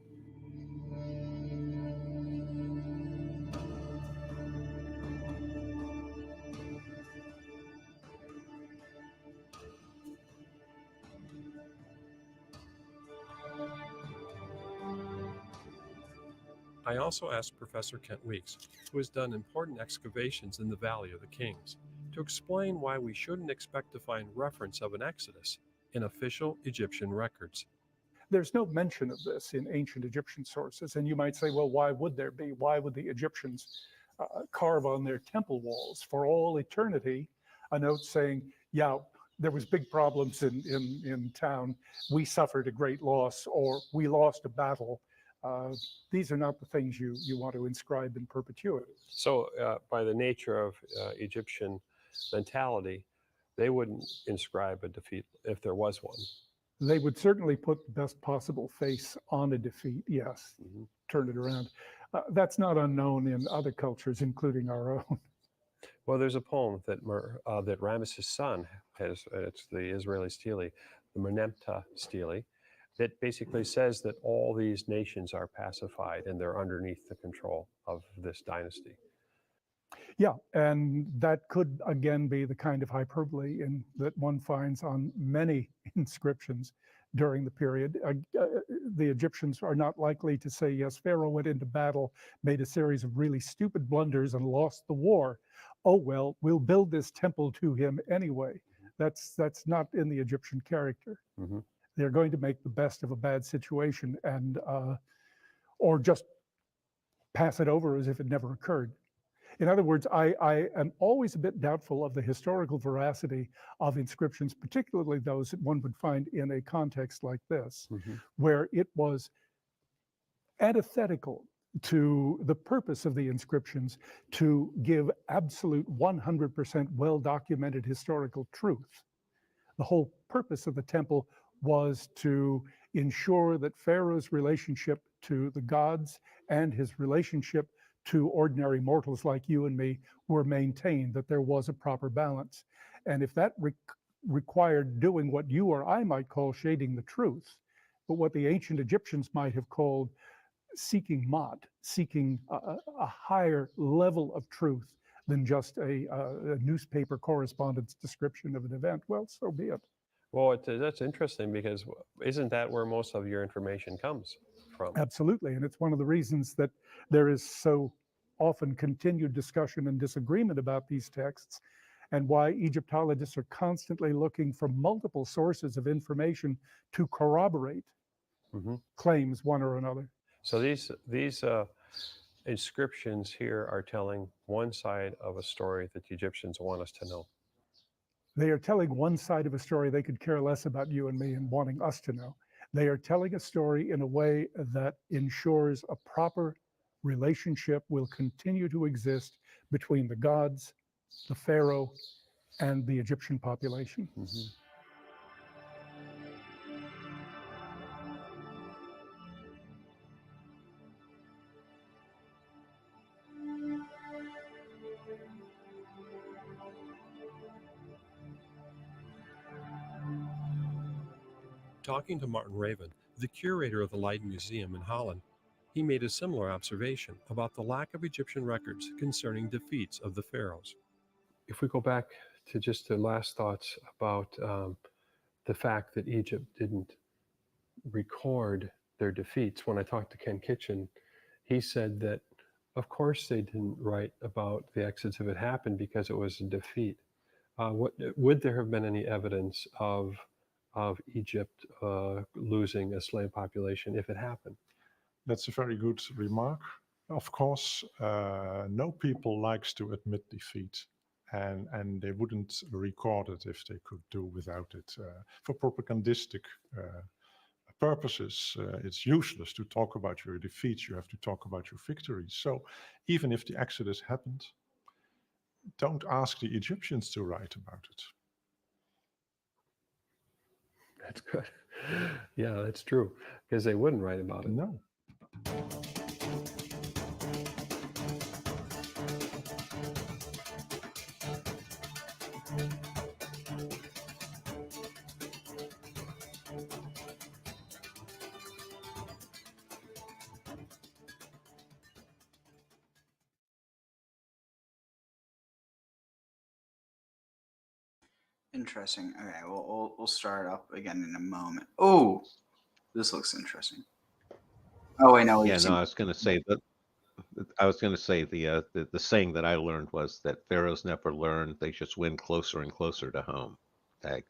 S3: I also asked Professor Kent Weeks, who has done important excavations in the Valley of the Kings, to explain why we shouldn't expect to find reference of an exodus in official Egyptian records.
S25: There's no mention of this in ancient Egyptian sources, and you might say, well, why would there be? Why would the Egyptians carve on their temple walls for all eternity a note saying, yeah, there was big problems in town, we suffered a great loss, or we lost a battle. These are not the things you want to inscribe in perpetuity.
S3: So by the nature of Egyptian mentality, they wouldn't inscribe a defeat if there was one.
S25: They would certainly put the best possible face on a defeat, yes, turn it around. That's not unknown in other cultures, including our own.
S3: Well, there's a poem that Ramesses' son has, it's the Israeli stele, the Merneptah stele, that basically says that all these nations are pacified and they're underneath the control of this dynasty.
S25: Yeah, and that could again be the kind of hyperbole that one finds on many inscriptions during the period. The Egyptians are not likely to say, yes, Pharaoh went into battle, made a series of really stupid blunders and lost the war. Oh, well, we'll build this temple to him anyway. That's not in the Egyptian character. They're going to make the best of a bad situation and or just pass it over as if it never occurred. In other words, I am always a bit doubtful of the historical veracity of inscriptions, particularly those that one would find in a context like this, where it was antithetical to the purpose of the inscriptions to give absolute 100% well-documented historical truth. The whole purpose of the temple was to ensure that Pharaoh's relationship to the gods and his relationship to ordinary mortals like you and me were maintained, that there was a proper balance. And if that required doing what you or I might call shading the truth, but what the ancient Egyptians might have called seeking Ma'at, seeking a higher level of truth than just a newspaper correspondence description of an event, well, so be it.
S3: Well, that's interesting, because isn't that where most of your information comes from?
S25: Absolutely, and it's one of the reasons that there is so often continued discussion and disagreement about these texts, and why Egyptologists are constantly looking for multiple sources of information to corroborate claims one or another.
S3: So these inscriptions here are telling one side of a story that the Egyptians want us to know.
S25: They are telling one side of a story they could care less about you and me and wanting us to know. They are telling a story in a way that ensures a proper relationship will continue to exist between the gods, the Pharaoh, and the Egyptian population.
S3: Talking to Martin Raven, the curator of the Leiden Museum in Holland, he made a similar observation about the lack of Egyptian records concerning defeats of the pharaohs. If we go back to just the last thoughts about the fact that Egypt didn't record their defeats, when I talked to Ken Kitchen, he said that, of course, they didn't write about the Exodus if it happened because it was a defeat. Would there have been any evidence of Egypt losing a slave population if it happened?
S7: That's a very good remark. Of course, no people likes to admit defeat, and they wouldn't record it if they could do without it. For propagandistic purposes, it's useless to talk about your defeats. You have to talk about your victories. So even if the Exodus happened, don't ask the Egyptians to write about it.
S3: That's good. Yeah, that's true, because they wouldn't write about it.
S7: No.
S2: Interesting. Okay, we'll start up again in a moment. Oh, this looks interesting. Oh wait, no.
S4: Yeah, no, I was going to say that. I was going to say the saying that I learned was that pharaohs never learn; they just win closer and closer to home. Tag.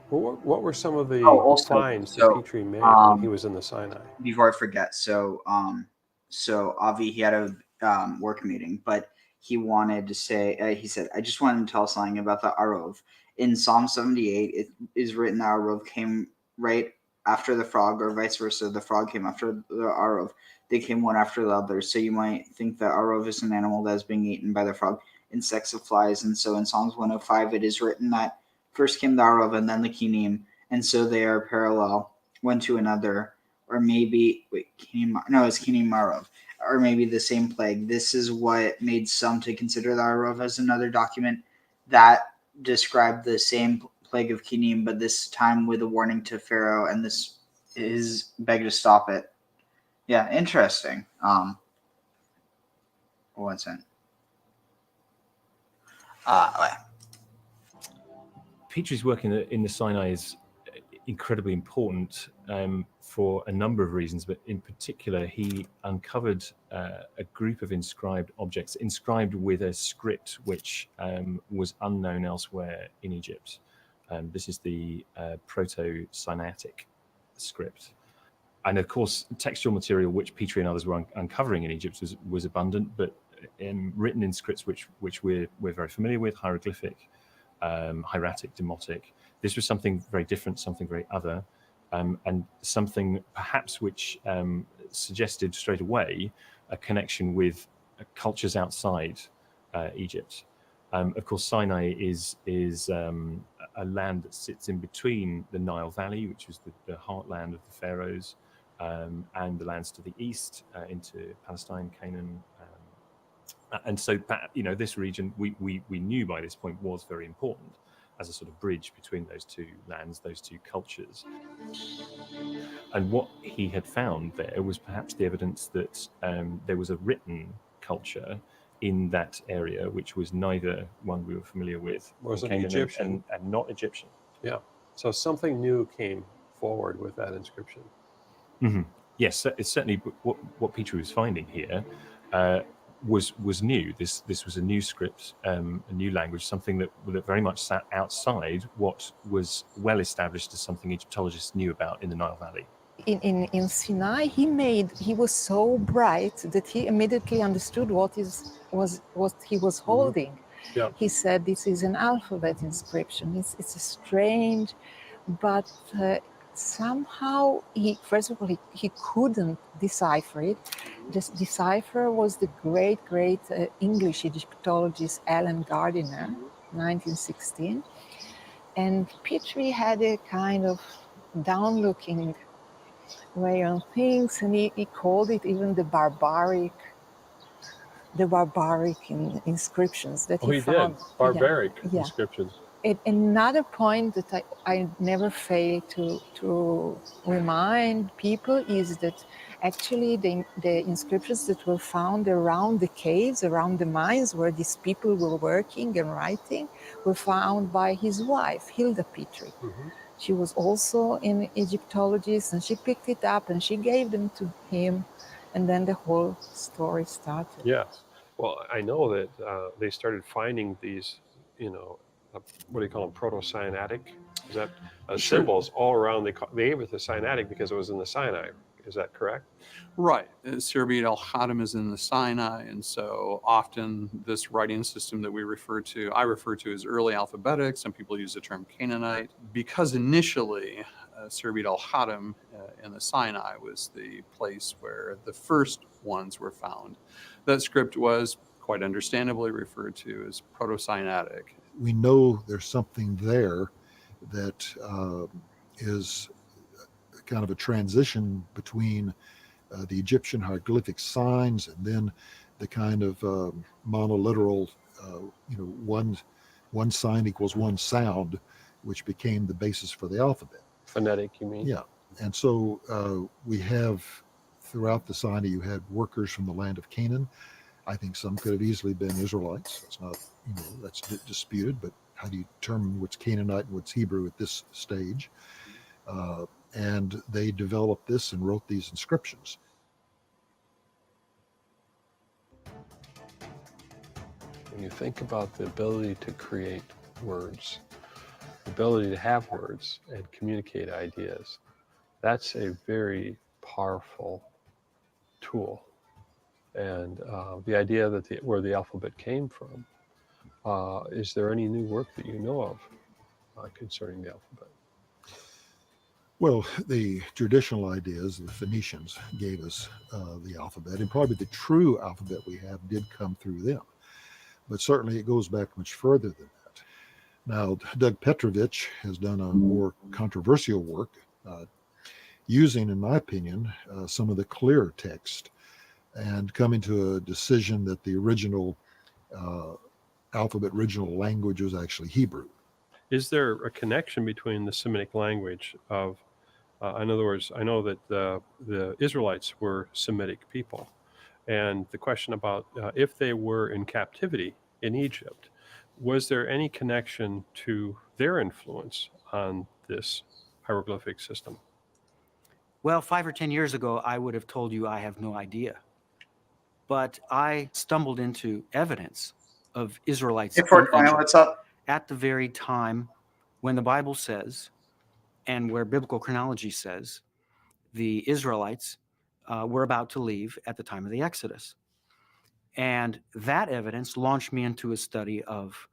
S3: Well, what were some of the finds that Petrie made when he was in the Sinai?
S2: Before I forget, so Avi, he had a work meeting, but he wanted to say, he said, I just wanted to tell something about the Arov. In Psalm 78, it is written that Arov came right after the frog, or vice versa. The frog came after the Arov. They came one after the other. So you might think that Arov is an animal that is being eaten by the frog, insects of flies. And so in Psalms 105, it is written that first came the Arov and then the Kinim. And so they are parallel one to another. Or maybe, it's Kinim Arov. Or maybe the same plague. This is what made some to consider the Arov as another document that described the same plague of Kinim, but this time with a warning to Pharaoh, and this is beg to stop it. Yeah, interesting. What's it?
S8: Petrie's work in the Sinai is incredibly important for a number of reasons, but in particular, he uncovered a group of inscribed objects, inscribed with a script which was unknown elsewhere in Egypt. This is the Proto-Sinaitic script. And of course, textual material which Petrie and others were uncovering in Egypt was abundant, but written in scripts which we're very familiar with, hieroglyphic, hieratic, demotic. This was something very different, something very other, and something perhaps which suggested straight away a connection with cultures outside Egypt. Of course, Sinai is a land that sits in between the Nile Valley, which was the heartland of the pharaohs, and the lands to the east into Palestine, Canaan. And so, this region we knew by this point was very important as a sort of bridge between those two lands, those two cultures. And what he had found there was perhaps the evidence that there was a written culture in that area, which was neither one we were familiar with,
S25: Wasn't
S8: Canaan
S25: Egyptian.
S8: and not Egyptian.
S25: Yeah. So something new came forward with that inscription.
S8: Mm-hmm. Yes, it's certainly what Peter was finding here was new. This was a new script, a new language, something that very much sat outside what was well established as something Egyptologists knew about in the Nile Valley.
S9: In Sinai, he was so bright that he immediately understood what he was holding.
S25: Yeah.
S9: He said, "This is an alphabet inscription. It's a strange, but somehow first of all he couldn't decipher it. The decipher was the great English Egyptologist Alan Gardiner, 1916, and Petrie had a kind of down-looking way on things, and he called it even the barbaric inscriptions that he found.
S25: Did barbaric
S9: Yeah.
S25: inscriptions.
S9: Another point that I never fail to remind people is that actually the inscriptions that were found around the caves, around the mines where these people were working and writing, were found by his wife, Hilda Petrie.
S25: Mm-hmm.
S9: She was also an Egyptologist, and she picked it up and she gave them to him, and then the whole story started.
S25: Yes. Well, I know that they started finding these, what do you call them, proto-Sinaitic? Is that
S10: Sure.
S25: symbols all around? They gave it the Sinaitic because it was in the Sinai. Is that correct?
S10: Right. 𝐤�𐤀𤐤𝐻 is in the Sinai, and so often this writing system that I refer to as early alphabetic. Some people use the term Canaanite because initially 𝐤�𤀀𤐤𝐻 in the Sinai was the place where the first ones were found. That script was quite understandably referred to as Proto-Sinaitic.
S11: We know there's something there that is kind of a transition between the Egyptian hieroglyphic signs and then the kind of monoliteral, one sign equals one sound, which became the basis for the alphabet.
S25: Phonetic, you mean?
S11: Yeah. And so we have, throughout the Sinai, you had workers from the land of Canaan. I think some could have easily been Israelites. That's not, that's disputed, but how do you determine what's Canaanite and what's Hebrew at this stage? And they developed this and wrote these inscriptions.
S25: When you think about the ability to create words, the ability to have words and communicate ideas, that's a very powerful tool. And the idea that where the alphabet came from, is there any new work that you know of concerning the alphabet?
S11: Well, the traditional ideas, the Phoenicians gave us the alphabet, and probably the true alphabet we have did come through them. But certainly it goes back much further than that. Now, Doug Petrovich has done a more controversial work using, in my opinion, some of the clearer text and coming to a decision that the original alphabet, original language was actually Hebrew.
S25: Is there a connection between the Semitic language of, in other words, I know that the Israelites were Semitic people, and the question about if they were in captivity in Egypt, was there any connection to their influence on this hieroglyphic system?
S12: Well, 5 or 10 years ago, I would have told you I have no idea. But I stumbled into evidence of Israelites at the very time when the Bible says, and where biblical chronology says, the Israelites were about to leave at the time of the Exodus. And that evidence launched me into a study of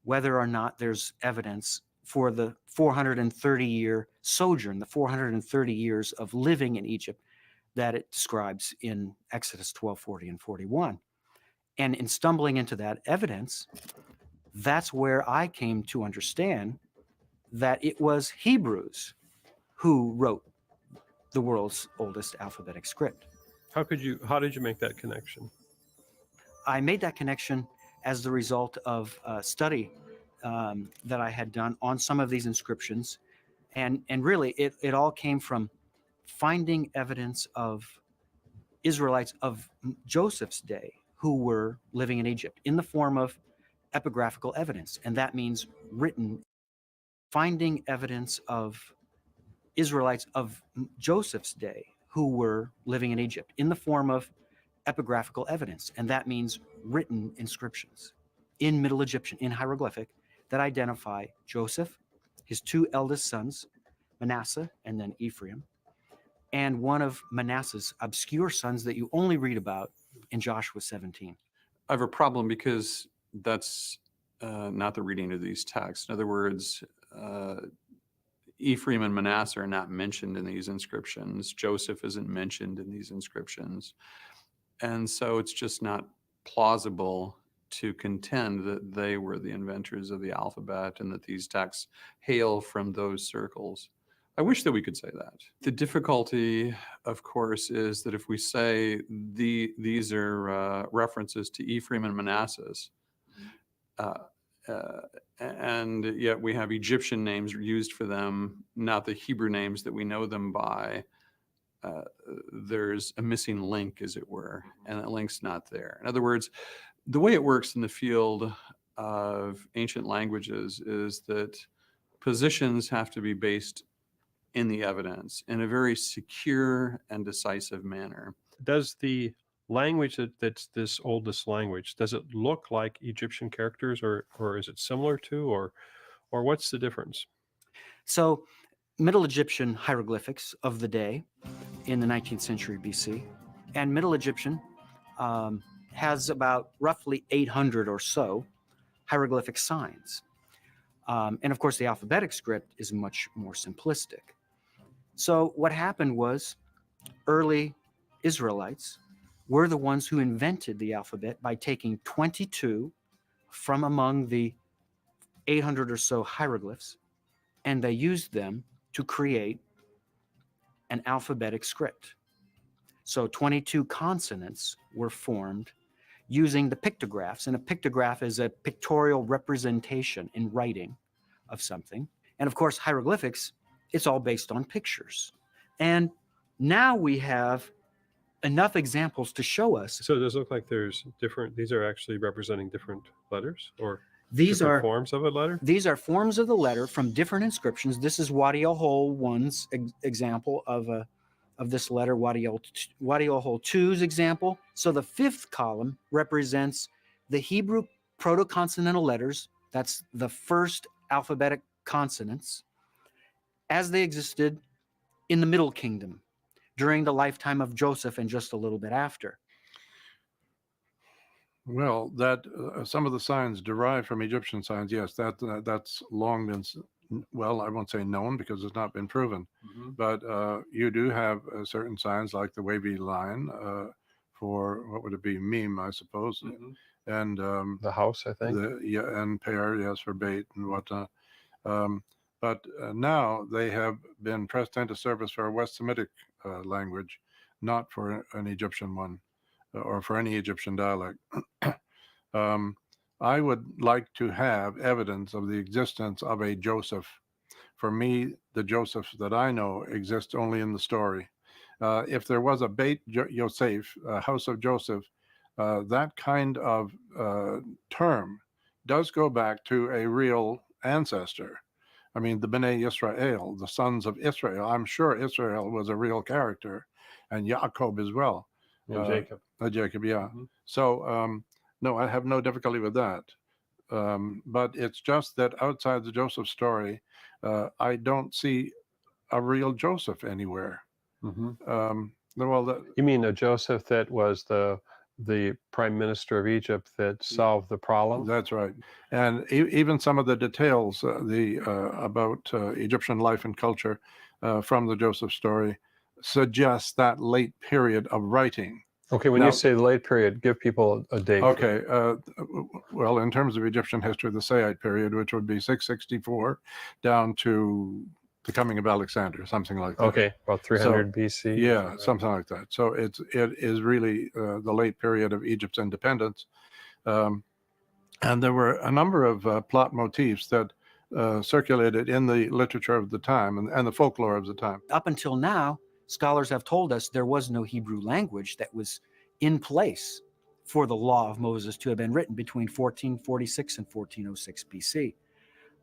S12: whether or not there's evidence for the 430-year sojourn, the 430 years of living in Egypt that it describes in Exodus 12, 40, and 41. And in stumbling into that evidence, that's where I came to understand that it was Hebrews who wrote the world's oldest alphabetic script.
S3: How did you make that connection?
S12: I made that connection as the result of a study that I had done on some of these inscriptions. And really, it all came from finding evidence of Israelites of Joseph's day who were living in Egypt in the form of epigraphical evidence. And that means written, finding evidence of Israelites of Joseph's day who were living in Egypt in the form of epigraphical evidence. And that means written inscriptions in Middle Egyptian, in hieroglyphic, that identify Joseph, his two eldest sons, Manasseh and then Ephraim, and one of Manasseh's obscure sons that you only read about in Joshua 17.
S10: I have a problem because that's not the reading of these texts. In other words, Ephraim and Manasseh are not mentioned in these inscriptions. Joseph isn't mentioned in these inscriptions. And so it's just not plausible to contend that they were the inventors of the alphabet and that these texts hail from those circles. I wish that we could say that. The difficulty, of course, is that if we say these are references to Ephraim and Manasseh's, and yet we have Egyptian names used for them, not the Hebrew names that we know them by, there's a missing link, as it were, and that link's not there. In other words, the way it works in the field of ancient languages is that positions have to be based in the evidence in a very secure and decisive manner.
S3: Does the language that's this oldest language, does it look like Egyptian characters, or is it similar to, or what's the difference?
S12: So Middle Egyptian hieroglyphics of the day in the 19th century BC, and Middle Egyptian has about roughly 800 or so hieroglyphic signs. And of course, the alphabetic script is much more simplistic. So what happened was early Israelites were the ones who invented the alphabet by taking 22 from among the 800 or so hieroglyphs, and they used them to create an alphabetic script. So 22 consonants were formed using the pictographs, and a pictograph is a pictorial representation in writing of something. And of course, hieroglyphics, it's all based on pictures. And now we have enough examples to show us.
S3: So does it look like there's different, these are actually representing different letters, or
S12: these are
S3: forms of a letter?
S12: These are forms of the letter from different inscriptions. This is Wadi al-Hol 1's example of this letter, Wadi al-Hol 2's example. So the fifth column represents the Hebrew proto-consonantal letters. That's the first alphabetic consonants as they existed in the Middle Kingdom during the lifetime of Joseph and just a little bit after.
S13: Well, that some of the signs derive from Egyptian signs. Yes, that's long been, well, I won't say known because it's not been proven.
S3: Mm-hmm.
S13: But you do have certain signs like the wavy line for, what would it be, meme, I suppose,
S3: Mm-hmm.
S13: and
S3: the house, I think.
S13: And pair, yes, for bait and whatnot. But now they have been pressed into service for a West Semitic language, not for an Egyptian one or for any Egyptian dialect. I would like to have evidence of the existence of a Joseph. For me, the Joseph that I know exists only in the story. If there was a Beit Yosef, house of Joseph, that kind of term does go back to a real ancestor. I mean, the Bnei Yisrael, the sons of Israel. I'm sure Israel was a real character, and Yaakov as well.
S3: And Jacob.
S13: Jacob, yeah.
S3: Mm-hmm.
S13: So, no, I have no difficulty with that. But it's just that outside the Joseph story, I don't see a real Joseph anywhere.
S3: Mm-hmm.
S13: Well,
S3: you mean a Joseph that was the prime minister of Egypt that solved the problem?
S13: That's right. And even some of the details about Egyptian life and culture from the Joseph story suggests that late period of writing.
S14: Okay, when
S13: Now-
S14: you say the late period, give people a date.
S13: Okay. Well, in terms of Egyptian history, the Saite period, which would be 664 down to the coming of Alexander, something like that.
S14: Okay, about 300 BC.
S13: Yeah, something like that. So it is really the late period of Egypt's independence. And there were a number of plot motifs that circulated in the literature of the time and the folklore of the time.
S12: Up until now, scholars have told us there was no Hebrew language that was in place for the law of Moses to have been written between 1446 and 1406 BC.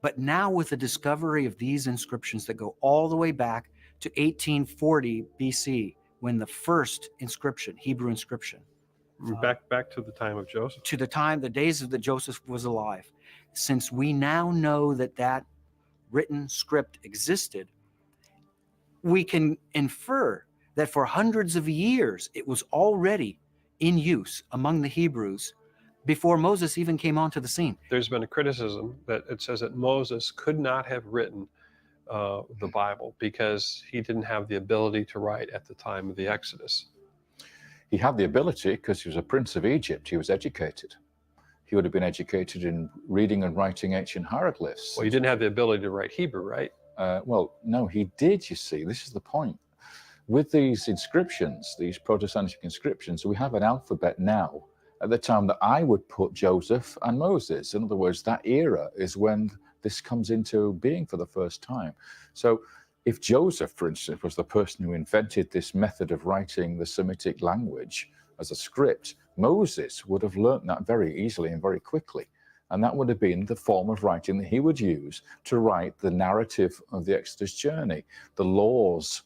S12: But now with the discovery of these inscriptions that go all the way back to 1840 BC, when the first inscription, Hebrew inscription,
S14: Back to the time of Joseph.
S12: to the time, the days of that Joseph was alive, since we now know that that written script existed, we can infer that for hundreds of years it was already in use among the Hebrews before Moses even came onto the scene.
S14: There's been a criticism that it says that Moses could not have written the Bible because he didn't have the ability to write at the time of the Exodus.
S15: He had the ability because he was a prince of Egypt. He was educated. He would have been educated in reading and writing ancient hieroglyphs.
S14: Well, he didn't have the ability to write Hebrew, right?
S15: Well, no, he did, you see. This is the point. With these inscriptions, these Protestantic inscriptions, we have an alphabet now at the time that I would put Joseph and Moses. In other words, that era is when this comes into being for the first time. So if Joseph, for instance, was the person who invented this method of writing the Semitic language as a script, Moses would have learnt that very easily and very quickly. And that would have been the form of writing that he would use to write the narrative of the Exodus journey, the laws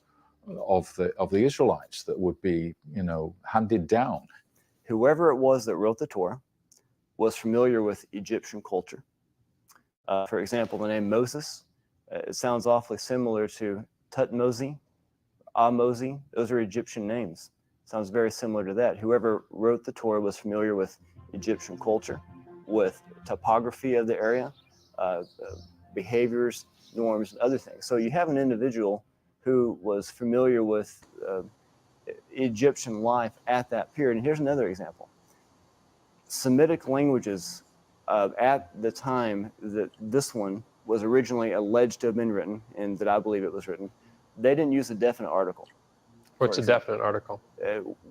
S15: of the Israelites that would be, handed down.
S16: Whoever it was that wrote the Torah was familiar with Egyptian culture. For example, the name Moses, it sounds awfully similar to Tutmosis, Ahmosi. Those are Egyptian names. Sounds very similar to that. Whoever wrote the Torah was familiar with Egyptian culture, with topography of the area, behaviors, norms, and other things. So you have an individual who was familiar with Egyptian life at that period. And here's another example. Semitic languages at the time that this one was originally alleged to have been written, and that I believe it was written, they didn't use a definite article.
S14: What's a definite article?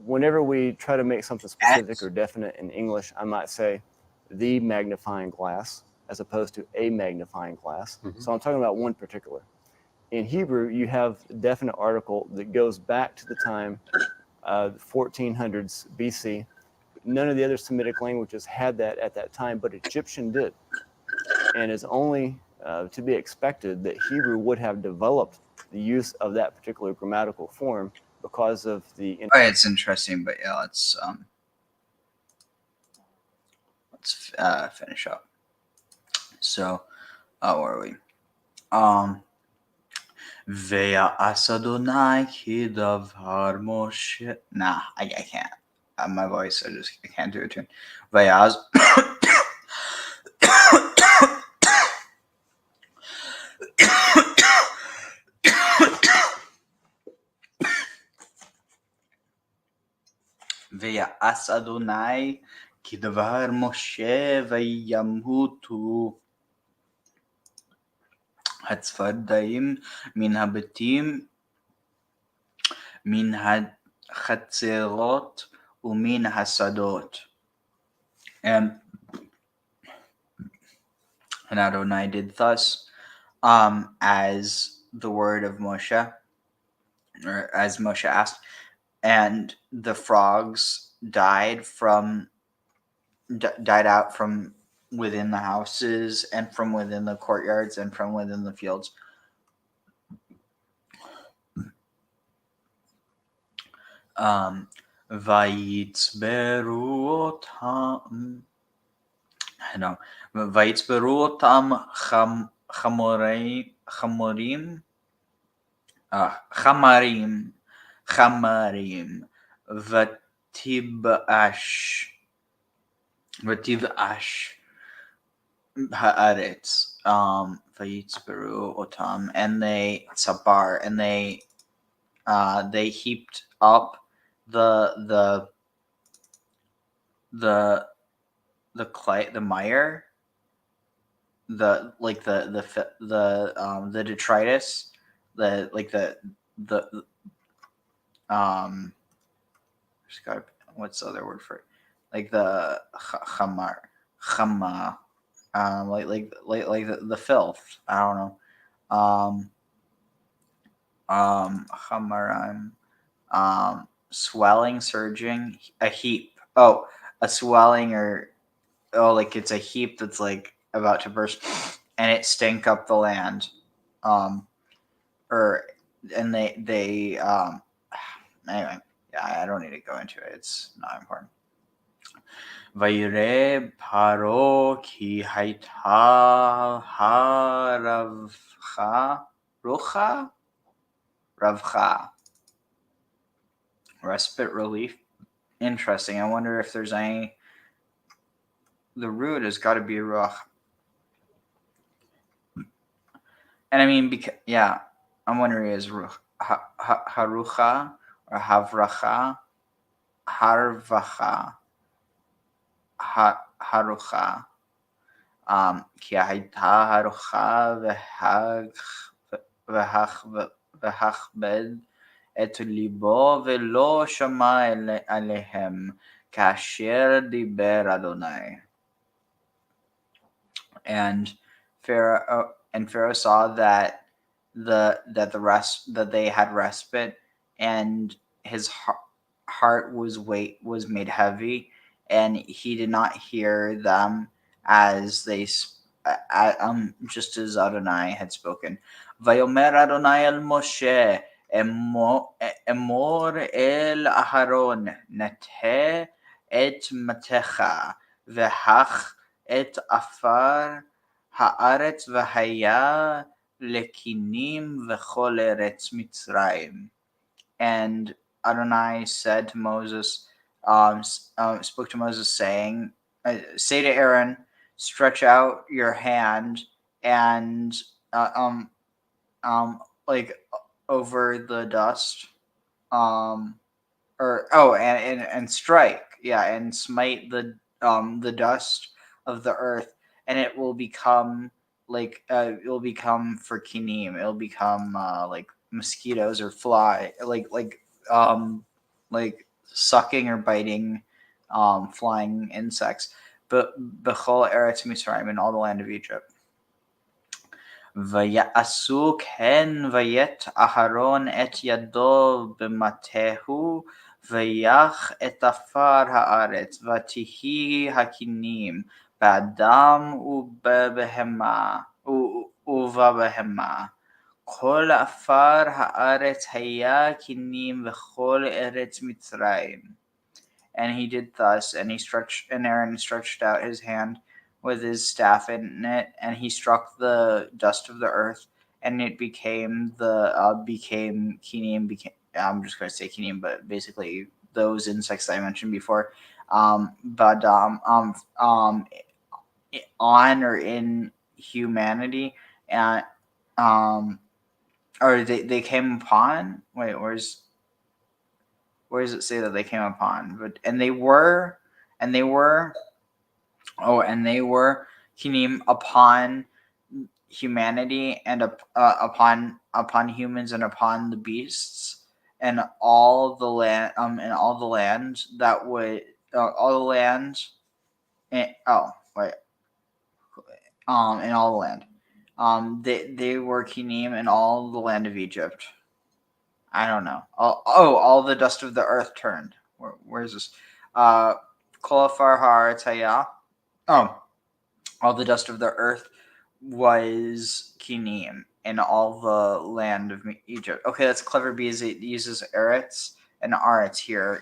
S16: Whenever we try to make something specific or definite in English, I might say the magnifying glass as opposed to a magnifying glass.
S14: Mm-hmm.
S16: So I'm talking about one particular. In Hebrew, you have a definite article that goes back to the time 1400s BC. None of the other Semitic languages had that at that time, but Egyptian did. And it's only to be expected that Hebrew would have developed the use of that particular grammatical form because of the...
S2: It's interesting, but yeah, let's finish up. So, where are we? Ve'as Adonai kidavar Moshe. Nah, I can't. My voice, I can't do it too. Ve'as. Ve'as Adonai kidavar Moshe ve'yamhutu. הצפרדעים מן הבתים, מן החצרות ומן השדות. And Adonai did thus, as the word of Moshe, or as Moshe asked, and the frogs died out from within the houses and from within the courtyards and from within the fields. Vayitzberu otam. No. Vayitzberu otam chamarim. Vatibash. Haaretz, Vayitzberu otam, and they tzabar, and they heaped up the the clay, the mire, the detritus, just got, what's the other word for it? Like the chama, like the filth. I don't know. Chamarim, swelling, surging, a heap. Oh, a swelling, or like it's a heap that's like about to burst, and it stank up the land. They anyway, yeah, I don't need to go into it. It's not important. ויראה פרעה כי הייתה רווחה. Respite, relief. Interesting. I wonder if there's any. The root has got to be ruach. And I mean, because, yeah, I'm wondering is harucha or havracha, harvacha, harucha. כי הייתה harucha והכבד את ליבו ולא שמע עליהם כאשר דיבר אדוני. And Pharaoh saw that they had respite, and his heart was made heavy, and he did not hear them as they just as Adonai had spoken. Vayomer Adonai el Moshe emor el Aharon nete et matecha vehach et afar haaretz v'haya lekinim v'chol eretz Mitzrayim. And Adonai said to Moses, spoke to Moses, saying, "Say to Aaron, stretch out your hand and like over the dust, and strike, and smite the dust of the earth, and it will become it will become for kinim. It'll become like mosquitoes or fly, like sucking or biting flying insects. But bechol eretz Mitzrayim, in all the land of Egypt. ויעשו כן ויית אהרון את ידו במטהו ויח את עפר הארץ ותהי הכינים באדם ובבהמה כל עפר הארץ היה כינים וכל ארץ מצרים. And he did thus, and Aaron stretched out his hand with his staff in it, and he struck the dust of the earth, and it became kinim. I'm just going to say kinim, but basically those insects that I mentioned before. On or in humanity, and or they came upon. Wait, where does it say that they came upon? But they were kinim upon humanity and upon humans and upon the beasts and all the land and all the land that would all the land and in all the land they were kinim in all the land of Egypt. I don't know. All the dust of the earth turned. Where's this? Kolafar ha'aretaya. All the dust of the earth was kinim in all the land of Egypt. Okay, that's clever because it uses eretz and aretz here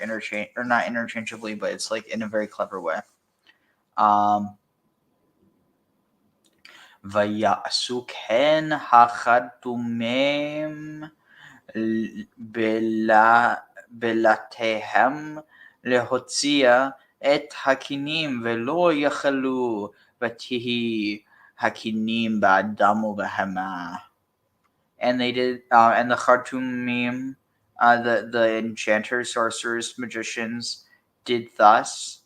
S2: not interchangeably, but it's like in a very clever way. Vayasu ken hachatumim בלתיהם להוציאה את הכינים ולא יכלו ותהי הכינים באדם ובהמה. And they did, and the Khartoumim, the enchanters, sorcerers, magicians, did thus,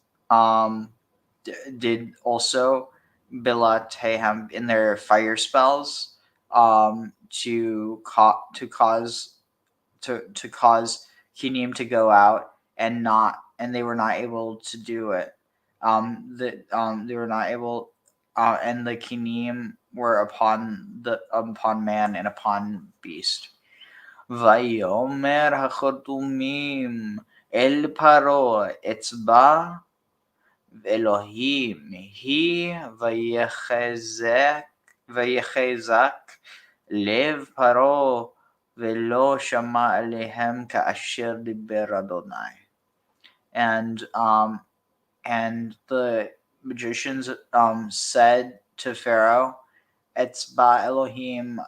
S2: did also Bilateham in their fire spells to cause Kinim to go out and they were not able to do it. They were not able, and the Kinim were upon man and upon beast. ויאמר החתומים אל פרעה אצבע אלוהים היא ויחזק לב פרעה ולא שמע עליהם כאשר דיבר אדוני. And the magicians said to Pharaoh, Etzba Elohim,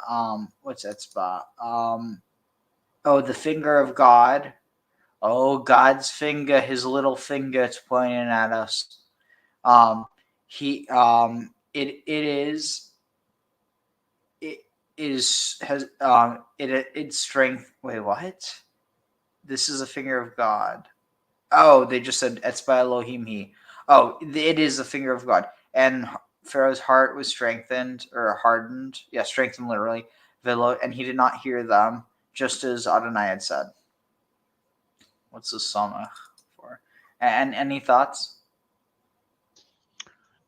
S2: what's Etzba? The finger of God. Oh, God's finger, his little finger, it's pointing at us. Its strength. Wait, what? This is a finger of God. Oh, they just said Etzba Elohim he. Oh, it is the finger of God. And Pharaoh's heart was strengthened or hardened. Yeah, strengthened literally. And he did not hear them, just as Adonai had said. What's the samach for? And any thoughts?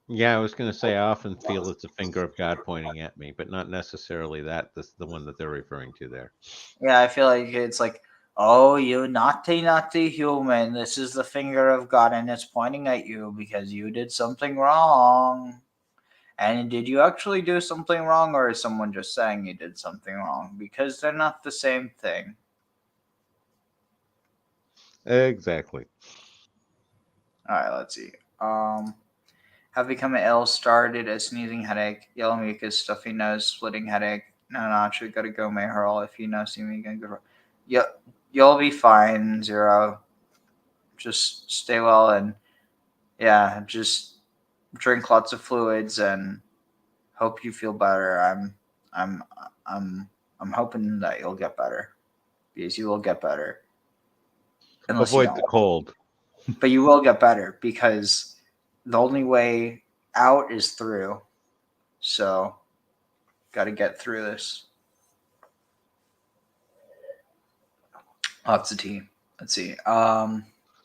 S4: Yeah, I was going to say I often feel it's a finger of God pointing at me, but not necessarily the one that they're referring to there.
S2: Yeah, I feel like it's like, oh, you naughty human. This is the finger of God, and it's pointing at you because you did something wrong. And did you actually do something wrong, or is someone just saying you did something wrong? Because they're not the same thing.
S4: Exactly.
S2: All right, let's see. Have become ill, started a sneezing headache, yellow mucus, stuffy nose, splitting headache. No, actually gotta go mayherl. If you know, see me again. Good. You'll be fine, Zero. Just stay well and just drink lots of fluids and hope you feel better. I'm hoping that you'll get better, because you will get better.
S4: Avoid the cold.
S2: But you will get better, because the only way out is through. So, got to get through this. Lots of tea. Let's see.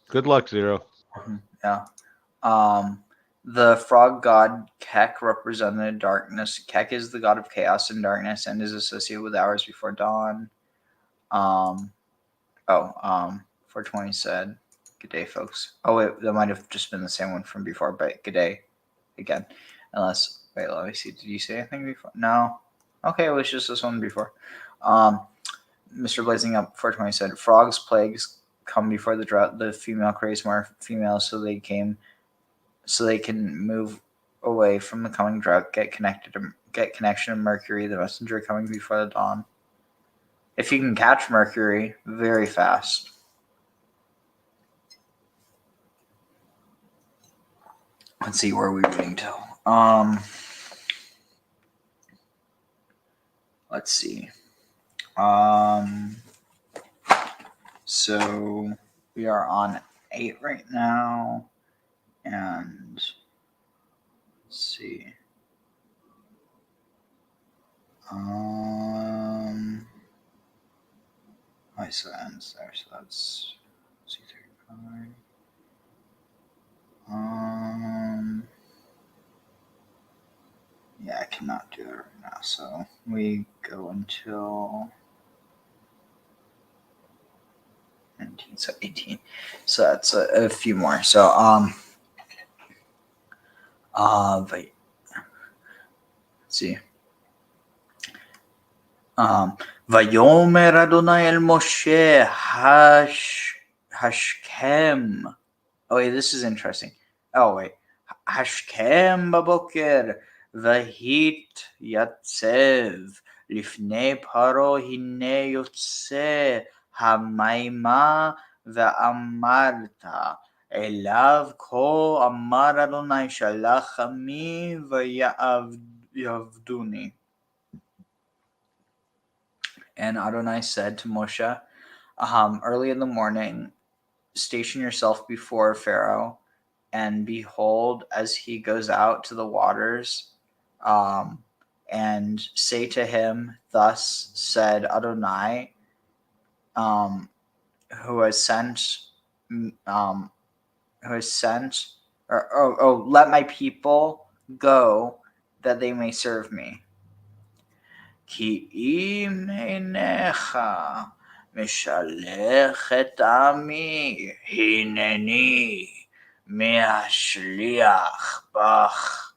S4: Good luck, Zero.
S2: Yeah. The frog god Kek represented darkness. Kek is the god of chaos and darkness and is associated with hours before dawn. 420 said, "Good day, folks." Oh wait, that might have just been the same one from before, but good day again. Unless, wait, let me see. Did you say anything before? No. Okay, it was just this one before. Mr. Blazing Up 420 said, "Frogs plagues come before the drought. The female craves more females, so they can move away from the coming drought. Get connection to Mercury, the messenger coming before the dawn. If you can catch Mercury very fast." Let's see, where are we reading till? Let's see. So we are on 8 right now, and let's see. So that ends there. So that's C35. Yeah, I cannot do it right now. So we go until 19, so 18. So that's a few more. So but let's see. ויאמר אדוני אל משה השכם. Oh wait, this is interesting. Oh wait. השכם בבוקר והתייצב לפני פרעה הנה יוצא המימה ואמרת אליו כה אמר אדוני שלח עמי ויעבדוני. And Adonai said to Moshe, early in the morning, station yourself before Pharaoh and behold, as he goes out to the waters, and say to him, thus said Adonai, who has sent, let my people go that they may serve me. Ki im einecha משלח את עמי, הנני משליח בך,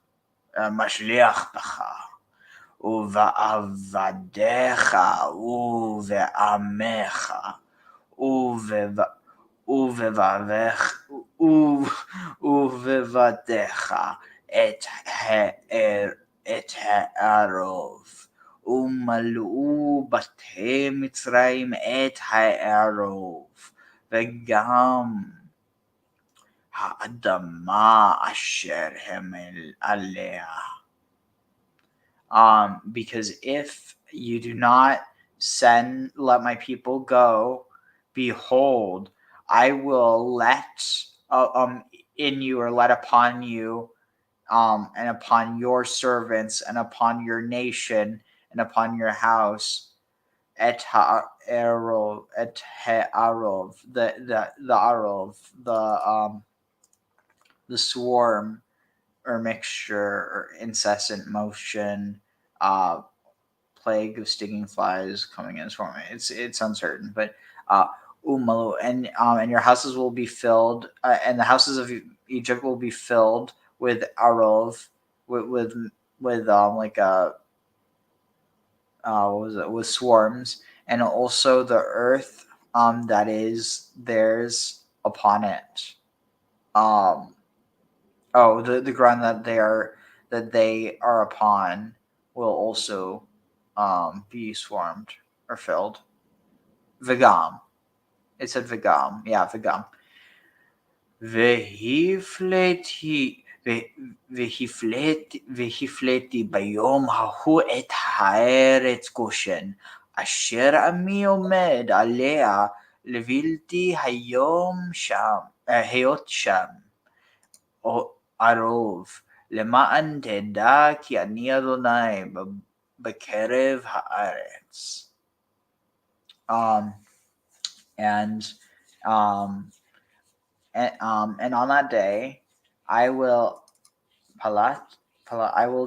S2: ובעבדיך ובעמך, ובבדיך את הערוב. ומלאו בתי מצרים את הערוב, וגם האדמה אשר הם עליה. Because if you do not let my people go, behold, I will let in you, or let upon you, and upon your servants, and upon your nation, and upon your house, et ha'arov, the swarm, or mixture, or incessant motion, plague of stinging flies coming in swarming. It's uncertain, but umalu, and your houses will be filled, and the houses of Egypt will be filled with arov, with like a with swarms, and also the earth that is theirs upon it. The ground that they are upon will also be swarmed or filled. Vegam. It said vegam. Yeah, vegam. והפלאתי ביום ההוא את הארץ גושן, אשר עמי עומד עליה לבלתי היות שם ערוב, למען תדע כי אני אדוני בקרב הארץ. And on that day, I will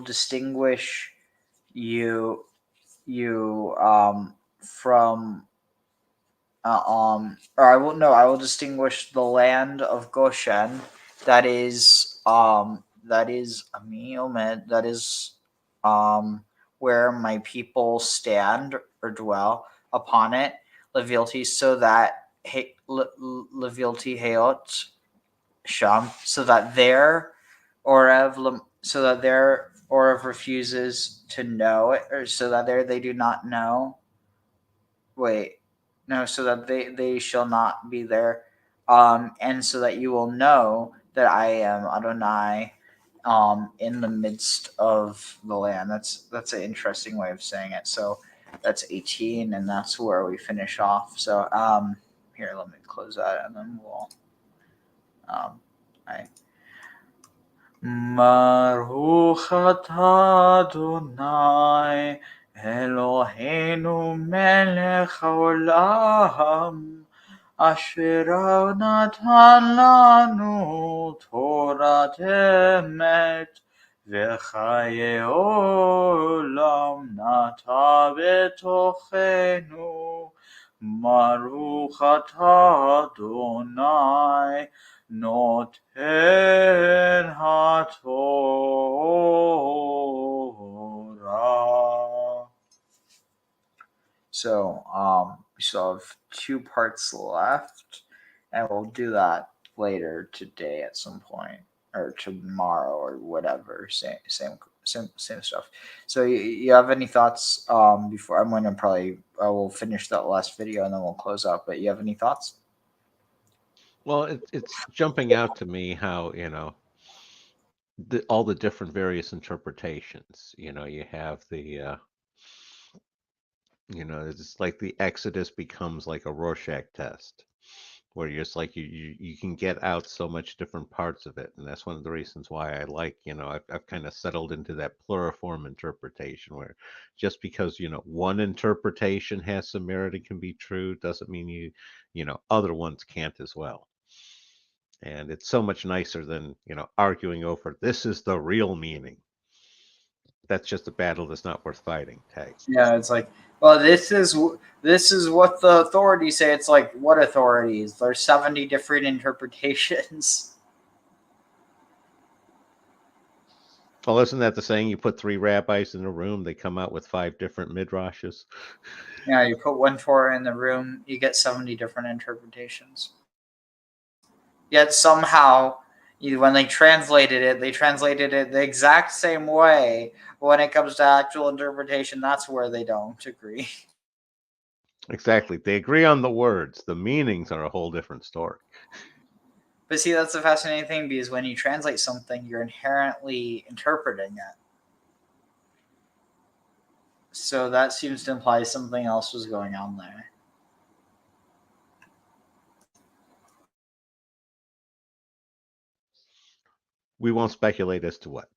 S2: distinguish you from I will distinguish the land of Goshen, that is Amiomed, that is where my people stand or dwell upon it, Levilti, so that Levilti Hayot Sham, so that their Orev refuses to know it, or so that there they do not know. So that they shall not be there, and so that you will know that I am Adonai in the midst of the land. That's an interesting way of saying it. So that's 18, and that's where we finish off. So here, let me close that, and then we'll Baruch atah Adonai Eloheinu melech haolam, asher natan lanu Torat emet, v'chaye olam nata betochenu. Baruch atah Adonai Noten HaTorah. So we still have 2 parts left, and we'll do that later today at some point, or tomorrow, or whatever. Same stuff. So you have any thoughts before? I'm going to probably we'll finish that last video and then we'll close out. But you have any thoughts?
S4: Well, it's jumping out to me how, all the different various interpretations. You have the, it's like the Exodus becomes like a Rorschach test. where you're just like you can get out so much different parts of it, and that's one of the reasons why I like, I've kind of settled into that pluriform interpretation, where just because one interpretation has some merit and can be true doesn't mean other ones can't as well. And it's so much nicer than arguing over this is the real meaning. That's just a battle that's not worth fighting. Tag.
S2: Yeah, it's like, well, this is what the authorities say. It's like, what authorities? There's 70 different interpretations.
S4: Well, isn't that the saying? You put 3 rabbis in a room, they come out with 5 different midrashes.
S2: Yeah, you put one Torah in the room, you get 70 different interpretations. Yet somehow, when they translated it the exact same way. But when it comes to actual interpretation, that's where they don't agree.
S4: Exactly. They agree on the words. The meanings are a whole different story.
S2: But see, that's the fascinating thing, because when you translate something, you're inherently interpreting it. So that seems to imply something else was going on there.
S4: We won't speculate as to what.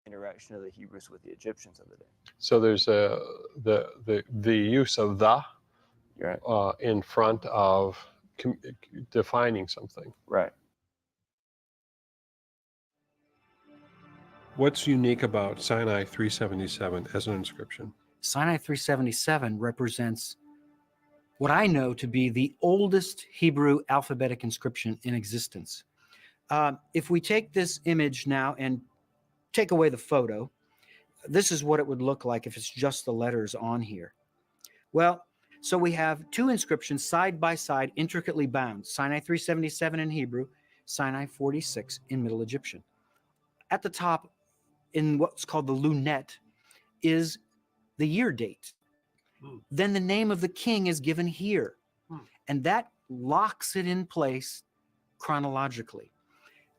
S16: Interaction of the Hebrews with the Egyptians of the day.
S14: So there's the use of the in front of defining something.
S16: Right.
S3: What's unique about Sinai 377 as an inscription?
S12: Sinai 377 represents what I know to be the oldest Hebrew alphabetic inscription in existence. If we take this image now and take away the photo, this is what it would look like if it's just the letters on here. Well, so we have 2 inscriptions side by side, intricately bound. Sinai 377 in Hebrew, Sinai 46 in Middle Egyptian. At the top, in what's called the lunette, is the year date. Then the name of the king is given here. And that locks it in place chronologically.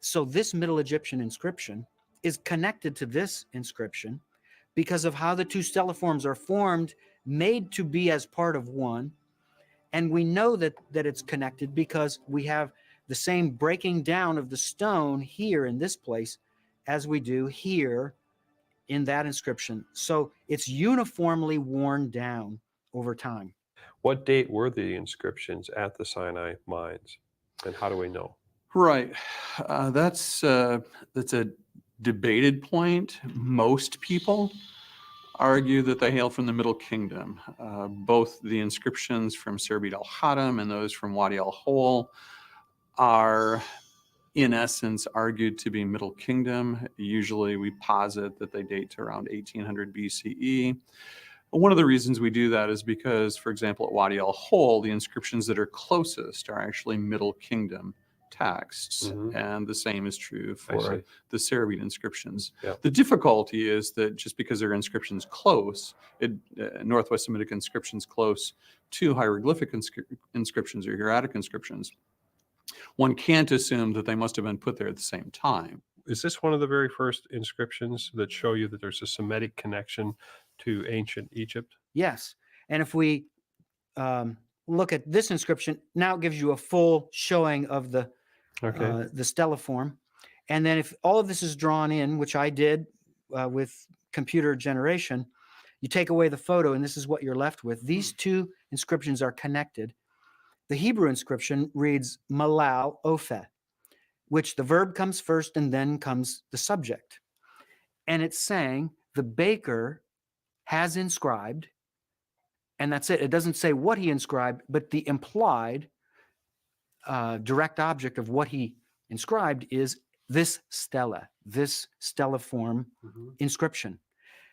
S12: So this Middle Egyptian inscription is connected to this inscription because of how the 2 stelliforms are formed, made to be as part of one. And we know that it's connected because we have the same breaking down of the stone here in this place as we do here in that inscription. So it's uniformly worn down over time.
S14: What date were the inscriptions at the Sinai mines, and how do we know?
S10: Right. That's a debated point. Most people argue that they hail from the Middle Kingdom. Both the inscriptions from Serbid al-Khadim and those from Wadi al-Hol are, in essence, argued to be Middle Kingdom. Usually we posit that they date to around 1800 BCE. One of the reasons we do that is because, for example, at Wadi al-Hol, the inscriptions that are closest are actually Middle Kingdom texts, and the same is true for the Serbid inscriptions.
S14: Yep.
S10: The difficulty is that just because there are inscriptions close, Northwest Semitic inscriptions close to hieroglyphic inscriptions or hieratic inscriptions, one can't assume that they must have been put there at the same time.
S3: Is this one of the very first inscriptions that show you that there's a Semitic connection to ancient Egypt?
S12: Yes. And if we look at this inscription, now it gives you a full showing of the stelliform. And then if all of this is drawn in, which I did with computer generation, you take away the photo and this is what you're left with. These 2 inscriptions are connected. The Hebrew inscription reads Malal Opheh, which the verb comes first and then comes the subject. And it's saying the baker has inscribed, and that's it. It doesn't say what he inscribed, but the implied direct object of what he inscribed is this stela, this stelliform inscription.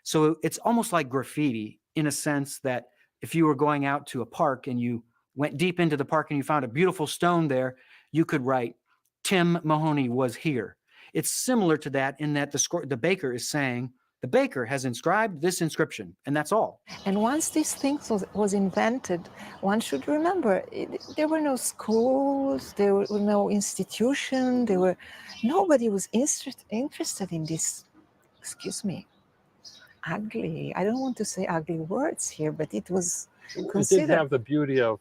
S12: So it's almost like graffiti in a sense that if you were going out to a park and you went deep into the park and you found a beautiful stone there, you could write, Tim Mahoney was here. It's similar to that in that the baker is saying, the baker has inscribed this inscription, and that's all.
S9: And once this thing was invented, one should remember, there were no schools, there were no institution, nobody was interested in this, excuse me, ugly, I don't want to say ugly words here, but it was
S14: It didn't have the beauty of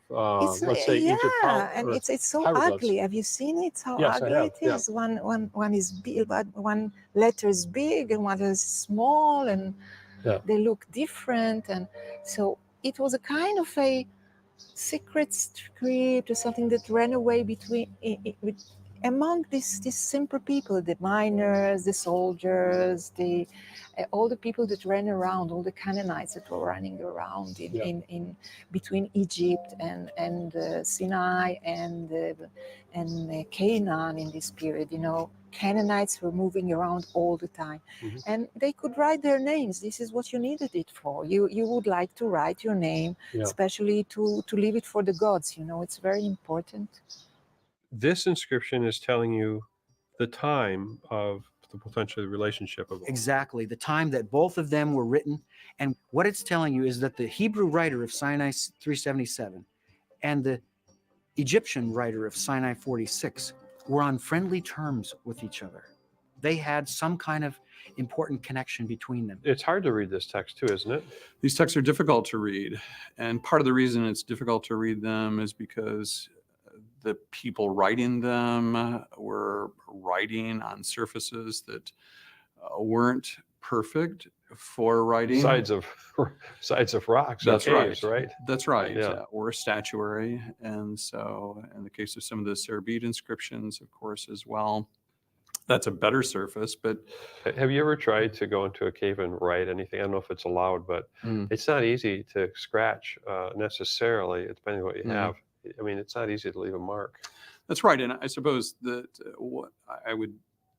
S14: let's say Egypt.
S9: And it's so ugly. Have you seen it? How
S14: Yes,
S9: ugly
S14: I have.
S9: it is. One is big, but one letter is big and one is small, and they look different. And so it was a kind of a secret script or something that ran away among these simple people, the miners, the soldiers, all the people that ran around, all the Canaanites that were running around in between Egypt and Sinai and Canaan in this period. Canaanites were moving around all the time, and they could write their names. This is what you needed it for. You would like to write your name, especially to leave it for the gods. It's very important.
S14: This inscription is telling you the time of the potential relationship of
S12: exactly the time that both of them were written. And what it's telling you is that the Hebrew writer of Sinai 377 and the Egyptian writer of Sinai 46 were on friendly terms with each other. They had some kind of important connection between them.
S14: It's hard to read this text too, isn't it?
S10: These texts are difficult to read. And part of the reason it's difficult to read them is because the people writing them were writing on surfaces that weren't perfect for writing.
S14: Sides of rocks.
S10: That's
S14: caves,
S10: right.
S14: Right.
S10: That's right.
S14: Yeah.
S10: Or statuary. And so in the case of some of the Cerbid inscriptions, of course, as well, that's a better surface. But
S14: have you ever tried to go into a cave and write anything? I don't know if it's allowed, but it's not easy to scratch necessarily, depending on what you have. I mean, it's not easy to leave a mark.
S10: That's right. And I suppose that what I would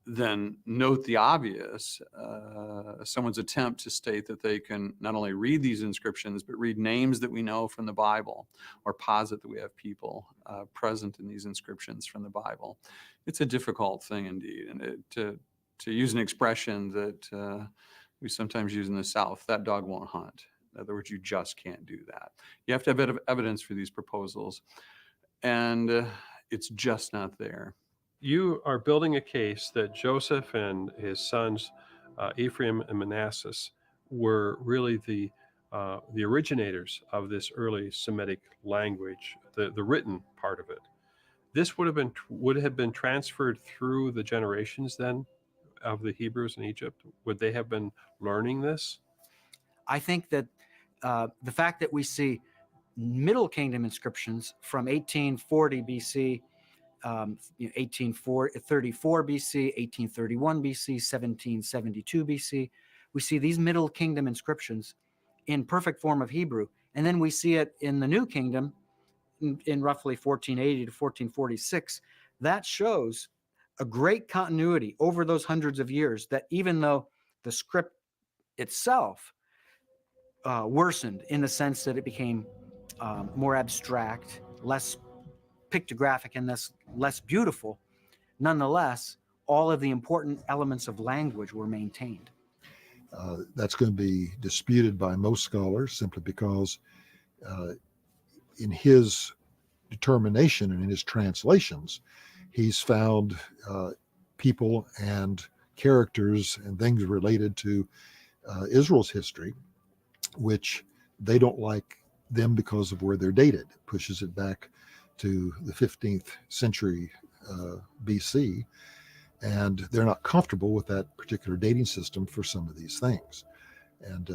S10: then note the obvious, someone's attempt to state that they can not only read these inscriptions, but read names that we know from the Bible, or posit that we have people present in these inscriptions from the Bible. It's a difficult thing indeed. And to use an expression that we sometimes use in the South, that dog won't hunt. In other words, you just can't do that. You have to have evidence for these proposals, and it's just not there.
S14: You are building a case that Joseph and his sons, Ephraim and Manasseh, were really the originators of this early Semitic language, the written part of it. This would have been transferred through the generations then of the Hebrews in Egypt. Would they have been learning this?
S12: I think that the fact that we see Middle Kingdom inscriptions from 1840 BC, 1834 BC, 1831 BC, 1772 BC, we see these Middle Kingdom inscriptions in perfect form of Hebrew. And then we see it in the New Kingdom in roughly 1480 to 1446. That shows a great continuity over those hundreds of years, that even though the script itself worsened in the sense that it became more abstract, less pictographic, and less beautiful, nonetheless, all of the important elements of language were maintained.
S11: That's going to be disputed by most scholars simply because in his determination and in his translations, he's found people and characters and things related to Israel's history, which they don't like them because of where they're dated. It pushes it back to the 15th century BC, and they're not comfortable with that particular dating system for some of these things. And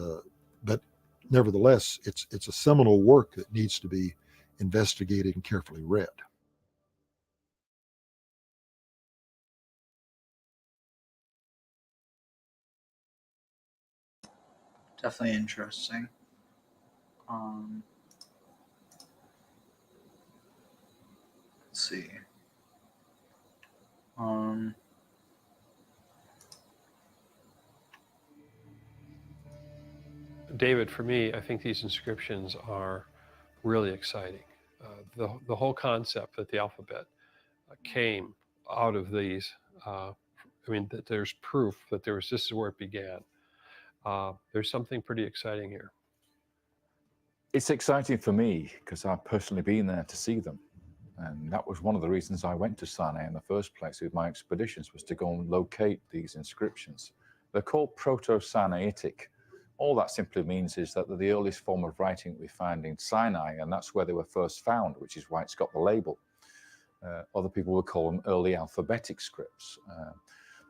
S11: but nevertheless, it's a seminal work that needs to be investigated and carefully read.
S2: Definitely interesting. Let's see.
S14: David, for me, I think these inscriptions are really exciting. The whole concept that the alphabet came out of these, I mean, that there's proof that this is where it began. There's something pretty exciting here.
S15: It's exciting for me because I've personally been there to see them. And that was one of the reasons I went to Sinai in the first place with my expeditions, was to go and locate these inscriptions. They're called Proto-Sinaitic, All that simply means is that they're the earliest form of writing that we find in Sinai, and that's where they were first found, which is why it's got the label. Other people would call them early alphabetic scripts.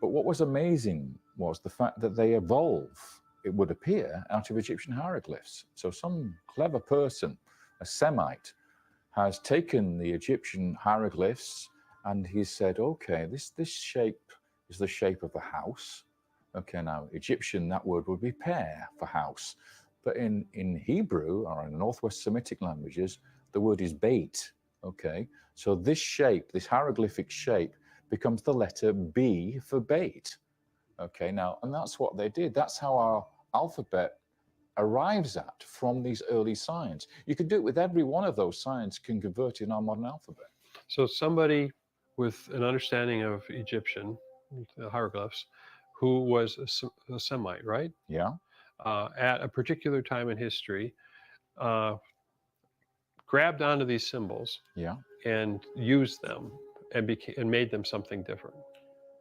S15: But what was amazing was the fact that they evolve, it would appear, out of Egyptian hieroglyphs. So some clever person, a Semite, has taken the Egyptian hieroglyphs and he said, okay, this shape is the shape of a house. Okay, now Egyptian, that word would be pair for house. But in Hebrew or in Northwest Semitic languages, the word is bait. Okay, so this shape, this hieroglyphic shape, becomes the letter B for bait. Okay, now, and that's what they did. That's how our alphabet arrives at from these early signs. You could do it with every one of those signs, can convert in our modern alphabet.
S14: So somebody with an understanding of Egyptian hieroglyphs, who was a Semite, right?
S15: Yeah.
S14: At a particular time in history, grabbed onto these symbols,
S15: yeah,
S14: and used them and made them something different.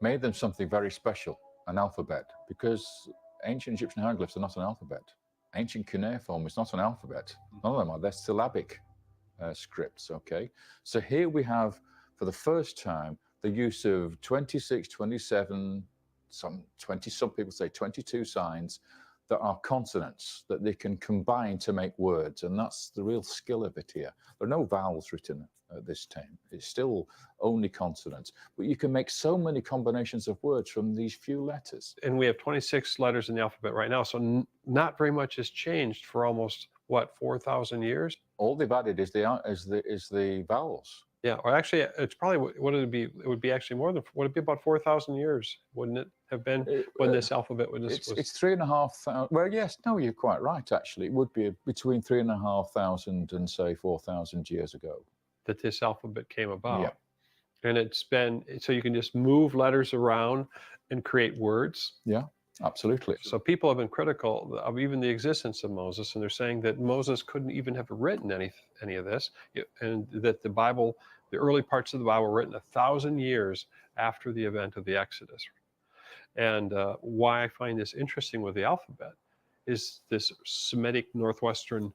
S15: Made them something very special, an alphabet, because ancient Egyptian hieroglyphs are not an alphabet. Ancient cuneiform is not an alphabet. None of them are. They're syllabic scripts, okay? So here we have, for the first time, the use of 26, 27, some people say 22 signs that are consonants that they can combine to make words, and that's the real skill of it here. There are no vowels written at this time. It's still only consonants, but you can make so many combinations of words from these few letters.
S14: And we have 26 letters in the alphabet right now, so not very much has changed for almost, what, 4,000 years?
S15: All they've added is the vowels.
S14: Yeah, or actually, it's probably, what would it be? It would be actually more than, would it be about 4,000 years, wouldn't it have been, when this alphabet was?
S15: It's 3,500, well, yes, no, you're quite right, actually. It would be between 3,500 and, say, 4,000 years ago
S14: that this alphabet came about.
S15: Yeah.
S14: And it's been, so you can just move letters around and create words.
S15: Yeah, absolutely.
S14: So people have been critical of even the existence of Moses, and they're saying that Moses couldn't even have written any of this, and that the Bible, the early parts of the Bible were written 1,000 years after the event of the Exodus. And why I find this interesting with the alphabet is this Semitic Northwestern,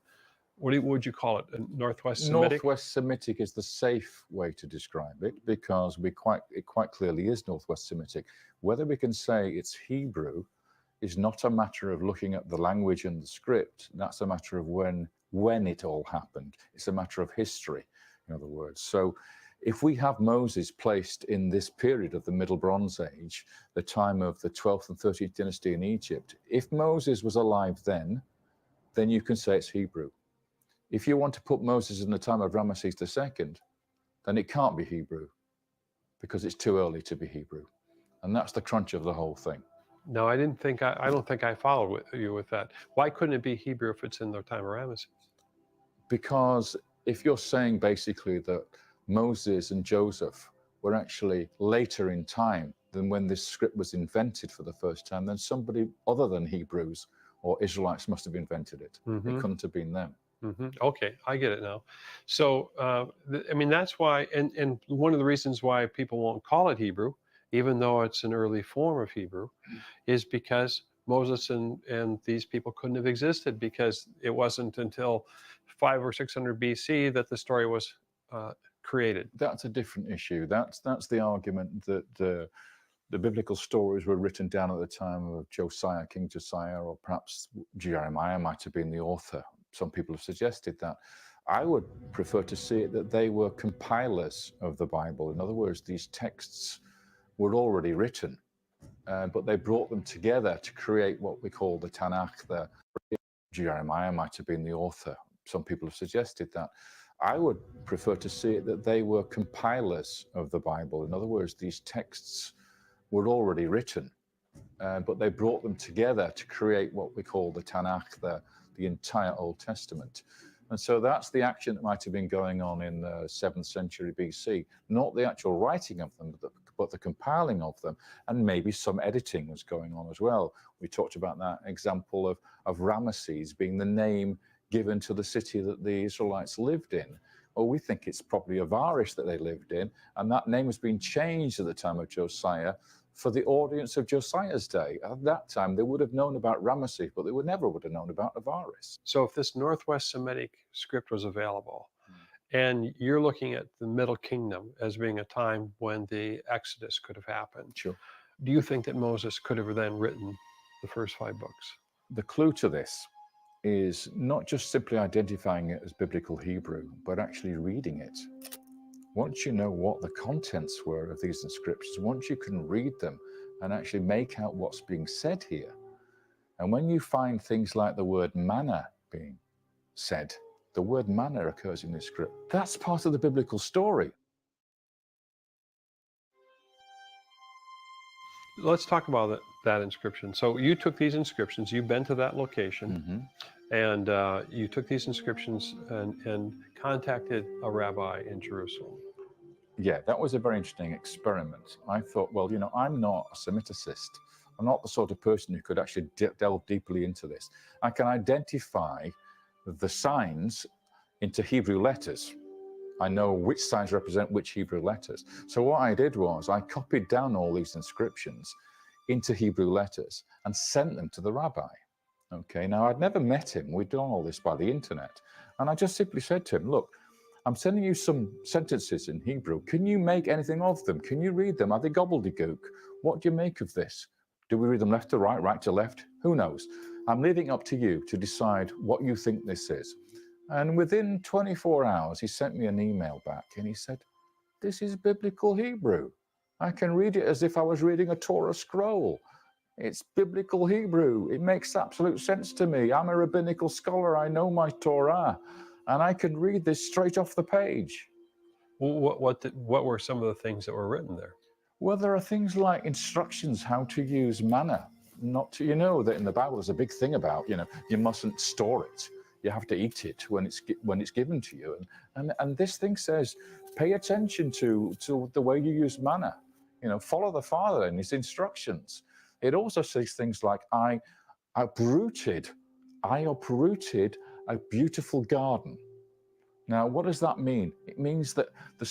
S14: what would you call it? A Northwest Semitic?
S15: Northwest Semitic is the safe way to describe it, because it quite clearly is Northwest Semitic. Whether we can say it's Hebrew is not a matter of looking at the language and the script. That's a matter of when it all happened. It's a matter of history, in other words. So if we have Moses placed in this period of the Middle Bronze Age, the time of the 12th and 13th dynasty in Egypt, if Moses was alive then you can say it's Hebrew. If you want to put Moses in the time of Ramesses II, then it can't be Hebrew, because it's too early to be Hebrew. And that's the crunch of the whole thing.
S14: No, I don't think I followed you with that. Why couldn't it be Hebrew if it's in the time of Ramesses?
S15: Because if you're saying basically that Moses and Joseph were actually later in time than when this script was invented for the first time, then somebody other than Hebrews or Israelites must have invented it.
S14: Mm-hmm.
S15: It couldn't have been them.
S14: Mm-hmm. Okay, I get it now. So, I mean, that's why, and one of the reasons why people won't call it Hebrew, even though it's an early form of Hebrew, is because Moses and these people couldn't have existed, because it wasn't until 500 or 600 BC that the story was created.
S15: That's a different issue. That's the argument that the biblical stories were written down at the time of Josiah, King Josiah, or perhaps Jeremiah might have been the author. Some people have suggested that. I would prefer to see it that they were compilers of the Bible. In other words, these texts were already written, but they brought them together to create what we call the Tanakh. Jeremiah might have been the author. Some people have suggested that. I would prefer to see it that they were compilers of the Bible. In other words, these texts were already written, but they brought them together to create what we call the Tanakh, the entire Old Testament. And so that's the action that might have been going on in the 7th century BC, not the actual writing of them, but the compiling of them, and maybe some editing was going on as well. We talked about that example of Ramesses being the name given to the city that the Israelites lived in. Well, we think it's probably Avaris that they lived in, and that name has been changed at the time of Josiah for the audience of Josiah's day. At that time, they would have known about Ramesses, but they never would have known about Avaris.
S14: So if this Northwest Semitic script was available, and you're looking at the Middle Kingdom as being a time when the Exodus could have happened,
S15: sure.
S14: Do you think that Moses could have then written the first 5 books?
S15: The clue to this is not just simply identifying it as biblical Hebrew, but actually reading it. Once you know what the contents were of these inscriptions, once you can read them and actually make out what's being said here, and when you find things like the word manna being said, the word manna occurs in this script, that's part of the biblical story.
S14: Let's talk about that inscription. So you took these inscriptions, you've been to that location, and you took these inscriptions and contacted a rabbi in Jerusalem.
S15: Yeah, that was a very interesting experiment. I thought, well, you know, I'm not a Semiticist. I'm not the sort of person who could actually delve deeply into this. I can identify the signs into Hebrew letters. I know which signs represent which Hebrew letters. So what I did was I copied down all these inscriptions into Hebrew letters and sent them to the rabbi. Okay, now I'd never met him. We'd done all this by the internet. And I just simply said to him, look, I'm sending you some sentences in Hebrew. Can you make anything of them? Can you read them? Are they gobbledygook? What do you make of this? Do we read them left to right, right to left? Who knows? I'm leaving it up to you to decide what you think this is. And within 24 hours, he sent me an email back and he said, this is biblical Hebrew. I can read it as if I was reading a Torah scroll. It's biblical Hebrew. It makes absolute sense to me. I'm a rabbinical scholar. I know my Torah. And I can read this straight off the page.
S14: What were some of the things that were written there?
S15: Well, there are things like instructions how to use manna. Not to, you know, that in the Bible there's a big thing about, you know, you mustn't store it. You have to eat it when it's given to you. And this thing says, pay attention to the way you use manna. You know, follow the Father and his instructions. It also says things like, I uprooted a beautiful garden. Now, what does that mean? It means that the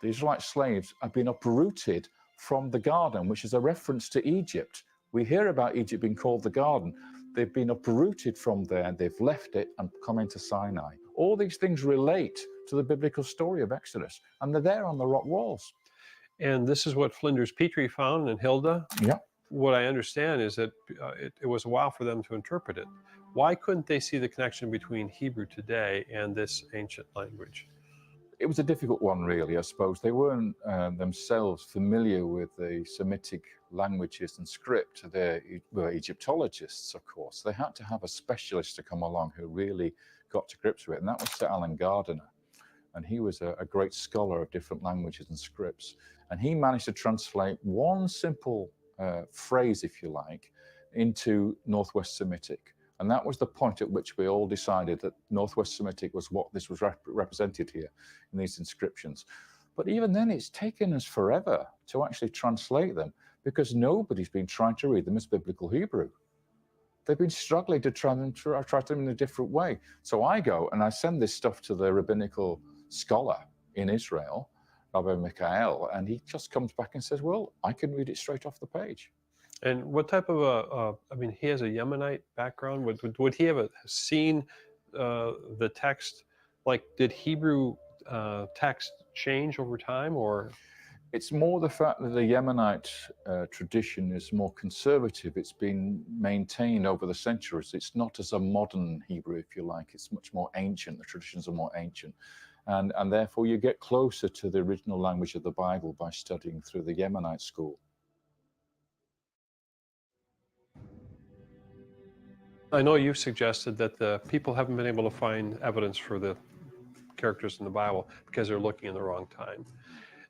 S15: Israelite slaves, have been uprooted from the garden, which is a reference to Egypt. We hear about Egypt being called the garden. They've been uprooted from there, they've left it and come into Sinai. All these things relate to the biblical story of Exodus, and they're there on the rock walls.
S14: And this is what Flinders Petrie found in 𝐤𝐷𝐀?
S15: Yeah.
S14: What I understand is that it was a while for them to interpret it. Why couldn't they see the connection between Hebrew today and this ancient language?
S15: It was a difficult one, really, I suppose. They weren't themselves familiar with the Semitic languages and script. They were Egyptologists, of course. They had to have a specialist to come along who really got to grips with it, and that was Sir Alan Gardiner. And he was a great scholar of different languages and scripts. And he managed to translate one simple phrase, if you like, into Northwest Semitic. And that was the point at which we all decided that Northwest Semitic was what this was represented here in these inscriptions. But even then, it's taken us forever to actually translate them because nobody's been trying to read them as biblical Hebrew. They've been struggling to try them in a different way. So I go and I send this stuff to the rabbinical scholar in Israel, Rabbi Michael, and he just comes back and says, well, I can read it straight off the page.
S14: And what type of I mean, he has a Yemenite background. Would he have seen the text? Like, did Hebrew text change over time, or?
S15: It's more the fact that the Yemenite tradition is more conservative. It's been maintained over the centuries. It's not as a modern Hebrew, if you like. It's much more ancient. The traditions are more ancient. And therefore, you get closer to the original language of the Bible by studying through the Yemenite school.
S14: I know you've suggested that the people haven't been able to find evidence for the characters in the Bible because they're looking in the wrong time.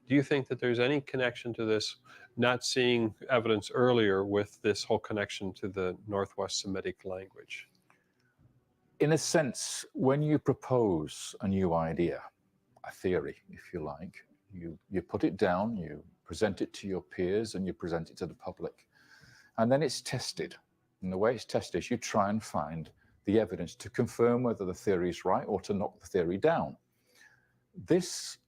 S14: Do you think that there's any connection to this, not seeing evidence earlier with this whole connection to the Northwest Semitic language?
S15: In a sense, when you propose a new idea, a theory, if you like, you put it down, you present it to your peers, and you present it to the public. And then it's tested. And the way it's tested is you try and find the evidence to confirm whether the theory is right or to knock the theory down. This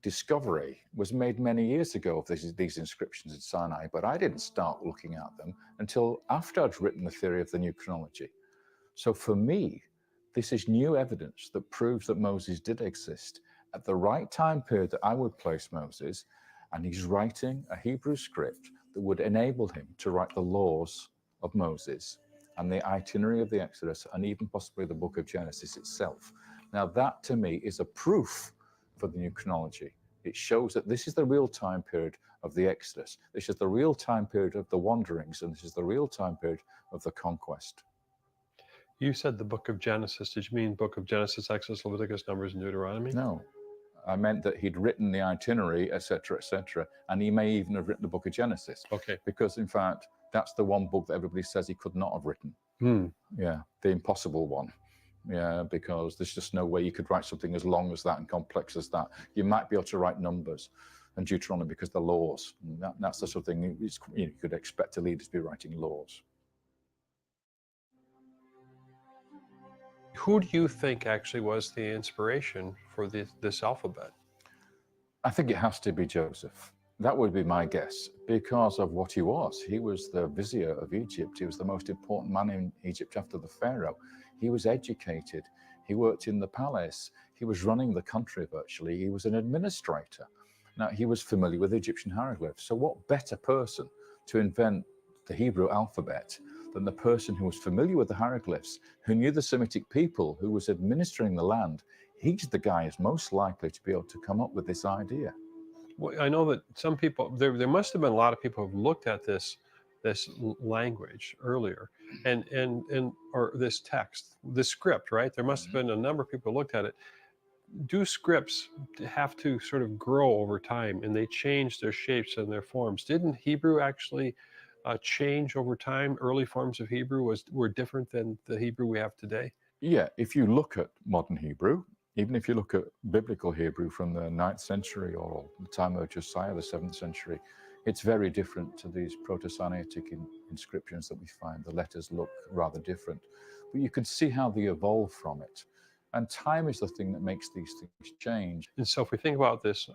S15: discovery was made many years ago of these inscriptions in Sinai, but I didn't start looking at them until after I'd written the theory of the new chronology. So for me, this is new evidence that proves that Moses did exist at the right time period that I would place Moses, and he's writing a Hebrew script that would enable him to write the laws of Moses and the itinerary of the Exodus, and even possibly the book of Genesis itself. Now that to me is a proof for the new chronology. It shows that this is the real time period of the Exodus. This is the real time period of the wanderings, and this is the real time period of the conquest.
S14: You said the book of Genesis. Did you mean book of Genesis, Exodus, Leviticus, Numbers, and Deuteronomy?
S15: No. I meant that he'd written the itinerary, etc., and he may even have written the book of Genesis.
S14: Okay.
S15: Because, in fact, that's the one book that everybody says he could not have written. Yeah, the impossible one. Yeah, because there's just no way you could write something as long as that and complex as that. You might be able to write Numbers and Deuteronomy because the laws. That's the sort of thing you could expect a leader to be writing laws.
S14: Who do you think actually was the inspiration for this alphabet?
S15: I think it has to be Joseph. That would be my guess, because of what he was. He was the vizier of Egypt. He was the most important man in Egypt after the Pharaoh. He was educated. He worked in the palace. He was running the country virtually. He was an administrator. Now, he was familiar with Egyptian hieroglyphs. So what better person to invent the Hebrew alphabet than the person who was familiar with the hieroglyphs, who knew the Semitic people, who was administering the land? He's the guy who's most likely to be able to come up with this idea.
S14: Well, I know that some people, there must have been a lot of people who've looked at this language earlier, or this text, this script, right? There must have been a number of people who looked at it. Do scripts have to sort of grow over time, and they change their shapes and their forms? Didn't Hebrew actually change over time? Early forms of Hebrew were different than the Hebrew we have today?
S15: Yeah, if you look at modern Hebrew, even if you look at biblical Hebrew from the 9th century or the time of Josiah, the 7th century, it's very different to these Proto-Sinaitic inscriptions that we find. The letters look rather different, but you can see how they evolve from it. And time is the thing that makes these things change.
S14: And so if we think about this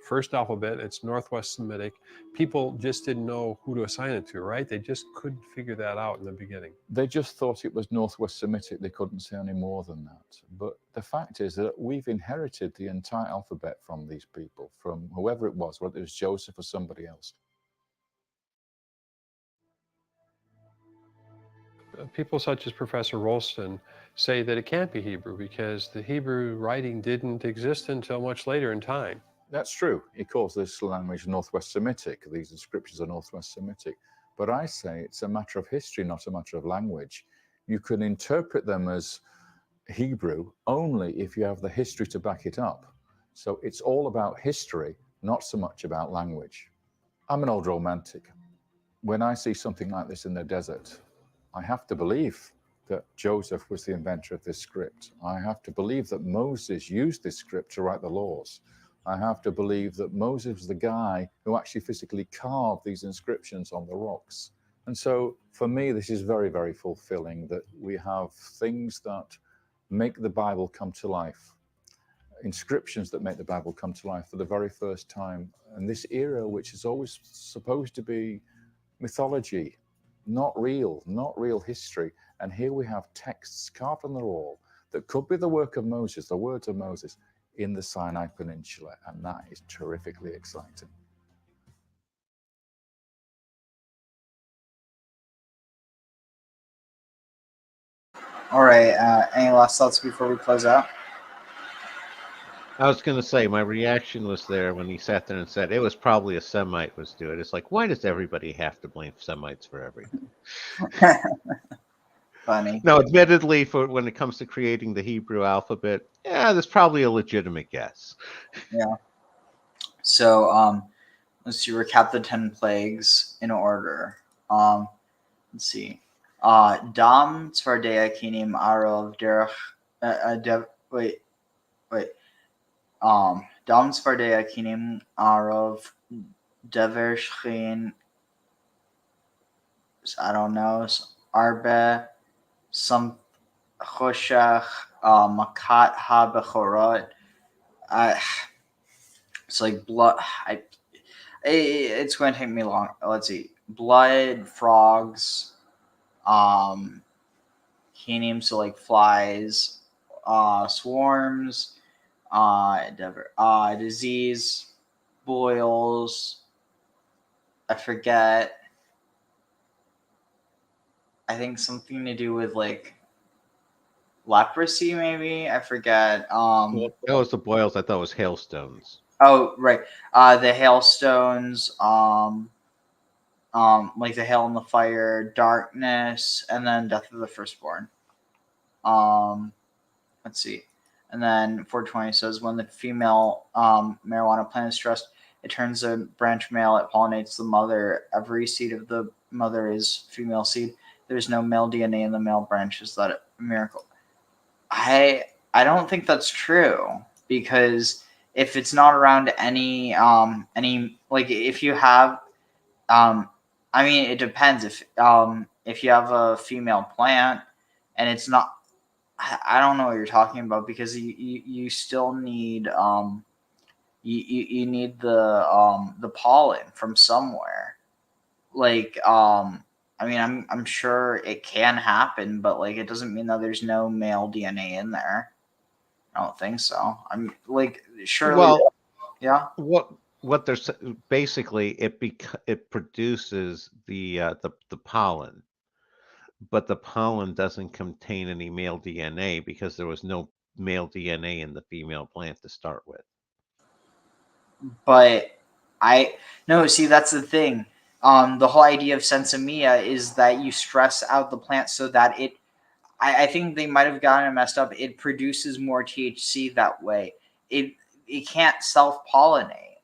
S14: first alphabet, it's Northwest Semitic. People just didn't know who to assign it to, right? They just couldn't figure that out in the beginning.
S15: They just thought it was Northwest Semitic. They couldn't say any more than that. But the fact is that we've inherited the entire alphabet from these people, from whoever it was, whether it was Joseph or somebody else.
S14: People such as Professor Rolston say that it can't be Hebrew because the Hebrew writing didn't exist until much later in time.
S15: That's true. He calls this language Northwest Semitic. These inscriptions are Northwest Semitic. But I say it's a matter of history, not a matter of language. You can interpret them as Hebrew only if you have the history to back it up. So it's all about history, not so much about language. I'm an old romantic. When I see something like this in the desert, I have to believe that Joseph was the inventor of this script. I have to believe that Moses used this script to write the laws. I have to believe that Moses was the guy who actually physically carved these inscriptions on the rocks. And so for me, this is very, very fulfilling that we have things that make the Bible come to life, inscriptions that make the Bible come to life for the very first time. And this era, which is always supposed to be mythology, not real history. And here we have texts carved on the wall that could be the work of Moses, the words of Moses, in the Sinai Peninsula, and that is terrifically exciting.
S2: All right, any last thoughts before we close out?
S4: I was going to say, my reaction was there when he sat there and said it was probably a Semite was doing it. It's like, why does everybody have to blame Semites for everything?
S2: Funny.
S4: No, admittedly, for when it comes to creating the Hebrew alphabet, yeah, there's probably a legitimate guess.
S2: Yeah. So, let's see, recap the 10 plagues in order. Let's see. Dam, Tzvardea, Kinim, Arov, Derech, Dam, Tzvardea, Kinim, Arov, Dever, Shchin, I don't know, Arbe, some Choshech, Makat, Ha, Bechorot. It's like blood. It's going to take me long. Let's see. Blood, frogs, he names so like flies, swarms, disease, boils. I forget. I think something to do with like leprosy, maybe. I forget.
S4: That was the boils. I thought it was hailstones.
S2: Oh, right. The hailstones, like the hail and the fire, darkness, and then death of the firstborn. Let's see. And then 420 says when the female marijuana plant is stressed, it turns a branch male, it pollinates the mother. Every seed of the mother is female seed. There's no male DNA in the male branch. Is that a miracle? I don't think that's true, because if it's not around any like if you have I mean it depends if you have a female plant and it's not, I don't know what you're talking about, because you still need you need the pollen from somewhere. Like I mean I'm sure it can happen, but like it doesn't mean that there's no male DNA in there. I don't think so. I'm like surely.
S4: Well,
S2: yeah.
S4: What there's basically it produces the pollen, but the pollen doesn't contain any male DNA because there was no male DNA in the female plant to start with.
S2: But no, see, that's the thing. The whole idea of sensimilla is that you stress out the plant so that it, I think they might have gotten it messed up. It produces more THC that way. It can't self-pollinate.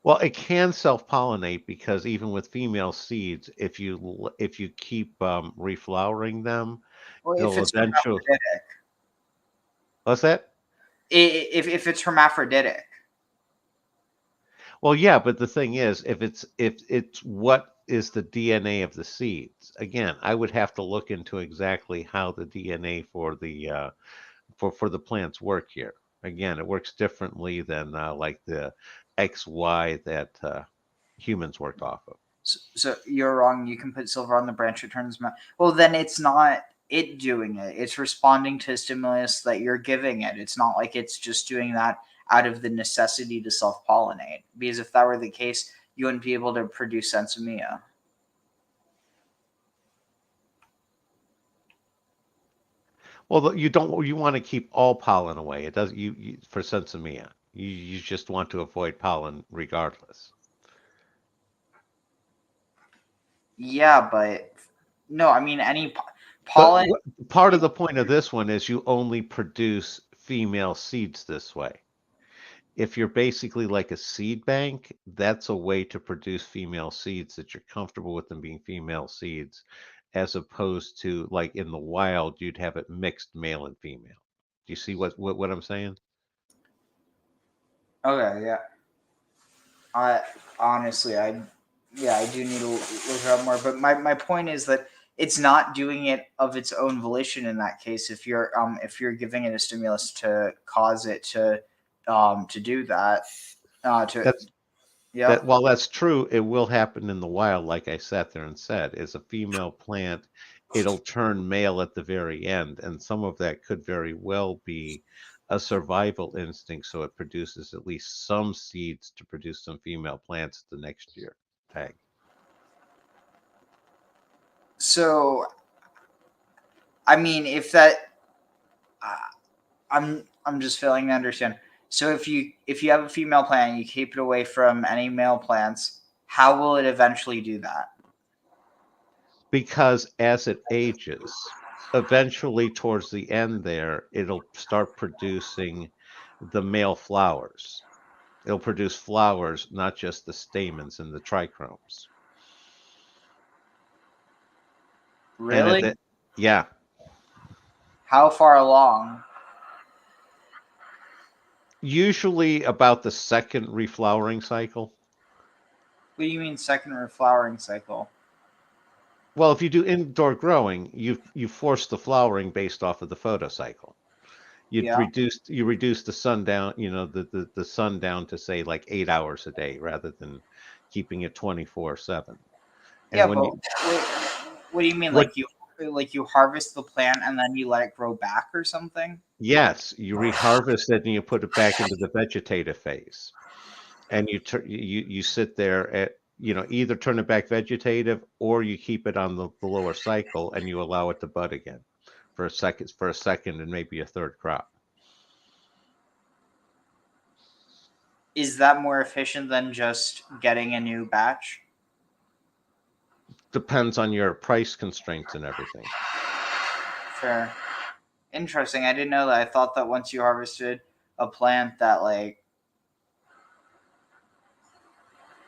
S4: Well, it can self-pollinate because even with female seeds, if you keep reflowering them,
S2: Well, if
S4: they'll
S2: it's
S4: eventually.
S2: hermaphroditic.
S4: What's that?
S2: If it's hermaphroditic.
S4: Well, yeah, but the thing is, if it's what is the DNA of the seeds? Again, I would have to look into exactly how the DNA for the for the plants work here. Again, it works differently than like the XY that humans work off of.
S2: So you're wrong. You can put silver on the branch, it turns. Well, then it's not it doing it. It's responding to a stimulus that you're giving it. It's not like it's just doing that out of the necessity to self-pollinate. Because if that were the case, you wouldn't be able to produce sensimilla.
S4: Well, you want to keep all pollen away. It does you for sensimilla. You just want to avoid pollen regardless.
S2: Yeah, but no, I mean any pollen.
S4: Part of the point of this one is you only produce female seeds this way. If you're basically like a seed bank, that's a way to produce female seeds that you're comfortable with them being female seeds, as opposed to like in the wild, you'd have it mixed male and female. Do you see what I'm saying?
S2: Okay, yeah. I honestly, I do need to look it up more. But my point is that it's not doing it of its own volition in that case. If you're giving it a stimulus to cause it to do that,
S4: While that's true, it will happen in the wild. Like I sat there and said, is a female plant, it'll turn male at the very end, and some of that could very well be a survival instinct, so it produces at least some seeds to produce some female plants the next year. Tag.
S2: So, I mean, if that, I'm just failing to understand. So if you have a female plant and you keep it away from any male plants, how will it eventually do that?
S4: Because as it ages, eventually towards the end there, it'll start producing the male flowers. It'll produce flowers, not just the stamens and the trichomes.
S2: Really?
S4: Yeah.
S2: How far along?
S4: Usually about the second reflowering cycle.
S2: What do you mean second reflowering cycle?
S4: Well, if you do indoor growing, you force the flowering based off of the photocycle. you reduce the sundown, the sundown to say like 8 hours a day rather than keeping it 24/7.
S2: Yeah, but what do you mean? Like you harvest the plant and then you let it grow back or something?
S4: Yes, you reharvest it and you put it back into the vegetative phase, and you sit there at either turn it back vegetative or you keep it on the lower cycle and you allow it to bud again for a second and maybe a third crop.
S2: Is that more efficient than just getting a new batch?
S4: Depends on your price constraints and everything.
S2: Fair. Interesting. I didn't know that. I thought that once you harvested a plant that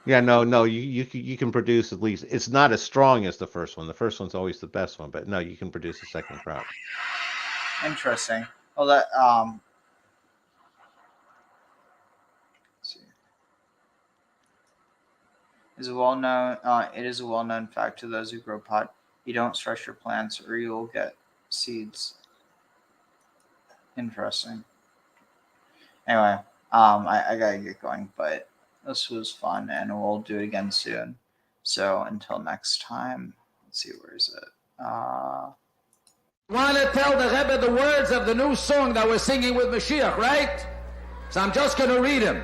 S4: Yeah, no, you can produce at least. It's not as strong as the first one. The first one's always the best one, but no, you can produce a second crop.
S2: Interesting. Well, that let's see. It is a well-known fact to those who grow pot. You don't stress your plants, or you'll get seeds. Interesting. Anyway, I gotta get going, but this was fun, and we'll do it again soon. So until next time, let's see, where is it?
S1: Want to tell the Rebbe the words of the new song that we're singing with Mashiach, right? So I'm just going to read them.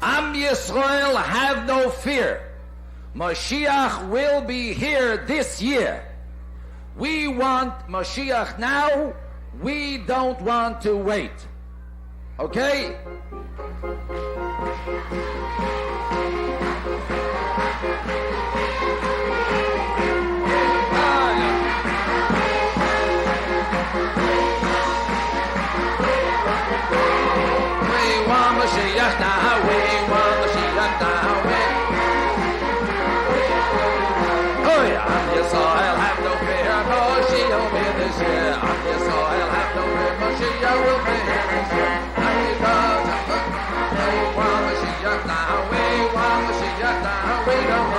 S1: Am Yisrael, have no fear. Mashiach will be here this year. We want Mashiach now. We don't want to wait. Okay? Mashiach now, we want Mashiach now, oh yeah, Am Yisrael, have no fear, Mashiach will be this year. Am Yisrael, have no fear, Mashiach will be here this year. We want Mashiach now, we want Mashiach now, we don't